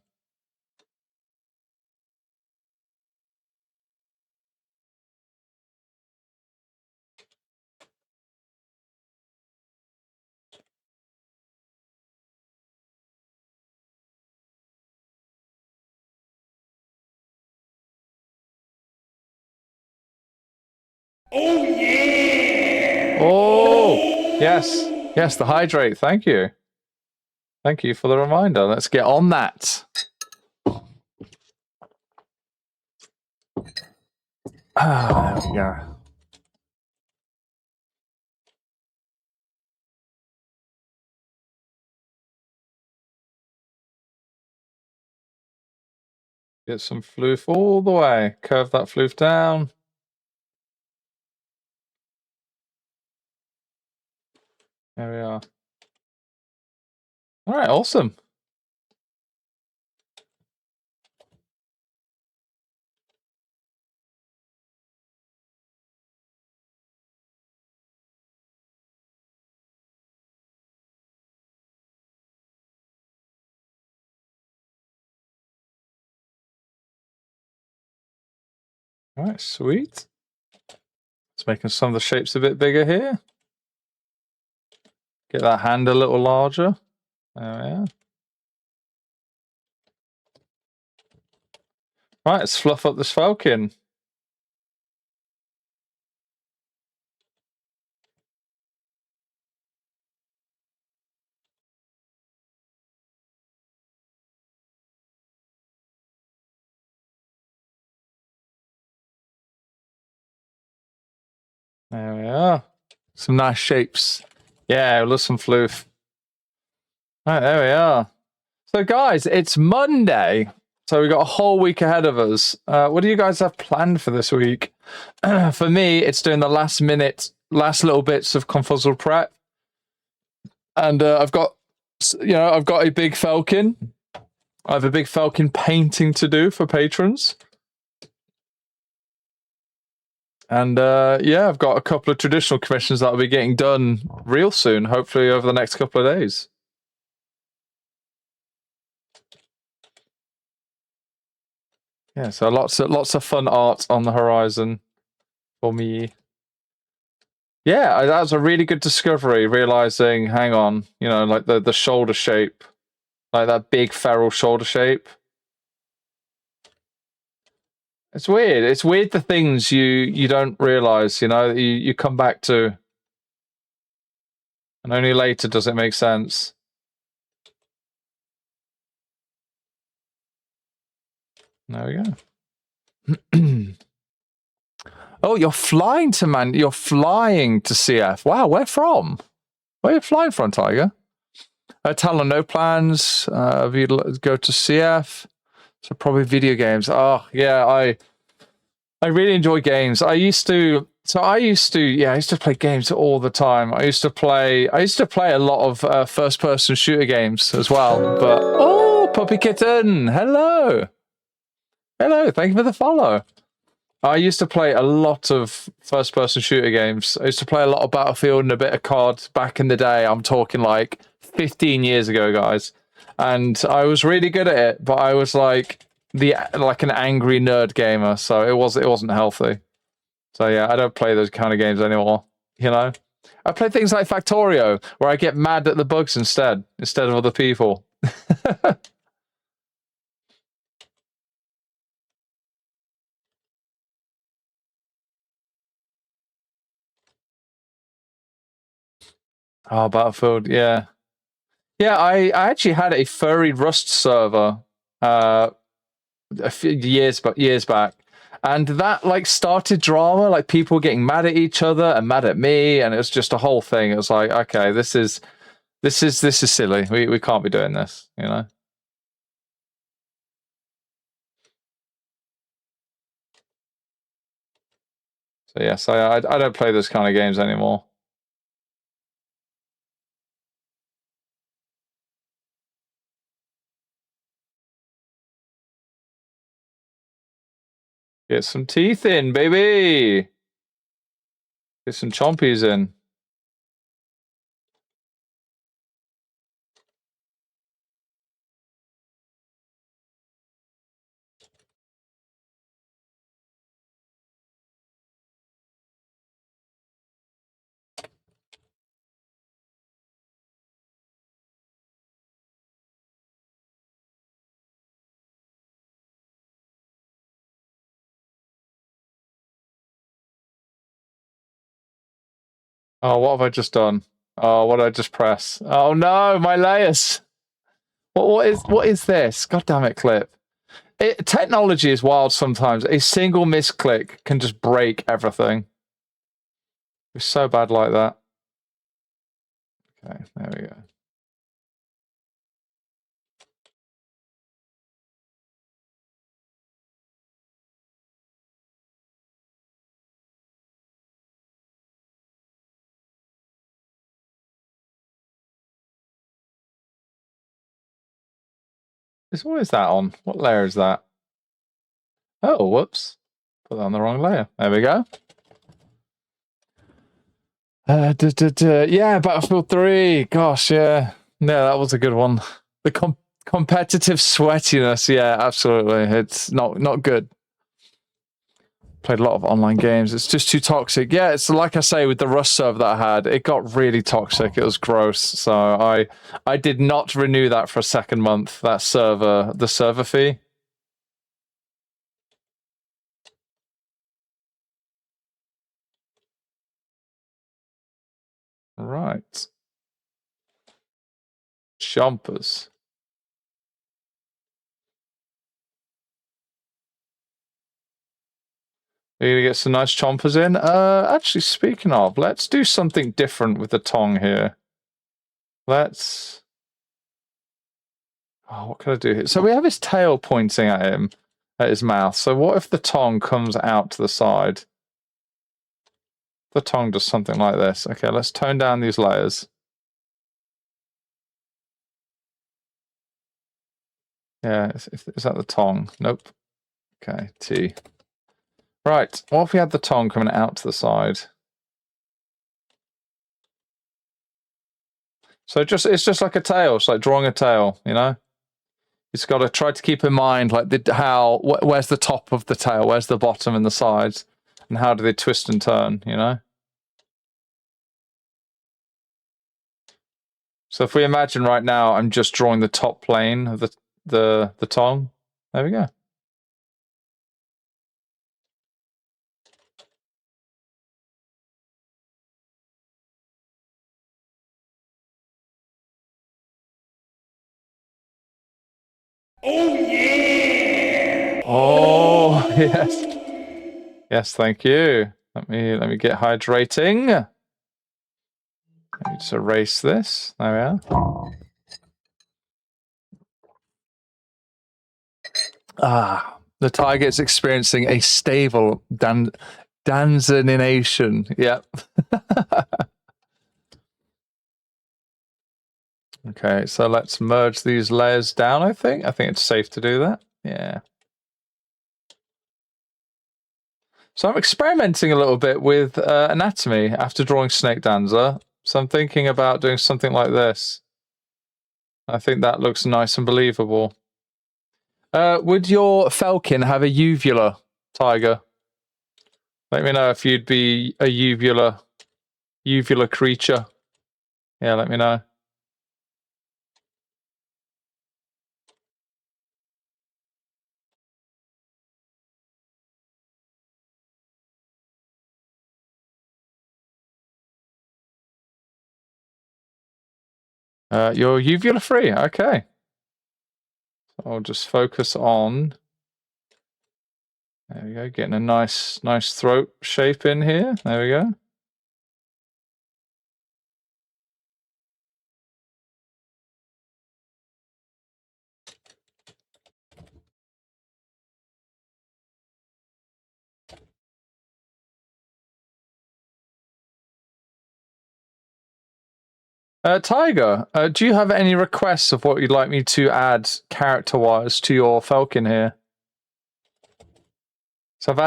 Oh yeah! Oh, yes. Yes, the hydrate. Thank you. Thank you for the reminder. Let's get on that. Ah, there we go. Get some floof all the way. Curve that floof down. There we are. All right, awesome. All right, sweet. Let's make some of the shapes a bit bigger here. Get that hand a little larger. There we are. Right, let's fluff up this falcon. There we are. Some nice shapes. Yeah, love some floof. All right, there we are. So, guys, it's Monday. So, we've got a whole week ahead of us. What do you guys have planned for this week? For me, it's doing the last little bits of Confuzzle prep. And I've got a big falcon. I have a big falcon painting to do for patrons. And I've got a couple of traditional commissions that will be getting done real soon, hopefully over the next couple of days. Yeah, so lots of fun art on the horizon for me. Yeah, that was a really good discovery, realizing, hang on, you know, like the shoulder shape, like that big feral shoulder shape. It's weird. It's weird the things you don't realize, you know, you come back to, and only later does it make sense. There we go. Oh, you're flying to CF. Wow, where from? Where are you flying from, Tiger? Talon, no plans. If you go to CF, so probably video games. Oh, yeah, I really enjoy games. I used to play games all the time. I used to play a lot of first-person shooter games as well. But oh, Puppy Kitten, hello, thank you for the follow. I used to play a lot of first-person shooter games. I used to play a lot of Battlefield and a bit of COD back in the day. I'm talking like 15 years ago, guys. And I was really good at it, but I was like an angry nerd gamer, so it wasn't healthy. So yeah, I don't play those kind of games anymore. You know, I play things like Factorio, where I get mad at the bugs instead of other people. Oh, Battlefield, yeah. Yeah, I actually had a furry Rust server a few years back, and that like started drama, like people getting mad at each other and mad at me, and it was just a whole thing. It was like, okay, this is silly. We can't be doing this, you know. So yes, I don't play those kind of games anymore. Get some teeth in, baby. Get some chompies in. Oh, what have I just done? Oh, what did I just press? Oh no, my layers. What is this? God damn it, Clip. Technology is wild sometimes. A single misclick can just break everything. It's so bad like that. Okay, there we go. What is that on? What layer is that? Oh, whoops. Put that on the wrong layer. There we go. Yeah, Battlefield 3. Gosh, yeah. Yeah, that was a good one. The competitive sweatiness. Yeah, absolutely. It's not good. Played a lot of online games. It's just too toxic. Yeah, it's like I say with the Rust server that I had, it got really toxic. It was gross. So I did not renew that for a second month, that server, the server fee. Right. Chompers. Are you gonna get some nice chompers in? Actually, speaking of, let's do something different with the tongue here. Let's. Oh, what can I do here? So we have his tail pointing at him, at his mouth. So what if the tongue comes out to the side? The tongue does something like this. Okay, let's tone down these layers. Yeah, is that the tongue? Nope. Okay, T. Right, what if we had the tongue coming out to the side? So it's just like a tail. It's like drawing a tail, you know? He's got to try to keep in mind like where's the top of the tail, where's the bottom and the sides, and how do they twist and turn, you know? So if we imagine right now, I'm just drawing the top plane of the tongue. There we go. Oh yeah! Oh yes, yes. Thank you. Let me get hydrating. Let me just erase this. There we are. Ah, the tiger is experiencing a stable danzanination. Yep. Okay, so let's merge these layers down, I think. I think it's safe to do that. Yeah. So I'm experimenting a little bit with anatomy after drawing Snake Dancer. So I'm thinking about doing something like this. I think that looks nice and believable. Would your Felkin have a uvula, Tiger? Let me know if you'd be a uvula creature. Yeah, let me know. You're uvula free. Okay. So I'll just focus on. There we go. Getting a nice throat shape in here. There we go. Tiger, do you have any requests of what you'd like me to add character-wise to your Falcon here? So I've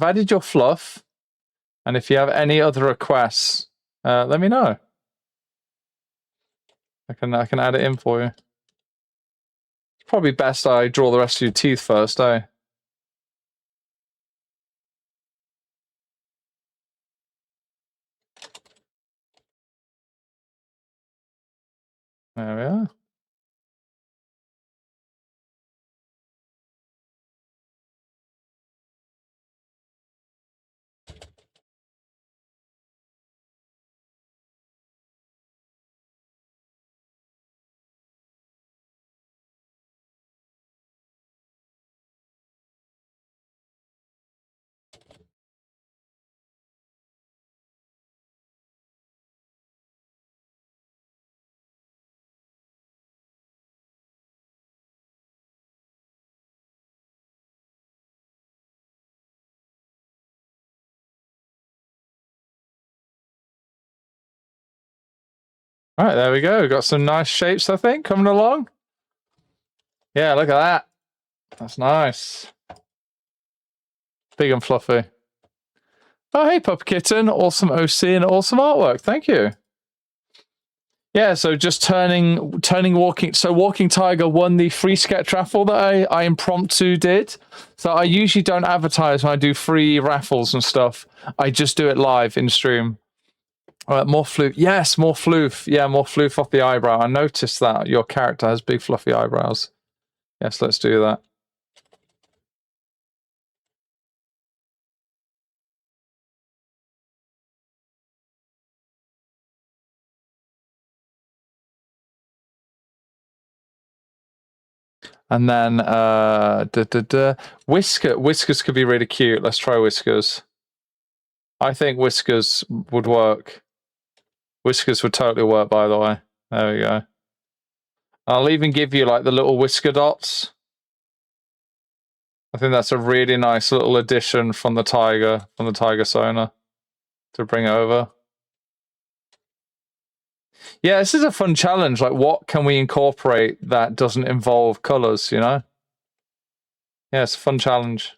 added your fluff, and if you have any other requests, let me know. I can add it in for you. It's probably best I draw the rest of your teeth first, eh? There we are. All right, there we go. We've got some nice shapes, I think, coming along. Yeah, look at that. That's nice. Big and fluffy. Oh, hey, Pup Kitten. Awesome OC and awesome artwork. Thank you. Yeah, so just turning Walking. So Walking Tiger won the free sketch raffle that I impromptu did. So I usually don't advertise when I do free raffles and stuff. I just do it live in stream. More floof. Yes, more floof. Yeah, more floof off the eyebrow. I noticed that your character has big fluffy eyebrows. Yes, let's do that. And then Whiskers could be really cute. Let's try Whiskers. I think Whiskers would work. Whiskers would totally work, by the way. There we go. I'll even give you like the little whisker dots. I think that's a really nice little addition from the Tiger Sona to bring over. Yeah, this is a fun challenge. Like, what can we incorporate that doesn't involve colors, you know? Yeah, it's a fun challenge.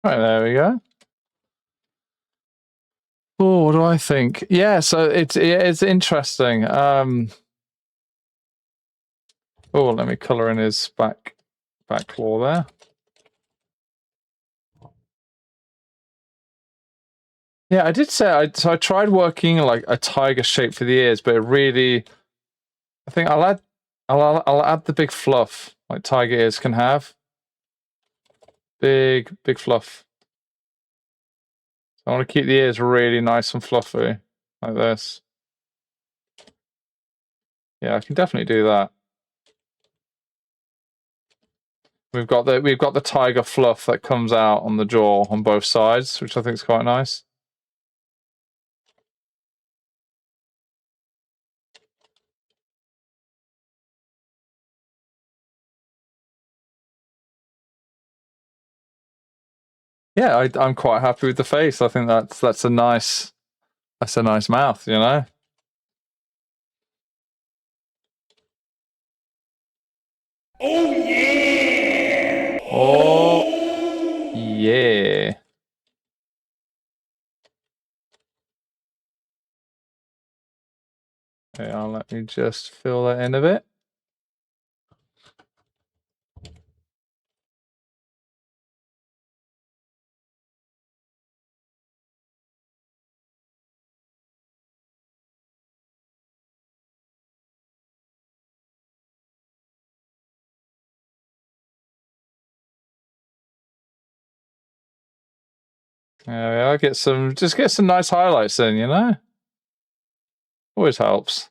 Right, there we go. Oh, what do I think? Yeah, so it's interesting. Oh, let me color in his back claw there. Yeah, I did say I tried working like a tiger shape for the ears, but it really, I think I'll add the big fluff like tiger ears can have. Big fluff. I want to keep the ears really nice and fluffy like this. Yeah, I can definitely do that. We've got the tiger fluff that comes out on the jaw on both sides, which I think is quite nice. Yeah, I'm quite happy with the face. I think that's a nice mouth, you know. Oh yeah! Oh yeah. Yeah, let me just fill that in a bit. Yeah, get some nice highlights in, you know. Always helps.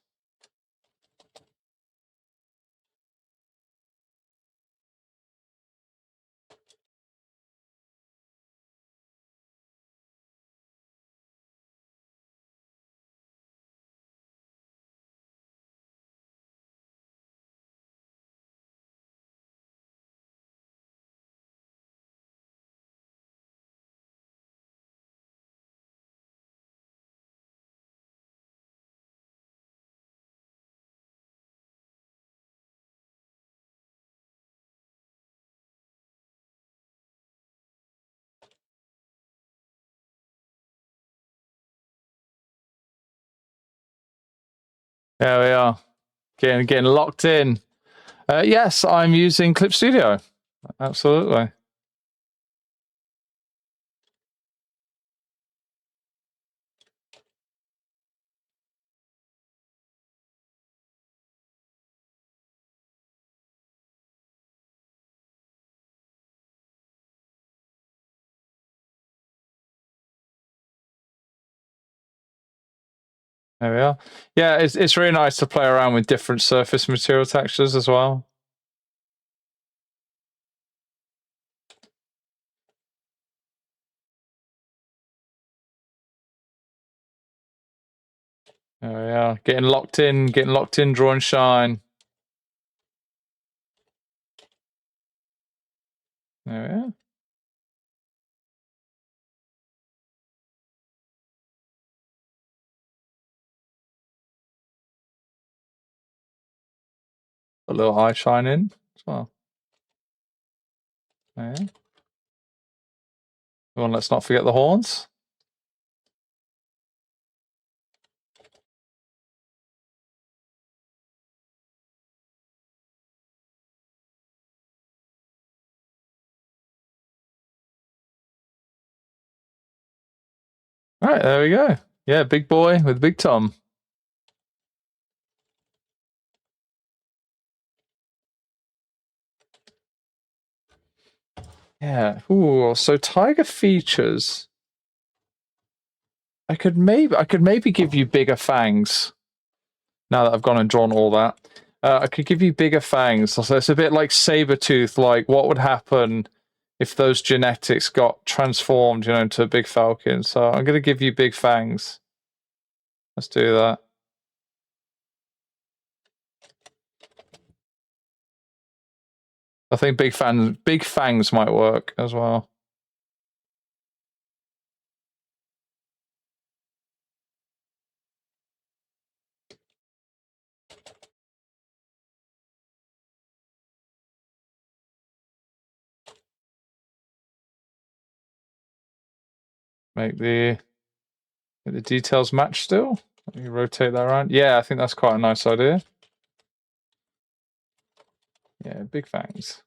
There we are. Getting locked in. Yes, I'm using Clip Studio. Absolutely. There we are. Yeah, it's really nice to play around with different surface material textures as well. There we are. Getting locked in, draw and shine. There we are. A little eye shine in as well. There we are. Well, let's not forget the horns. All right, there we go. Yeah, big boy with big Tom. Yeah. Ooh, so tiger features. I could maybe give you bigger fangs. Now that I've gone and drawn all that, I could give you bigger fangs. So it's a bit like Sabretooth. Like, what would happen if those genetics got transformed, you know, into a big falcon? So I'm going to give you big fangs. Let's do that. I think big fangs might work as well. Make the details match still. Let me rotate that around. Yeah, I think that's quite a nice idea. Yeah, big fangs.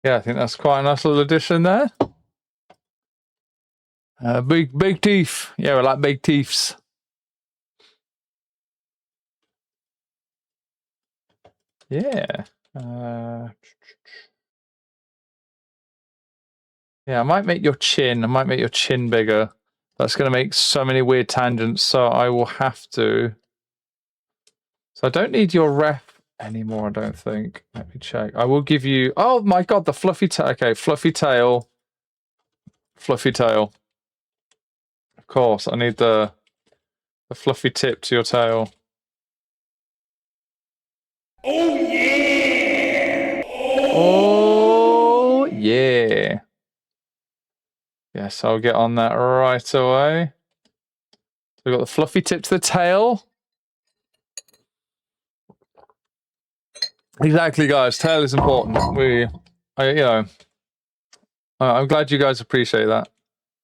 Yeah, I think that's quite a nice little addition there. Big teeth. Yeah, we like big teeths. Yeah. Yeah, I might make your chin. I might make your chin bigger. That's going to make so many weird tangents. So I will have to. So I don't need your ref anymore, I don't think. Let me check. I will give you. Oh my god, the fluffy tail. Okay, fluffy tail. Fluffy tail. Of course, I need the fluffy tip to your tail. Oh yeah! Oh yeah. Yes, I'll get on that right away. So we've got the fluffy tip to the tail. Exactly, guys. Tail is important. I'm glad you guys appreciate that.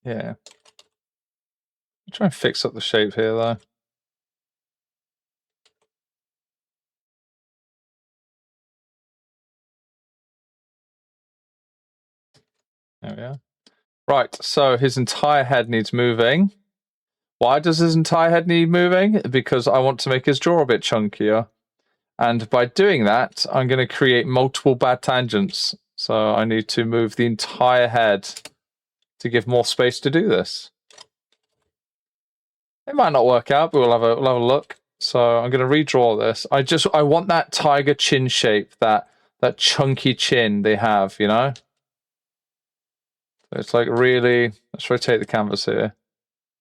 Yeah. Try and fix up the shape here, though. There we are. Right, so his entire head needs moving. Why does his entire head need moving? Because I want to make his jaw a bit chunkier. And by doing that, I'm going to create multiple bad tangents. So I need to move the entire head to give more space to do this. It might not work out, but we'll have a look. So I'm going to redraw this. I want that tiger chin shape, that chunky chin they have, you know? It's like really, let's rotate the canvas here.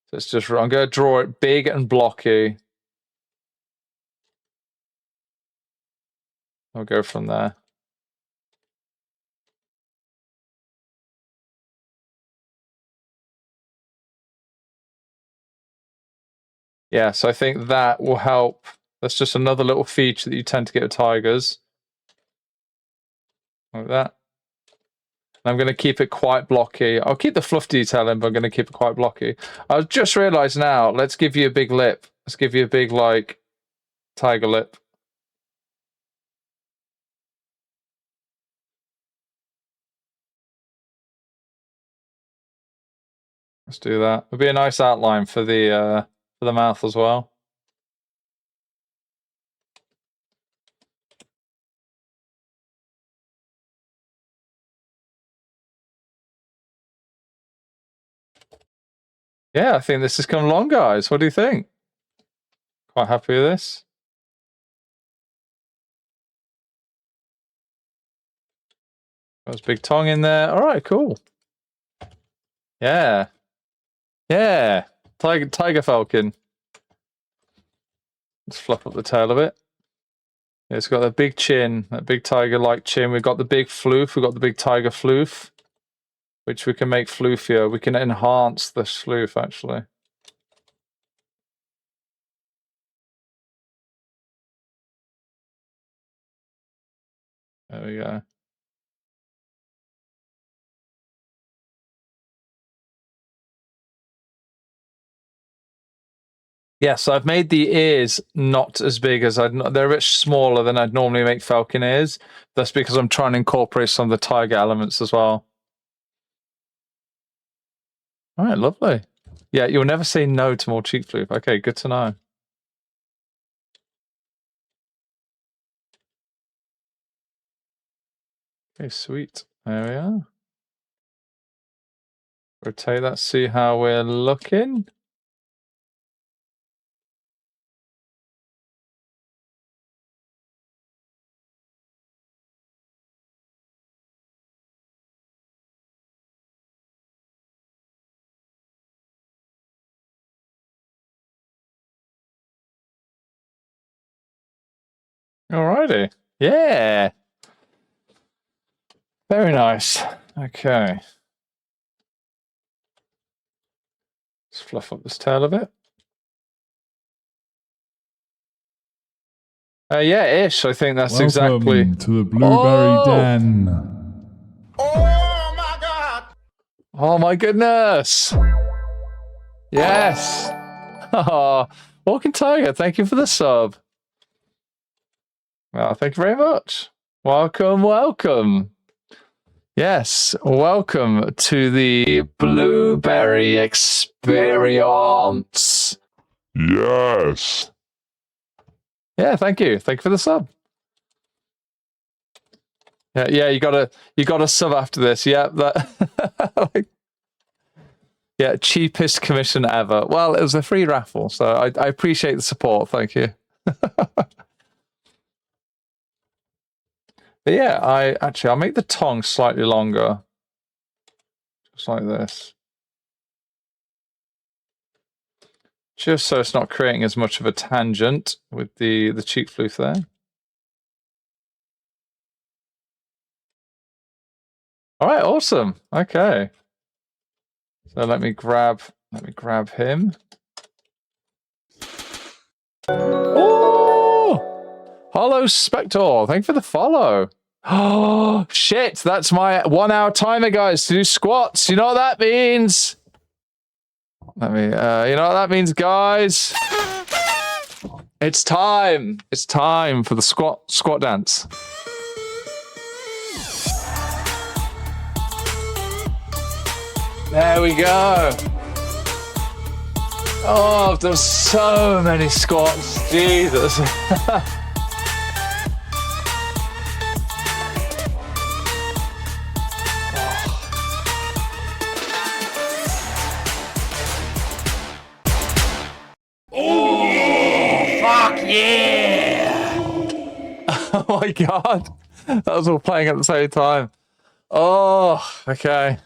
So it's just, I'm going to draw it big and blocky. I'll go from there. Yeah, so I think that will help. That's just another little feature that you tend to get with tigers. Like that. And I'm going to keep it quite blocky. I'll keep the fluff detail in, but I'm going to keep it quite blocky. I've just realized now, let's give you a big lip. Let's give you a big, like, tiger lip. Let's do that. It'll be a nice outline for the mouth as well. Yeah, I think this has come along, guys. What do you think? Quite happy with this. Got his big tongue in there. All right, cool. Yeah. Yeah. Tiger falcon. Let's fluff up the tail a bit. Yeah, it's got that big chin, that big tiger-like chin. We've got the big floof. We've got the big tiger floof, which we can make floofier. We can enhance the floof, actually. There we go. Yes, I've made the ears not as big as they're a bit smaller than I'd normally make falcon ears. That's because I'm trying to incorporate some of the tiger elements as well. All right, lovely. Yeah, you'll never say no to more cheek floof. Okay, good to know. Okay, sweet. There we are. Rotate that, see how we're looking. Alrighty. Yeah. Very nice. Okay. Let's fluff up this tail a bit. Yeah, ish. I think that's Welcome exactly. to the Blueberry Oh! Den. Oh my God! Oh my goodness. Yes. Oh, Walking Tiger, thank you for the sub. Well, thank you very much. Welcome, welcome. Yes, welcome to the Blueberry Experience. Yes. Yeah, thank you. Thank you for the sub. Yeah, you gotta sub after this. Yeah, that yeah, cheapest commission ever. Well, it was a free raffle, so I appreciate the support. Thank you. But yeah, I'll make the tongue slightly longer. Just like this. Just so it's not creating as much of a tangent with the cheek floof there. All right, awesome. Okay. So let me grab him. Oh! Hollow Spectre, thank you for the follow. Oh shit, that's my 1 hour timer, guys, to do squats. You know what that means? Let me you know what that means, guys? It's time. It's time for the squat dance. There we go. Oh, I've done so many squats. Jesus. Oh yeah! Fuck yeah! Oh my god. That was all playing at the same time. Oh, okay.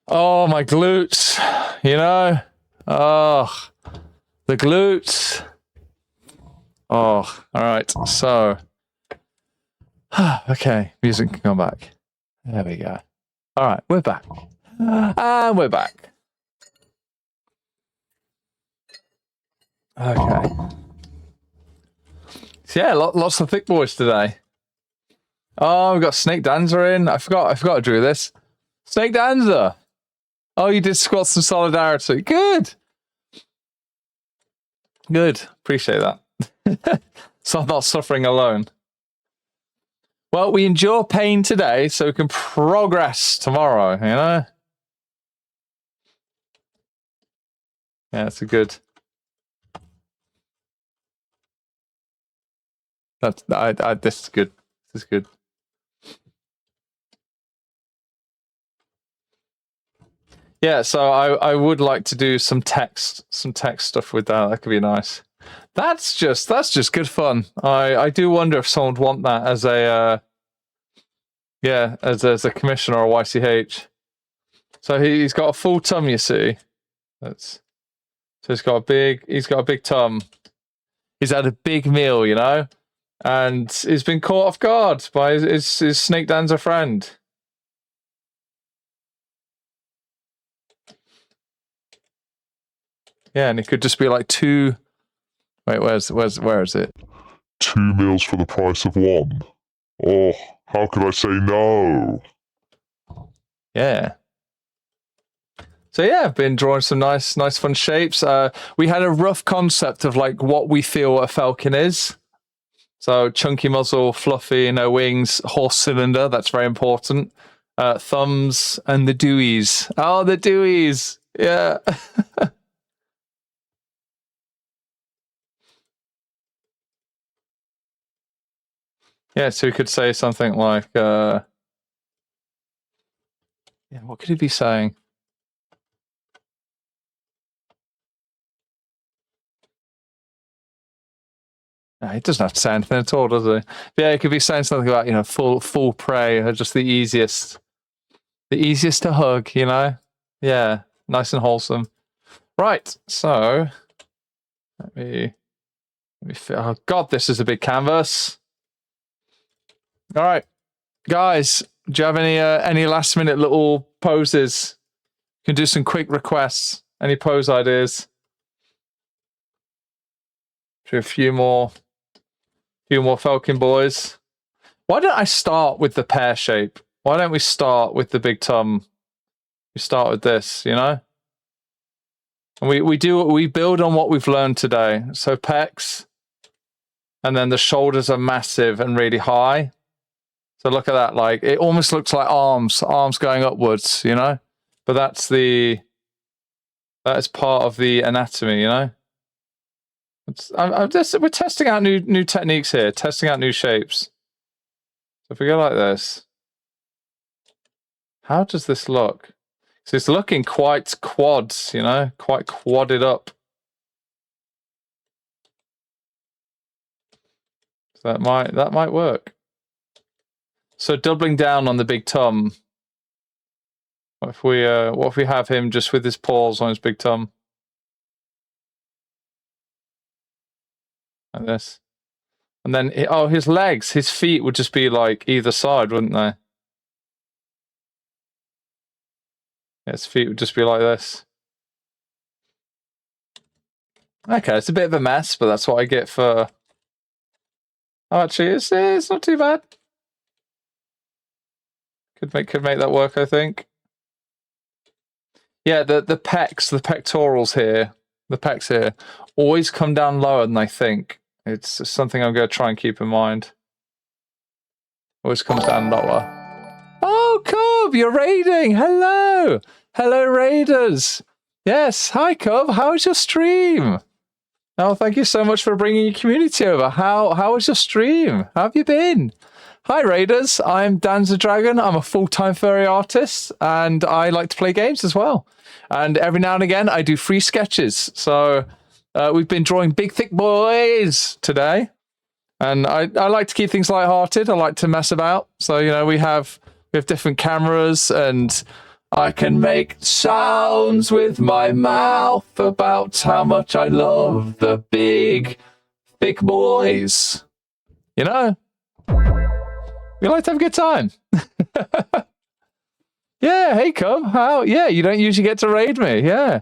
Oh, my glutes. You know? Oh, the glutes. Oh, all right. So, okay, music can come back. There we go. All right, we're back. And we're back. Okay. So yeah, lots of thick boys today. Oh, we've got Snake Dancer in. I forgot to do this. Snake Dancer. Oh, you did squats and solidarity. Good. Good. Appreciate that. So I'm not suffering alone. Well, we endure pain today so we can progress tomorrow, you know? Yeah, it's a good. This is good. This is good. Yeah, so I would like to do some text stuff with that. That could be nice. That's just good fun. I do wonder if someone would want that as a as a commission or a YCH. So he's got a full tum, you see. So he's got a big tum. He's had a big meal, you know, and he's been caught off guard by his snake dancer friend. Yeah, and it could just be like two. Wait, where is it? 2 meals for the price of 1. Oh, how could I say no? Yeah. So yeah, I've been drawing some nice fun shapes. We had a rough concept of like what we feel a falcon is. So chunky muzzle, fluffy, no wings, horse cylinder. That's very important. Thumbs and the dewies. Oh, the dewies. Yeah. Yeah, so we could say something like, yeah, what could he be saying? No, he doesn't have to say anything at all, does he? Yeah, he could be saying something about, you know, full prey, or just the easiest to hug, you know? Yeah, nice and wholesome. Right, so let me oh god, this is a big canvas. All right, guys, do you have any last minute little poses? You can do some quick requests. Any pose ideas? Do a few more Felkin boys. Why don't I start with the pear shape? Why don't we start with the big tum? We start with this, you know? And we build on what we've learned today. So pecs, and then the shoulders are massive and really high. So look at that, like it almost looks like arms going upwards, you know? But that is part of the anatomy, you know? We're testing out new techniques here, testing out new shapes. So if we go like this, how does this look? So it's looking quite quads, you know, quite quadded up. So that might work. So doubling down on the big tum. What if we have him just with his paws on his big tum? Like this. And then, his legs, his feet would just be like either side, wouldn't they? His feet would just be like this. Okay, it's a bit of a mess, but that's what I get for... Oh, actually, it's not too bad. Could make that work, I think. Yeah, the pecs, the pectorals here, the pecs here, always come down lower than I think. It's something I'm going to try and keep in mind. Always comes down lower. Oh, Cub, you're raiding. Hello. Hello, raiders. Yes. Hi, Cub. How was your stream? Oh, thank you so much for bringing your community over. How was your stream? How have you been? Hi, raiders. I'm Danza Dragon. I'm a full-time furry artist, and I like to play games as well. And every now and again, I do free sketches. So we've been drawing big, thick boys today. And I like to keep things lighthearted. I like to mess about. So, you know, we have different cameras, and I can make sounds with my mouth about how much I love the big, thick boys. You know? We like to have a good time. Yeah, hey, Cub. How? Yeah, you don't usually get to raid me. Yeah.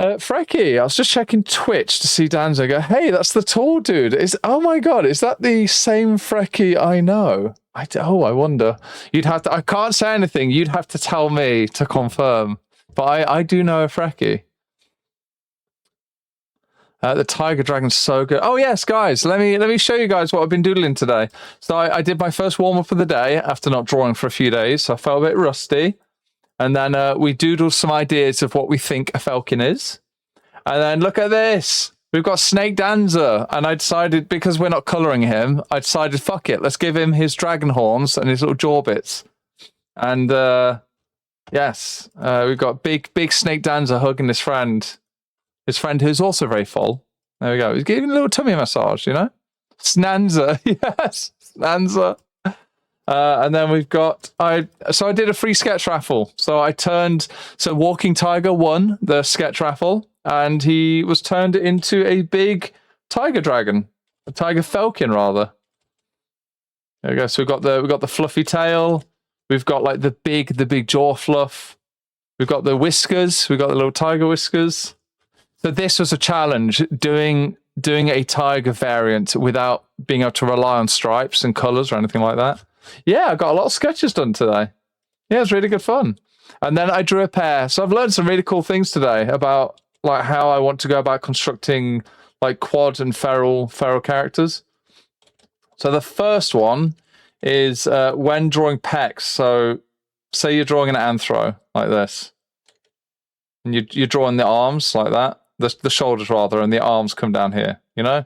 Frecky, I was just checking Twitch to see Danzo go, hey, that's the tall dude. Oh my god, is that the same Frecky I know? I wonder. You'd have to, I can't say anything. You'd have to tell me to confirm. But I do know a Frecky. The Tiger Dragon's so good. Oh yes, guys, let me show you guys what I've been doodling today. So I did my first warm-up of the day after not drawing for a few days, so I felt a bit rusty. And then we doodled some ideas of what we think a Felkin is. And then look at this. We've got Snake Danza. And I decided, because we're not colouring him, I decided, fuck it, let's give him his dragon horns and his little jaw bits. And yes, we've got big Snake Danza hugging his friend. His friend who's also very full. There we go. He's giving a little tummy massage, you know? Snanza. Yes, Snanza. And then we've got, so I did a free sketch raffle. So Walking Tiger won the sketch raffle, and he was turned into a big tiger dragon, a tiger Felkin rather. There we go. So we've got the fluffy tail. We've got like the big jaw fluff. We've got the whiskers. We've got the little tiger whiskers. So this was a challenge, doing a tiger variant without being able to rely on stripes and colors or anything like that. Yeah, I got a lot of sketches done today. Yeah, it was really good fun. And then I drew a pair. So I've learned some really cool things today about like how I want to go about constructing like quad and feral characters. So the first one is when drawing pecs. So say you're drawing an anthro like this, and you're drawing the arms like that, the shoulders rather, and the arms come down here, you know?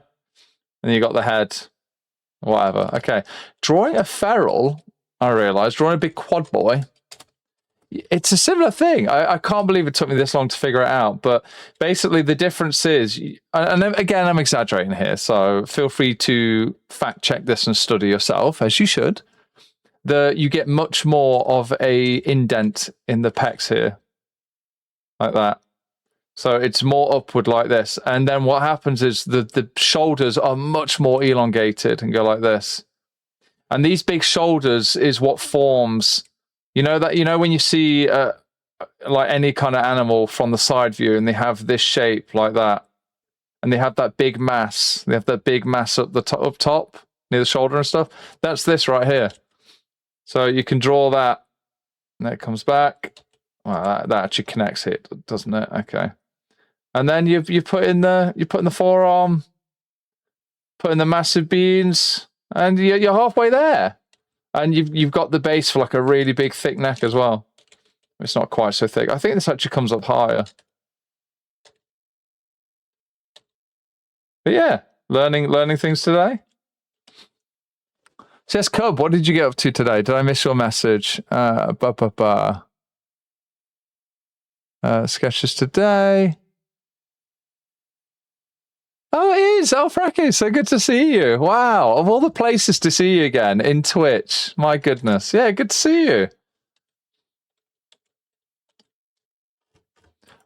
And you got the head. Whatever. Okay. Drawing a feral, I realized, drawing a big quad boy, it's a similar thing. I can't believe it took me this long to figure it out. But basically the difference is, and again, I'm exaggerating here, so feel free to fact check this and study yourself, as you should. You get much more of a indent in the pecs here. Like that. So it's more upward like this. And then what happens is the shoulders are much more elongated and go like this. And these big shoulders is what forms, when you see like any kind of animal from the side view and they have this shape like that, and they have that big mass, up the top near the shoulder and stuff. That's this right here. So you can draw that, and it comes back. Well, that actually connects it, doesn't it? Okay. And then you put in the forearm, put in the massive beans, and you're halfway there. And you've got the base for like a really big thick neck as well. It's not quite so thick. I think this actually comes up higher. But yeah, learning things today. Says Cub, what did you get up to today? Did I miss your message? Sketches today. Oh, it is. Oh, Fracky, so good to see you. Wow. Of all the places to see you again, in Twitch. My goodness. Yeah, good to see you.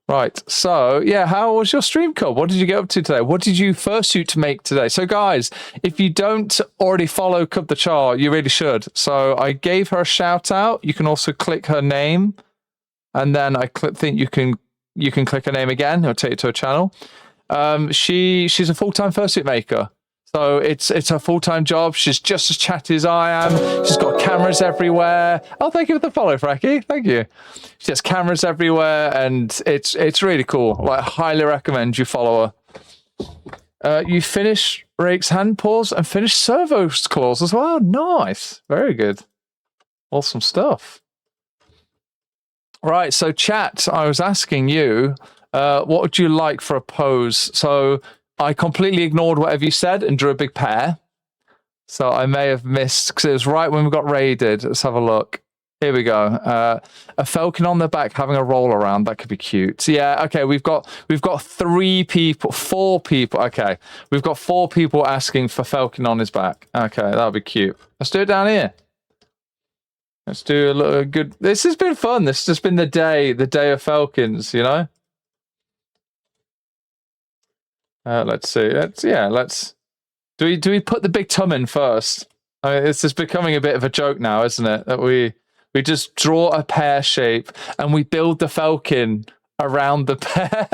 Right. So, yeah, how was your stream, Cub? What did you get up to today? What did you fursuit to make today? So, guys, if you don't already follow Cub the Char, you really should. So, I gave her a shout out. You can also click her name. And then I think you can click her name again. It'll take you to her channel. She's a full-time fursuit maker, so it's her full-time job. She's just as chatty as I am. She's got cameras everywhere. Oh, thank you for the follow, Fracky. Thank you. She has cameras everywhere, and it's really cool. Like, highly recommend you follow her. You finish Rake's hand paws and finish Servo's claws as well. Nice, very good, awesome stuff. Right, so chat. I was asking you. What would you like for a pose? So I completely ignored whatever you said and drew a big pear. So I may have missed, because it was right when we got raided. Let's have a look. Here we go. A falcon on the back having a roll around. That could be cute. So yeah, okay, we've got 4 people. Okay, we've got 4 people asking for falcon on his back. Okay, that'll be cute. Let's do it down here. Let's do a little good. This has been fun. This has just been the day of falcons, you know? Let's see. Do we put the big tum in first? I mean, it's just becoming a bit of a joke now, isn't it? That we just draw a pear shape and we build the falcon around the pear.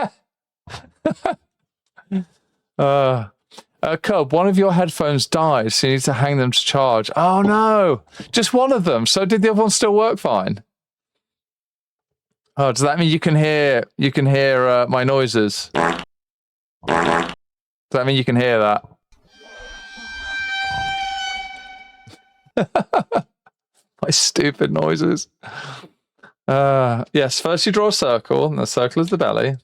Cub, one of your headphones died, so you need to hang them to charge. Oh no, just one of them. So did the other one still work fine? Oh, does that mean you can hear my noises? Does that mean you can hear that? My stupid noises. Yes, first you draw a circle, and the circle is the belly.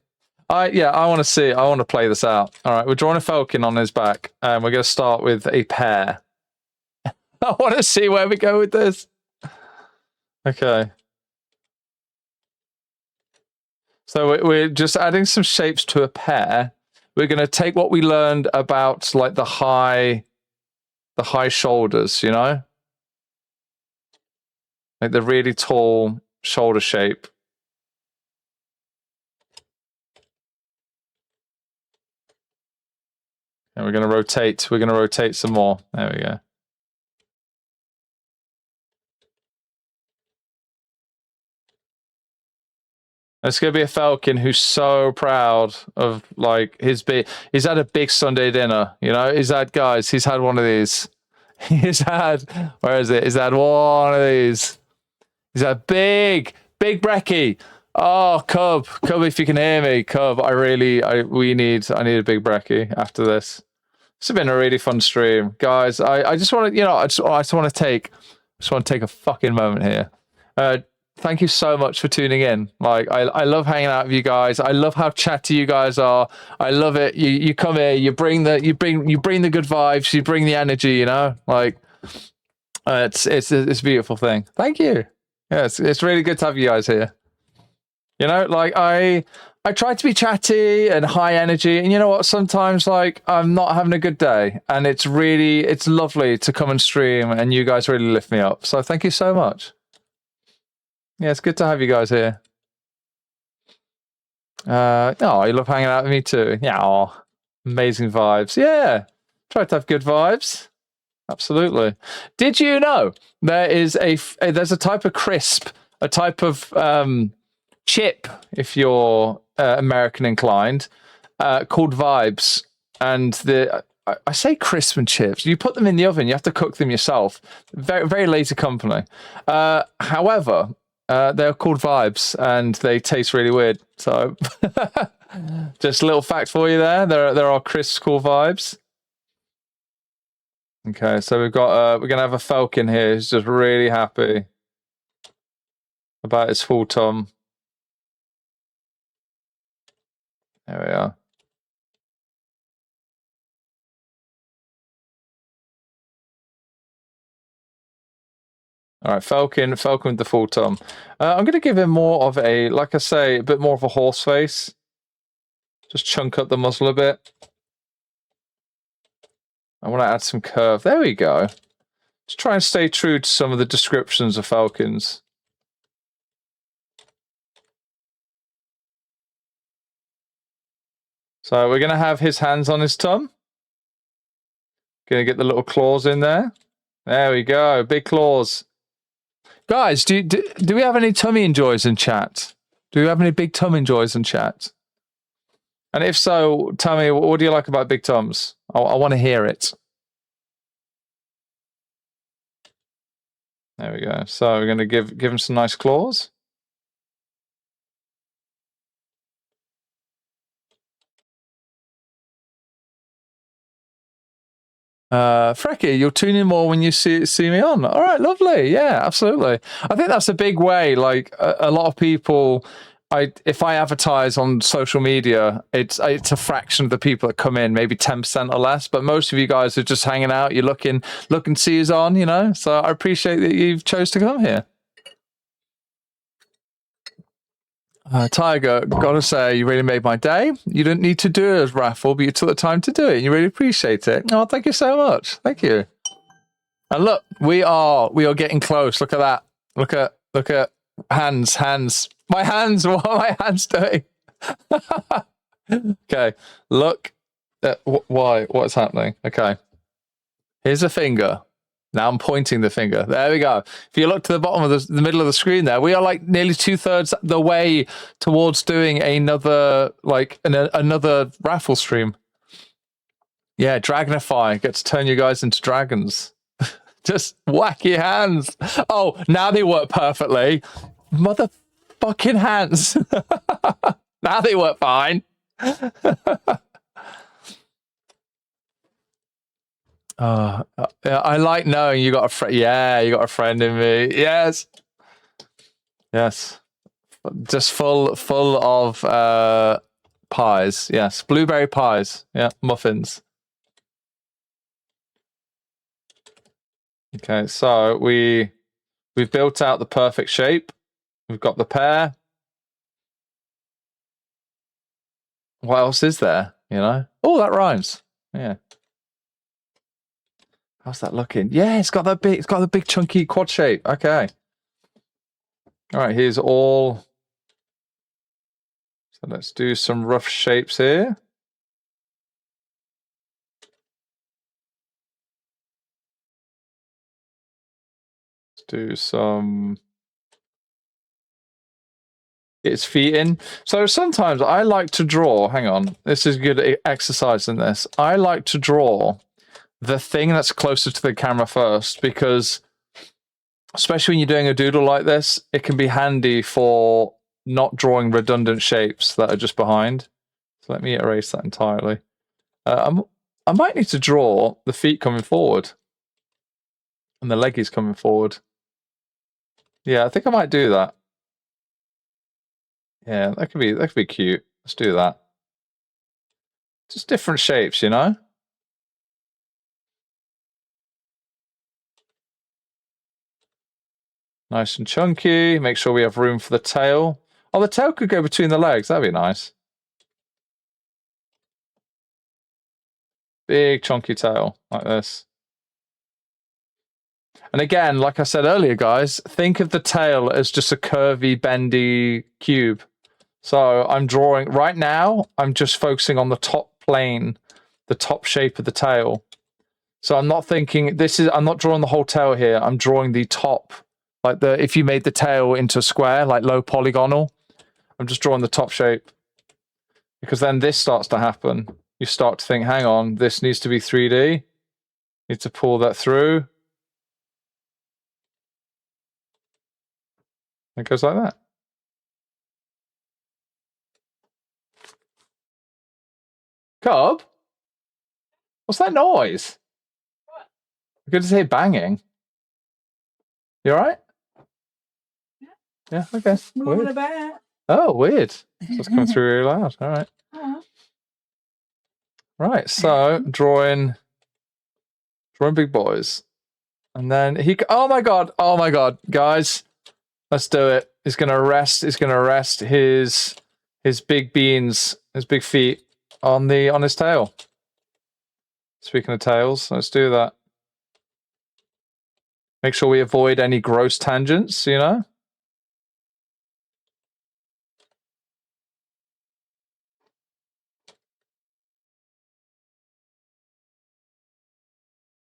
I want to play this out. All right, we're drawing a falcon on his back, and we're going to start with a pear. I want to see where we go with this. Okay. So we're just adding some shapes to a pear. We're going to take what we learned about like the high shoulders, you know? Like the really tall shoulder shape. And we're going to rotate some more. There we go. It's going to be a falcon who's so proud of like he's had a big Sunday dinner, you know? He's had one of these. He's had one of these. He's had big brekkie. Oh, Cub, if you can hear me, Cub, I need a big brekkie after this. This has been a really fun stream, guys. I just want to, I just want to take a fucking moment here. Thank you so much for tuning in. Like, I love hanging out with you guys. I love how chatty you guys are. I love it. You come here, you bring the good vibes, you bring the energy, you know? Like, it's a beautiful thing. Thank you. Yeah, it's really good to have you guys here. You know, like I try to be chatty and high energy, and you know what? Sometimes like I'm not having a good day, and it's lovely to come and stream, and you guys really lift me up. So thank you so much. Yeah, it's good to have you guys here. You love hanging out with me too. Yeah, amazing vibes. Yeah, try to have good vibes. Absolutely. Did you know there is there's a type of crisp, a type of chip, if you're American inclined, called Vibes, and I say crisp and chips. You put them in the oven. You have to cook them yourself. Very, very lazy company. However, they're called Vibes, and they taste really weird. So, just a little fact for you there. There are crisps called Vibes. Okay, so we're gonna have a Felkin here who's just really happy about his full tum. There we are. All right, Felkin with the full tum. I'm going to give him more of a, like I say, a bit more of a horse face. Just chunk up the muzzle a bit. I want to add some curve. There we go. Just try and stay true to some of the descriptions of Felkins. So we're going to have his hands on his tum. Going to get the little claws in there. There we go. Big claws. Guys, do we have any tummy enjoys in chat? Do we have any big tum enjoys in chat? And if so, tell me, what do you like about big tums? I want to hear it. There we go. So we're going to give him some nice claws. Frecky, you'll tune in more when you see me on. All right, lovely. Yeah, absolutely. I think that's a big way. Like a lot of people, if I advertise on social media, it's a fraction of the people that come in, maybe 10% or less. But most of you guys are just hanging out. You're looking to see who's on, you know. So I appreciate that you've chose to come here. Tiger, gotta say, you really made my day. You didn't need to do it as raffle, but you took the time to do it. You really appreciate it. Oh, thank you so much. Thank you. And look, we are getting close. Look at that. Look at hands. My hands. What are my hands doing? Okay. Look at why. What's happening? Okay. Here's a finger. Now I'm pointing the finger. There we go. If you look to the bottom of the middle of the screen there, we are like nearly 2/3 the way towards doing another raffle stream. Yeah, Dragonify. Get to turn you guys into dragons. Just whack your hands. Oh, now they work perfectly. Motherfucking hands. Now they work fine. I like knowing you got a friend. Yeah, you got a friend in me. Yes. Just full of pies. Yes, blueberry pies. Yeah, muffins. Okay, so we've built out the perfect shape. We've got the pear. What else is there? You know? Oh, that rhymes. Yeah. How's that looking? Yeah, it's got the big chunky quad shape. Okay. All right, here's all. So let's do some rough shapes here. Let's do some. Its feet in. So sometimes I like to draw. Hang on, this is good exercise in this. I like to draw the thing that's closer to the camera first, because especially when you're doing a doodle like this, it can be handy for not drawing redundant shapes that are just behind. So let me erase that entirely. I might need to draw the feet coming forward and the leggies coming forward. Yeah, I think I might do that. Yeah, that could be cute. Let's do that. Just different shapes, you know? Nice and chunky. Make sure we have room for the tail. Oh, the tail could go between the legs. That'd be nice. Big chunky tail like this. And again, like I said earlier, guys, think of the tail as just a curvy, bendy cube. So I'm drawing right now. I'm just focusing on the top plane, the top shape of the tail. So I'm not thinking I'm not drawing the whole tail here. I'm drawing the top, like if you made the tail into a square, like low polygonal. I'm just drawing the top shape, because then this starts to happen. You start to think, hang on, this needs to be 3D. Need to pull that through. It goes like that. Cobb? What's that noise? I could just hear banging. You alright? Yeah, okay. Moving Weird. about. Oh, weird. So it's coming through really loud. Alright. Right, so drawing big boys. And then oh my god, guys. Let's do it. He's gonna rest his big beans, his big feet on his tail. Speaking of tails, let's do that. Make sure we avoid any gross tangents, you know?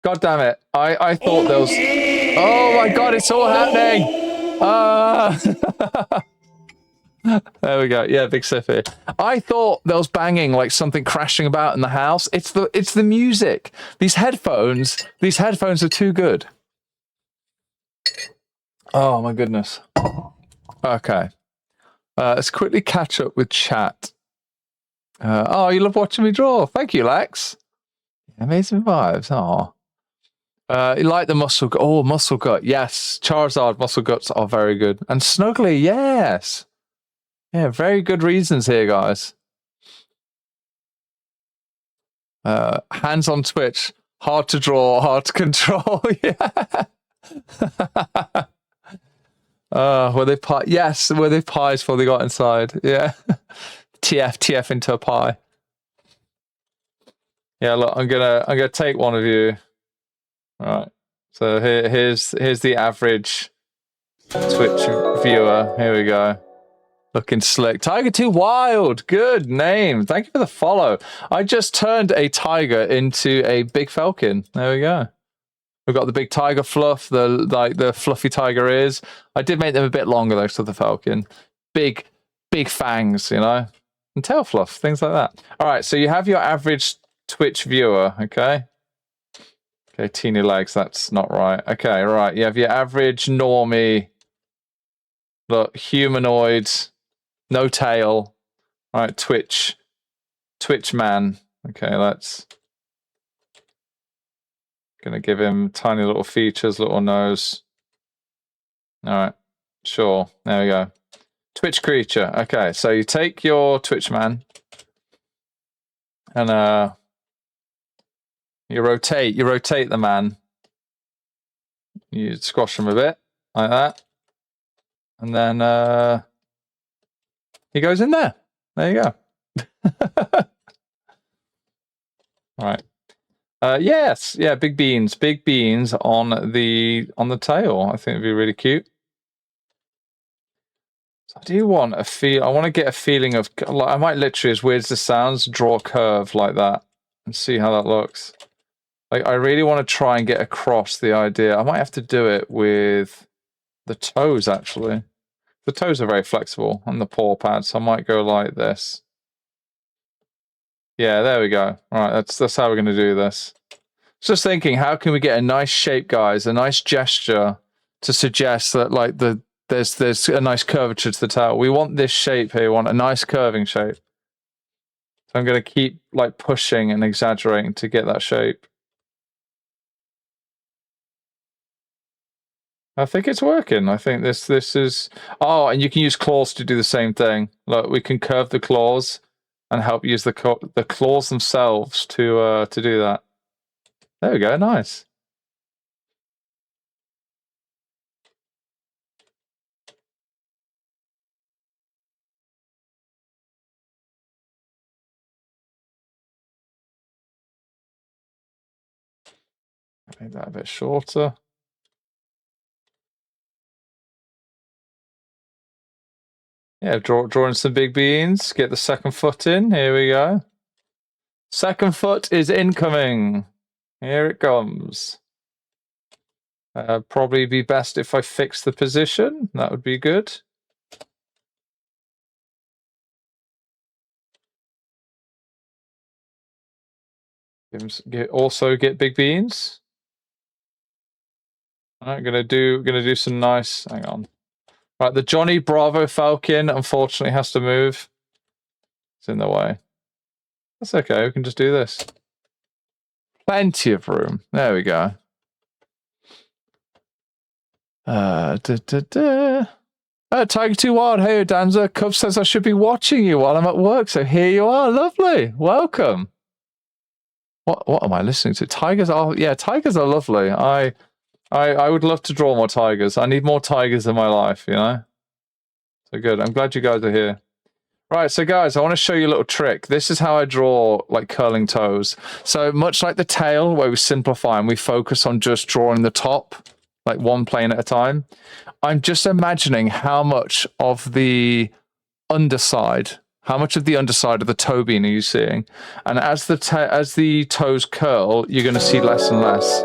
God damn it. I thought there was... Oh my god, it's all happening! There we go. Yeah, big siffy. I thought there was banging, like something crashing about in the house. It's the music. These headphones are too good. Oh my goodness. Okay. Let's quickly catch up with chat. Oh, you love watching me draw. Thank you, Lex. Amazing vibes. Oh. You like the muscle gut. Oh, muscle gut. Yes. Charizard muscle guts are very good. And Snuggly, yes. Yeah, very good reasons here, guys. Hands on Twitch. Hard to draw, hard to control. Yeah. Were they pie? Yes, were they pies before they got inside? Yeah. TF into a pie. Yeah, look, I'm gonna take one of you. All right. So here's the average Twitch viewer. Here we go. Looking slick. Tiger 2 Wild. Good name. Thank you for the follow. I just turned a tiger into a big falcon. There we go. We've got the big tiger fluff, the fluffy tiger ears. I did make them a bit longer though, so the falcon. Big fangs, you know? And tail fluff, things like that. All right, so you have your average Twitch viewer, okay? Okay, teeny legs, that's not right. Okay, right, you have your average normie, look, humanoid, no tail. All right, Twitch man. Okay, let's... Gonna give him tiny little features, little nose. All right, sure, there we go. Twitch creature. Okay, so you take your Twitch man and you rotate the man. You squash him a bit like that, and then he goes in there. There you go. All right. Yes, yeah, big beans on the tail. I think it'd be really cute. So I do want a feel. I want to get a feeling of, like, I might literally, as weird as this sounds, draw a curve like that and see how that looks. Like, I really want to try and get across the idea. I might have to do it with the toes, actually. The toes are very flexible on the paw pad, so I might go like this. Yeah, there we go. All right, that's how we're going to do this. Just thinking, how can we get a nice shape, guys, a nice gesture to suggest that, like, there's a nice curvature to the tail. We want this shape here. We want a nice curving shape. So I'm going to keep, like, pushing and exaggerating to get that shape. I think it's working. I think this is... Oh, and you can use claws to do the same thing. Look, we can curve the claws and help use the claws themselves to do that. There we go, nice. Make that a bit shorter. Yeah, drawing some big beans. Get the second foot in. Here we go. Second foot is incoming. Here it comes. Probably be best if I fix the position. That would be good. Also get big beans. Alright, gonna do some nice. Hang on. Right, the Johnny Bravo Falcon unfortunately has to move. It's in the way. That's okay. We can just do this. Plenty of room. There we go. Tiger Too Wild. Hey, Danza. Cub says I should be watching you while I'm at work. So here you are. Lovely. Welcome. What am I listening to? Tigers are tigers are lovely. I would love to draw more tigers. I need more tigers in my life, you know? So good. I'm glad you guys are here. Right, so guys, I want to show you a little trick. This is how I draw like curling toes. So much like the tail where we simplify and we focus on just drawing the top, like one plane at a time. I'm just imagining how much of the underside of the toe bean are you seeing? And as the toes curl, you're going to see less and less.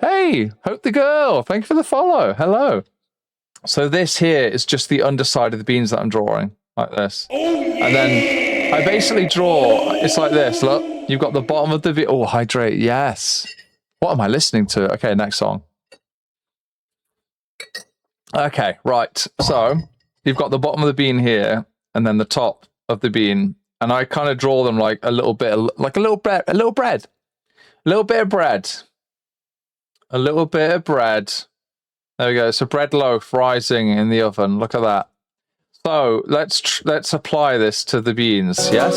Hey, Hope the Girl, thank you for the follow. Hello. So this here is just the underside of the beans that I'm drawing, like this. And then I basically draw, it's like this, look. You've got the bottom of the hydrate, yes. What am I listening to? Okay, next song. Okay, right. So you've got the bottom of the bean here, and then the top of the bean. And I kind of draw them like a little bit of bread. A little bit of bread. There we go. It's a bread loaf rising in the oven. Look at that. So let's apply this to the beans. Yes.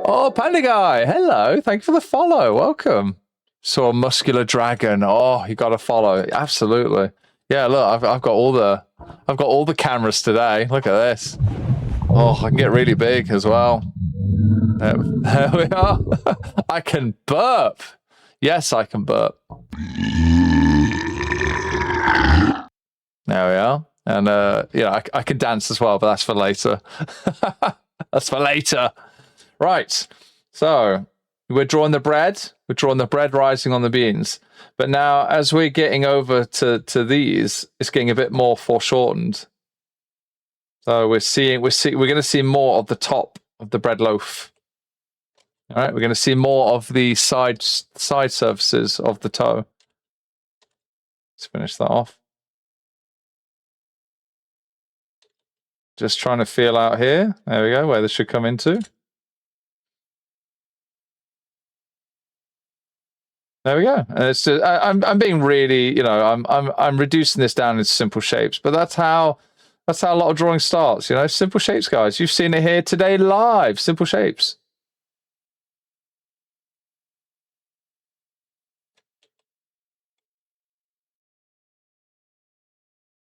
Oh, Panda Guy. Hello. Thank you for the follow. Welcome. So a muscular dragon. Oh, you got to follow. Absolutely. Yeah. Look, I've got all the cameras today. Look at this. Oh, I can get really big as well. There we are. I can burp. Yes, I can burp. There we are. And, I can dance as well, but that's for later. That's for later. Right. So we're drawing the bread. We're drawing the bread rising on the beans. But now, as we're getting over to these, it's getting a bit more foreshortened. So we're going to see more of the top of the bread loaf. All right. We're going to see more of the side surfaces of the toe. Let's finish that off. Just trying to feel out here. There we go, where this should come into. There we go. And it's just, I'm being really, I'm reducing this down into simple shapes, but that's how a lot of drawing starts. Simple shapes, guys. You've seen it here today live. Simple shapes.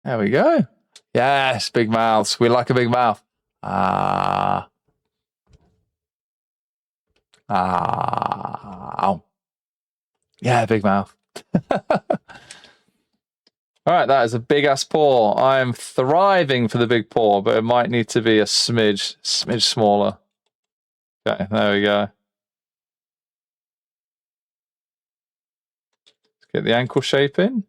There we go. Yes, big mouths. We like a big mouth. Ah. Yeah, big mouth. All right, that is a big ass paw. I am thriving for the big paw, but it might need to be a smidge smaller. Okay, there we go. Let's get the ankle shape in.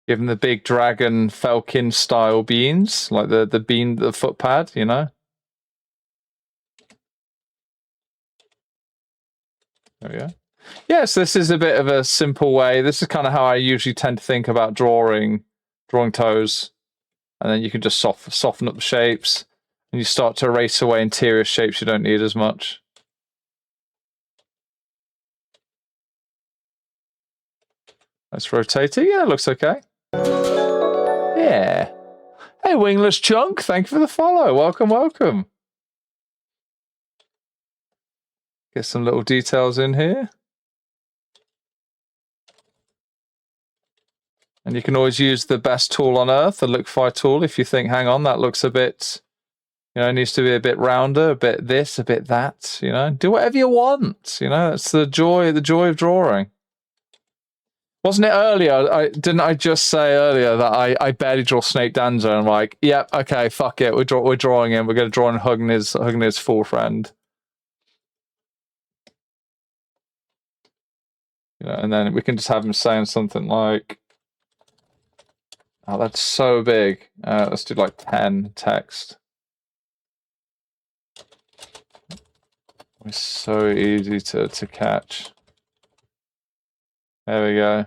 Give them the big dragon Felkins style beans, like the foot pad, There we go. Yes, this is a bit of a simple way. This is kind of how I usually tend to think about drawing toes. And then you can just soften up the shapes. And you start to erase away interior shapes you don't need as much. Let's rotate it. Yeah, it looks okay. Yeah. Hey, Wingless Chunk, thank you for the follow. Welcome. Get some little details in here. And you can always use the best tool on earth, the Lookify tool, if you think, hang on, that looks a bit, it needs to be a bit rounder, a bit this, a bit that, Do whatever you want, That's the joy of drawing. Wasn't it earlier? Didn't I just say earlier that I barely draw Snake Dancer? And I'm like, yep, okay, fuck it. We're drawing him. We're going to draw in hugging his full friend. You know, and then we can just have him saying something like, "Oh, that's so big." Let's do like 10 text. It's so easy to catch. There we go.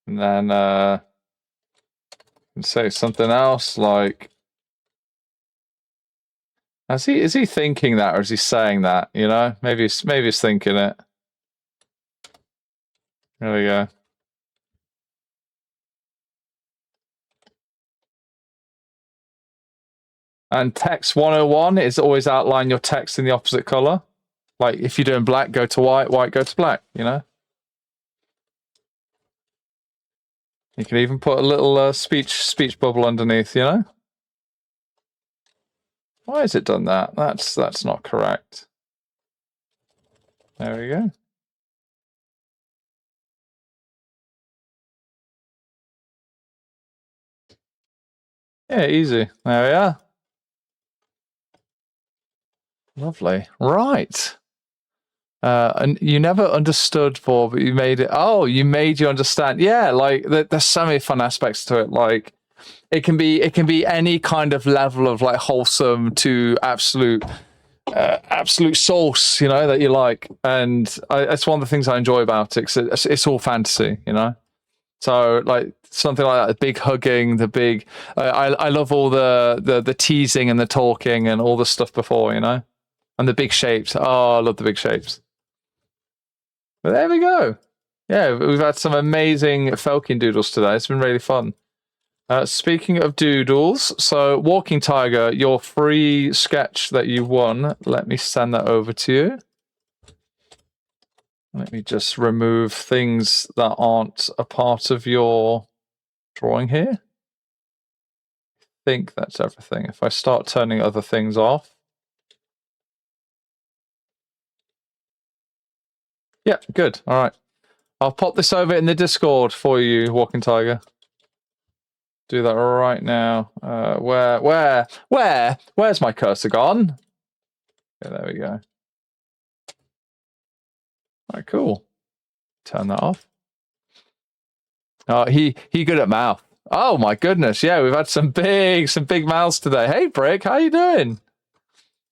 And then say something else like, is he thinking that, or is he saying that? You know, maybe he's thinking it. There we go. And text 101 is always outline your text in the opposite color. Like if you're doing black, go to white, white, go to black, you know? You can even put a little speech bubble underneath, you know? Why has it done that? That's not correct. There we go. Yeah, easy. There we are. Lovely. Right. And you never understood for, but you made it. Oh, you made you understand. Yeah, like there's so many fun aspects to it. Like it can be any kind of level of like wholesome to absolute sauce, you know, that you like. And that's one of the things I enjoy about it. 'Cause it's all fantasy, you know. So like something like that, the big hugging, the big. I love all the teasing and the talking and all the stuff before, you know, and the big shapes. Oh, I love the big shapes. But there we go. Yeah, we've had some amazing Felkin doodles today. It's been really fun. Speaking of doodles, so Walking Tiger, your free sketch that you won, let me send that over to you. Let me just remove things that aren't a part of your drawing here. I think that's everything. If I start turning other things off. Yeah, good. All right. I'll pop this over in the Discord for you, Walking Tiger. Do that right now. Where's my cursor gone? Yeah, there we go. All right, cool. Turn that off. Oh, he good at mouth. Oh my goodness, yeah, we've had some big mouths today. Hey, Brick, how you doing?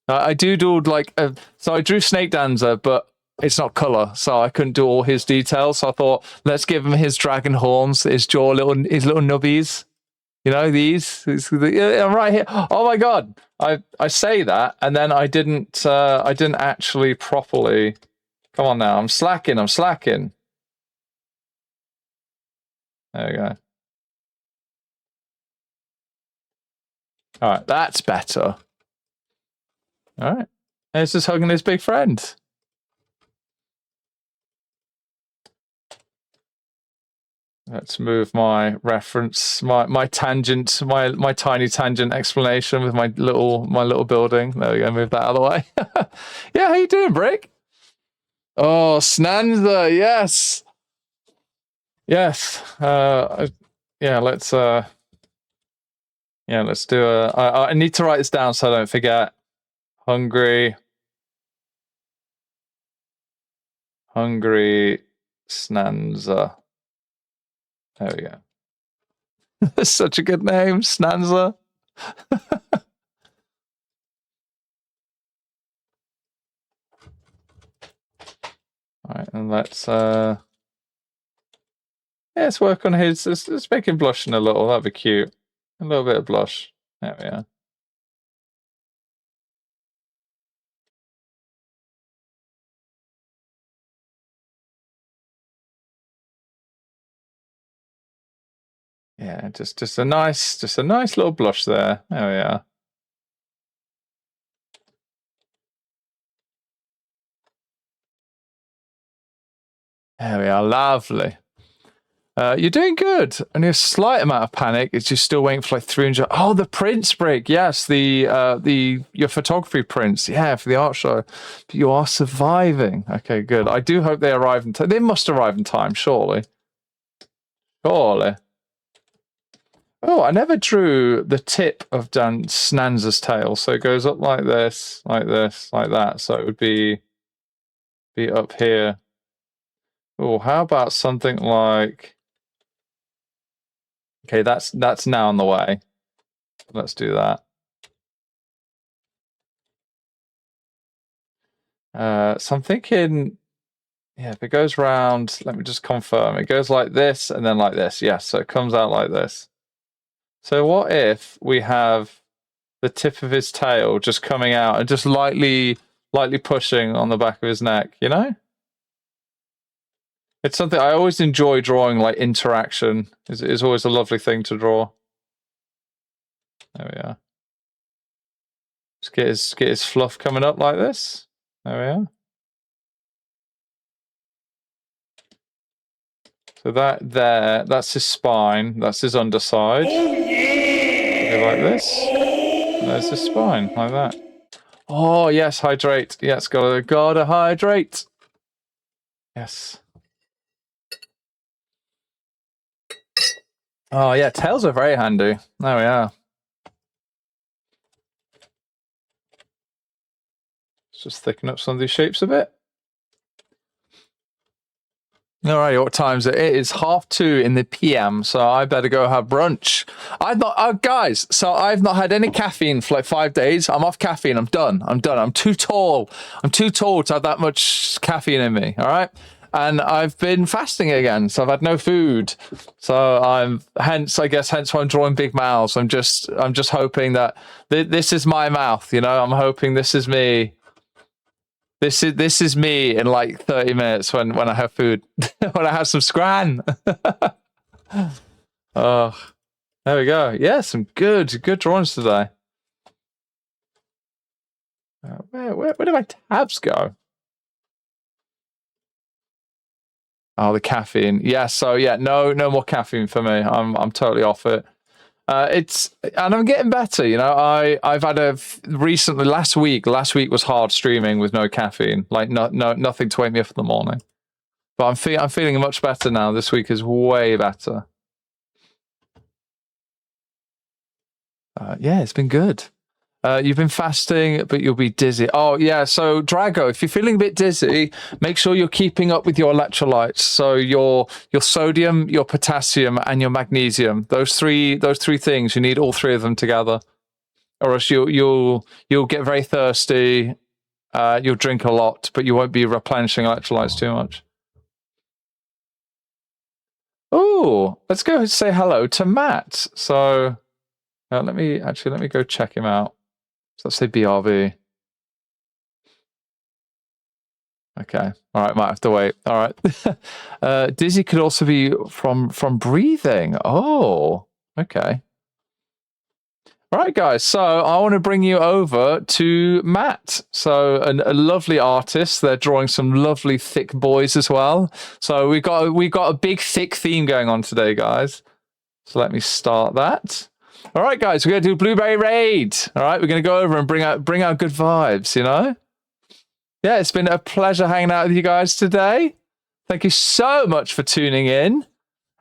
I doodled like so I drew Snake Dancer, but it's not color, so I couldn't do all his details. So I thought, let's give him his dragon horns, his jaw, his little nubbies. You know these. I'm right here. Oh my god! I say that, and then I didn't actually properly. Come on now, I'm slacking. There we go. All right, that's better. All right, and he's just hugging his big friend. Let's move my reference, my tangent, my tiny tangent explanation with my little building. There we go. Move that out of the way. Yeah, how you doing, Brick? Oh, Snanza, yes, yes. Yeah, let's do I need to write this down so I don't forget. Hungry Snanza. There we go. That's such a good name, Snanza. All right, and let's work on his. Let's make him blushing a little. That'd be cute. A little bit of blush. There we are. Yeah, just a nice little blush there. There we are. There we are. Lovely. You're doing good. Only a slight amount of panic. It's just still waiting for like 300. Oh, the prints break. Yes, your photography prints. Yeah, for the art show. But you are surviving. Okay, good. I do hope they arrive in time. They must arrive in time, surely. Surely. Oh, I never drew the tip of Dan Snanza's tail. So it goes up like this, like this, like that. So it would be up here. Oh, how about something like... Okay, that's now on the way. Let's do that. So I'm thinking, yeah, if it goes round, let me just confirm. It goes like this and then like this. Yes, so it comes out like this. So what if we have the tip of his tail just coming out and just lightly pushing on the back of his neck, you know? It's something I always enjoy drawing, like interaction. Is always a lovely thing to draw. There we are. Just get his fluff coming up like this. There we are. So that's his spine. That's his underside. Like this. There's his spine, like that. Oh yes, hydrate. Yes, gotta hydrate. Yes. Oh yeah, tails are very handy. There we are. Let's just thicken up some of these shapes a bit. Alright, what time is it? It is 2:30 in the PM, so I better go have brunch. Guys, so I've not had any caffeine for like 5 days. I'm off caffeine. I'm done. I'm too tall. I'm too tall to have that much caffeine in me. All right. And I've been fasting again, so I've had no food. So hence why I'm drawing big mouths. I'm just hoping that this is my mouth. You know, I'm hoping this is me. This is me in like 30 minutes when I have food, when I have some scran. Oh, there we go. Yeah, some good drawings today. Where did my tabs go? Oh, the caffeine. Yeah, so yeah, no more caffeine for me. I'm totally off it. And I'm getting better, you know. I've had recently last week was hard streaming with no caffeine, like nothing to wake me up in the morning. But I'm feeling much better now. This week is way better. Yeah, it's been good. You've been fasting, but you'll be dizzy. Oh, yeah. So, Drago, if you're feeling a bit dizzy, make sure you're keeping up with your electrolytes. So, your sodium, your potassium, and your magnesium. Those three things. You need all three of them together, or else you'll get very thirsty. You'll drink a lot, but you won't be replenishing electrolytes too much. Oh, let's go say hello to Matt. So, let me go check him out. So let's say BRB. Okay. All right. Might have to wait. All right. Dizzy could also be from breathing. Oh, okay. All right, guys. So I want to bring you over to Matt. So a lovely artist. They're drawing some lovely thick boys as well. So we got a big thick theme going on today, guys. So let me start that. All right, guys, we're going to do Blueberry Raid. All right, we're going to go over and bring out good vibes, you know? Yeah, it's been a pleasure hanging out with you guys today. Thank you so much for tuning in.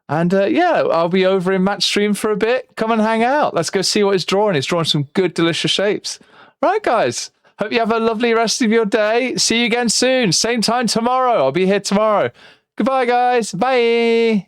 And yeah, I'll be over in Matt's stream for a bit. Come and hang out. Let's go see what he's drawing. He's drawing some good, delicious shapes. All right, guys. Hope you have a lovely rest of your day. See you again soon. Same time tomorrow. I'll be here tomorrow. Goodbye, guys. Bye.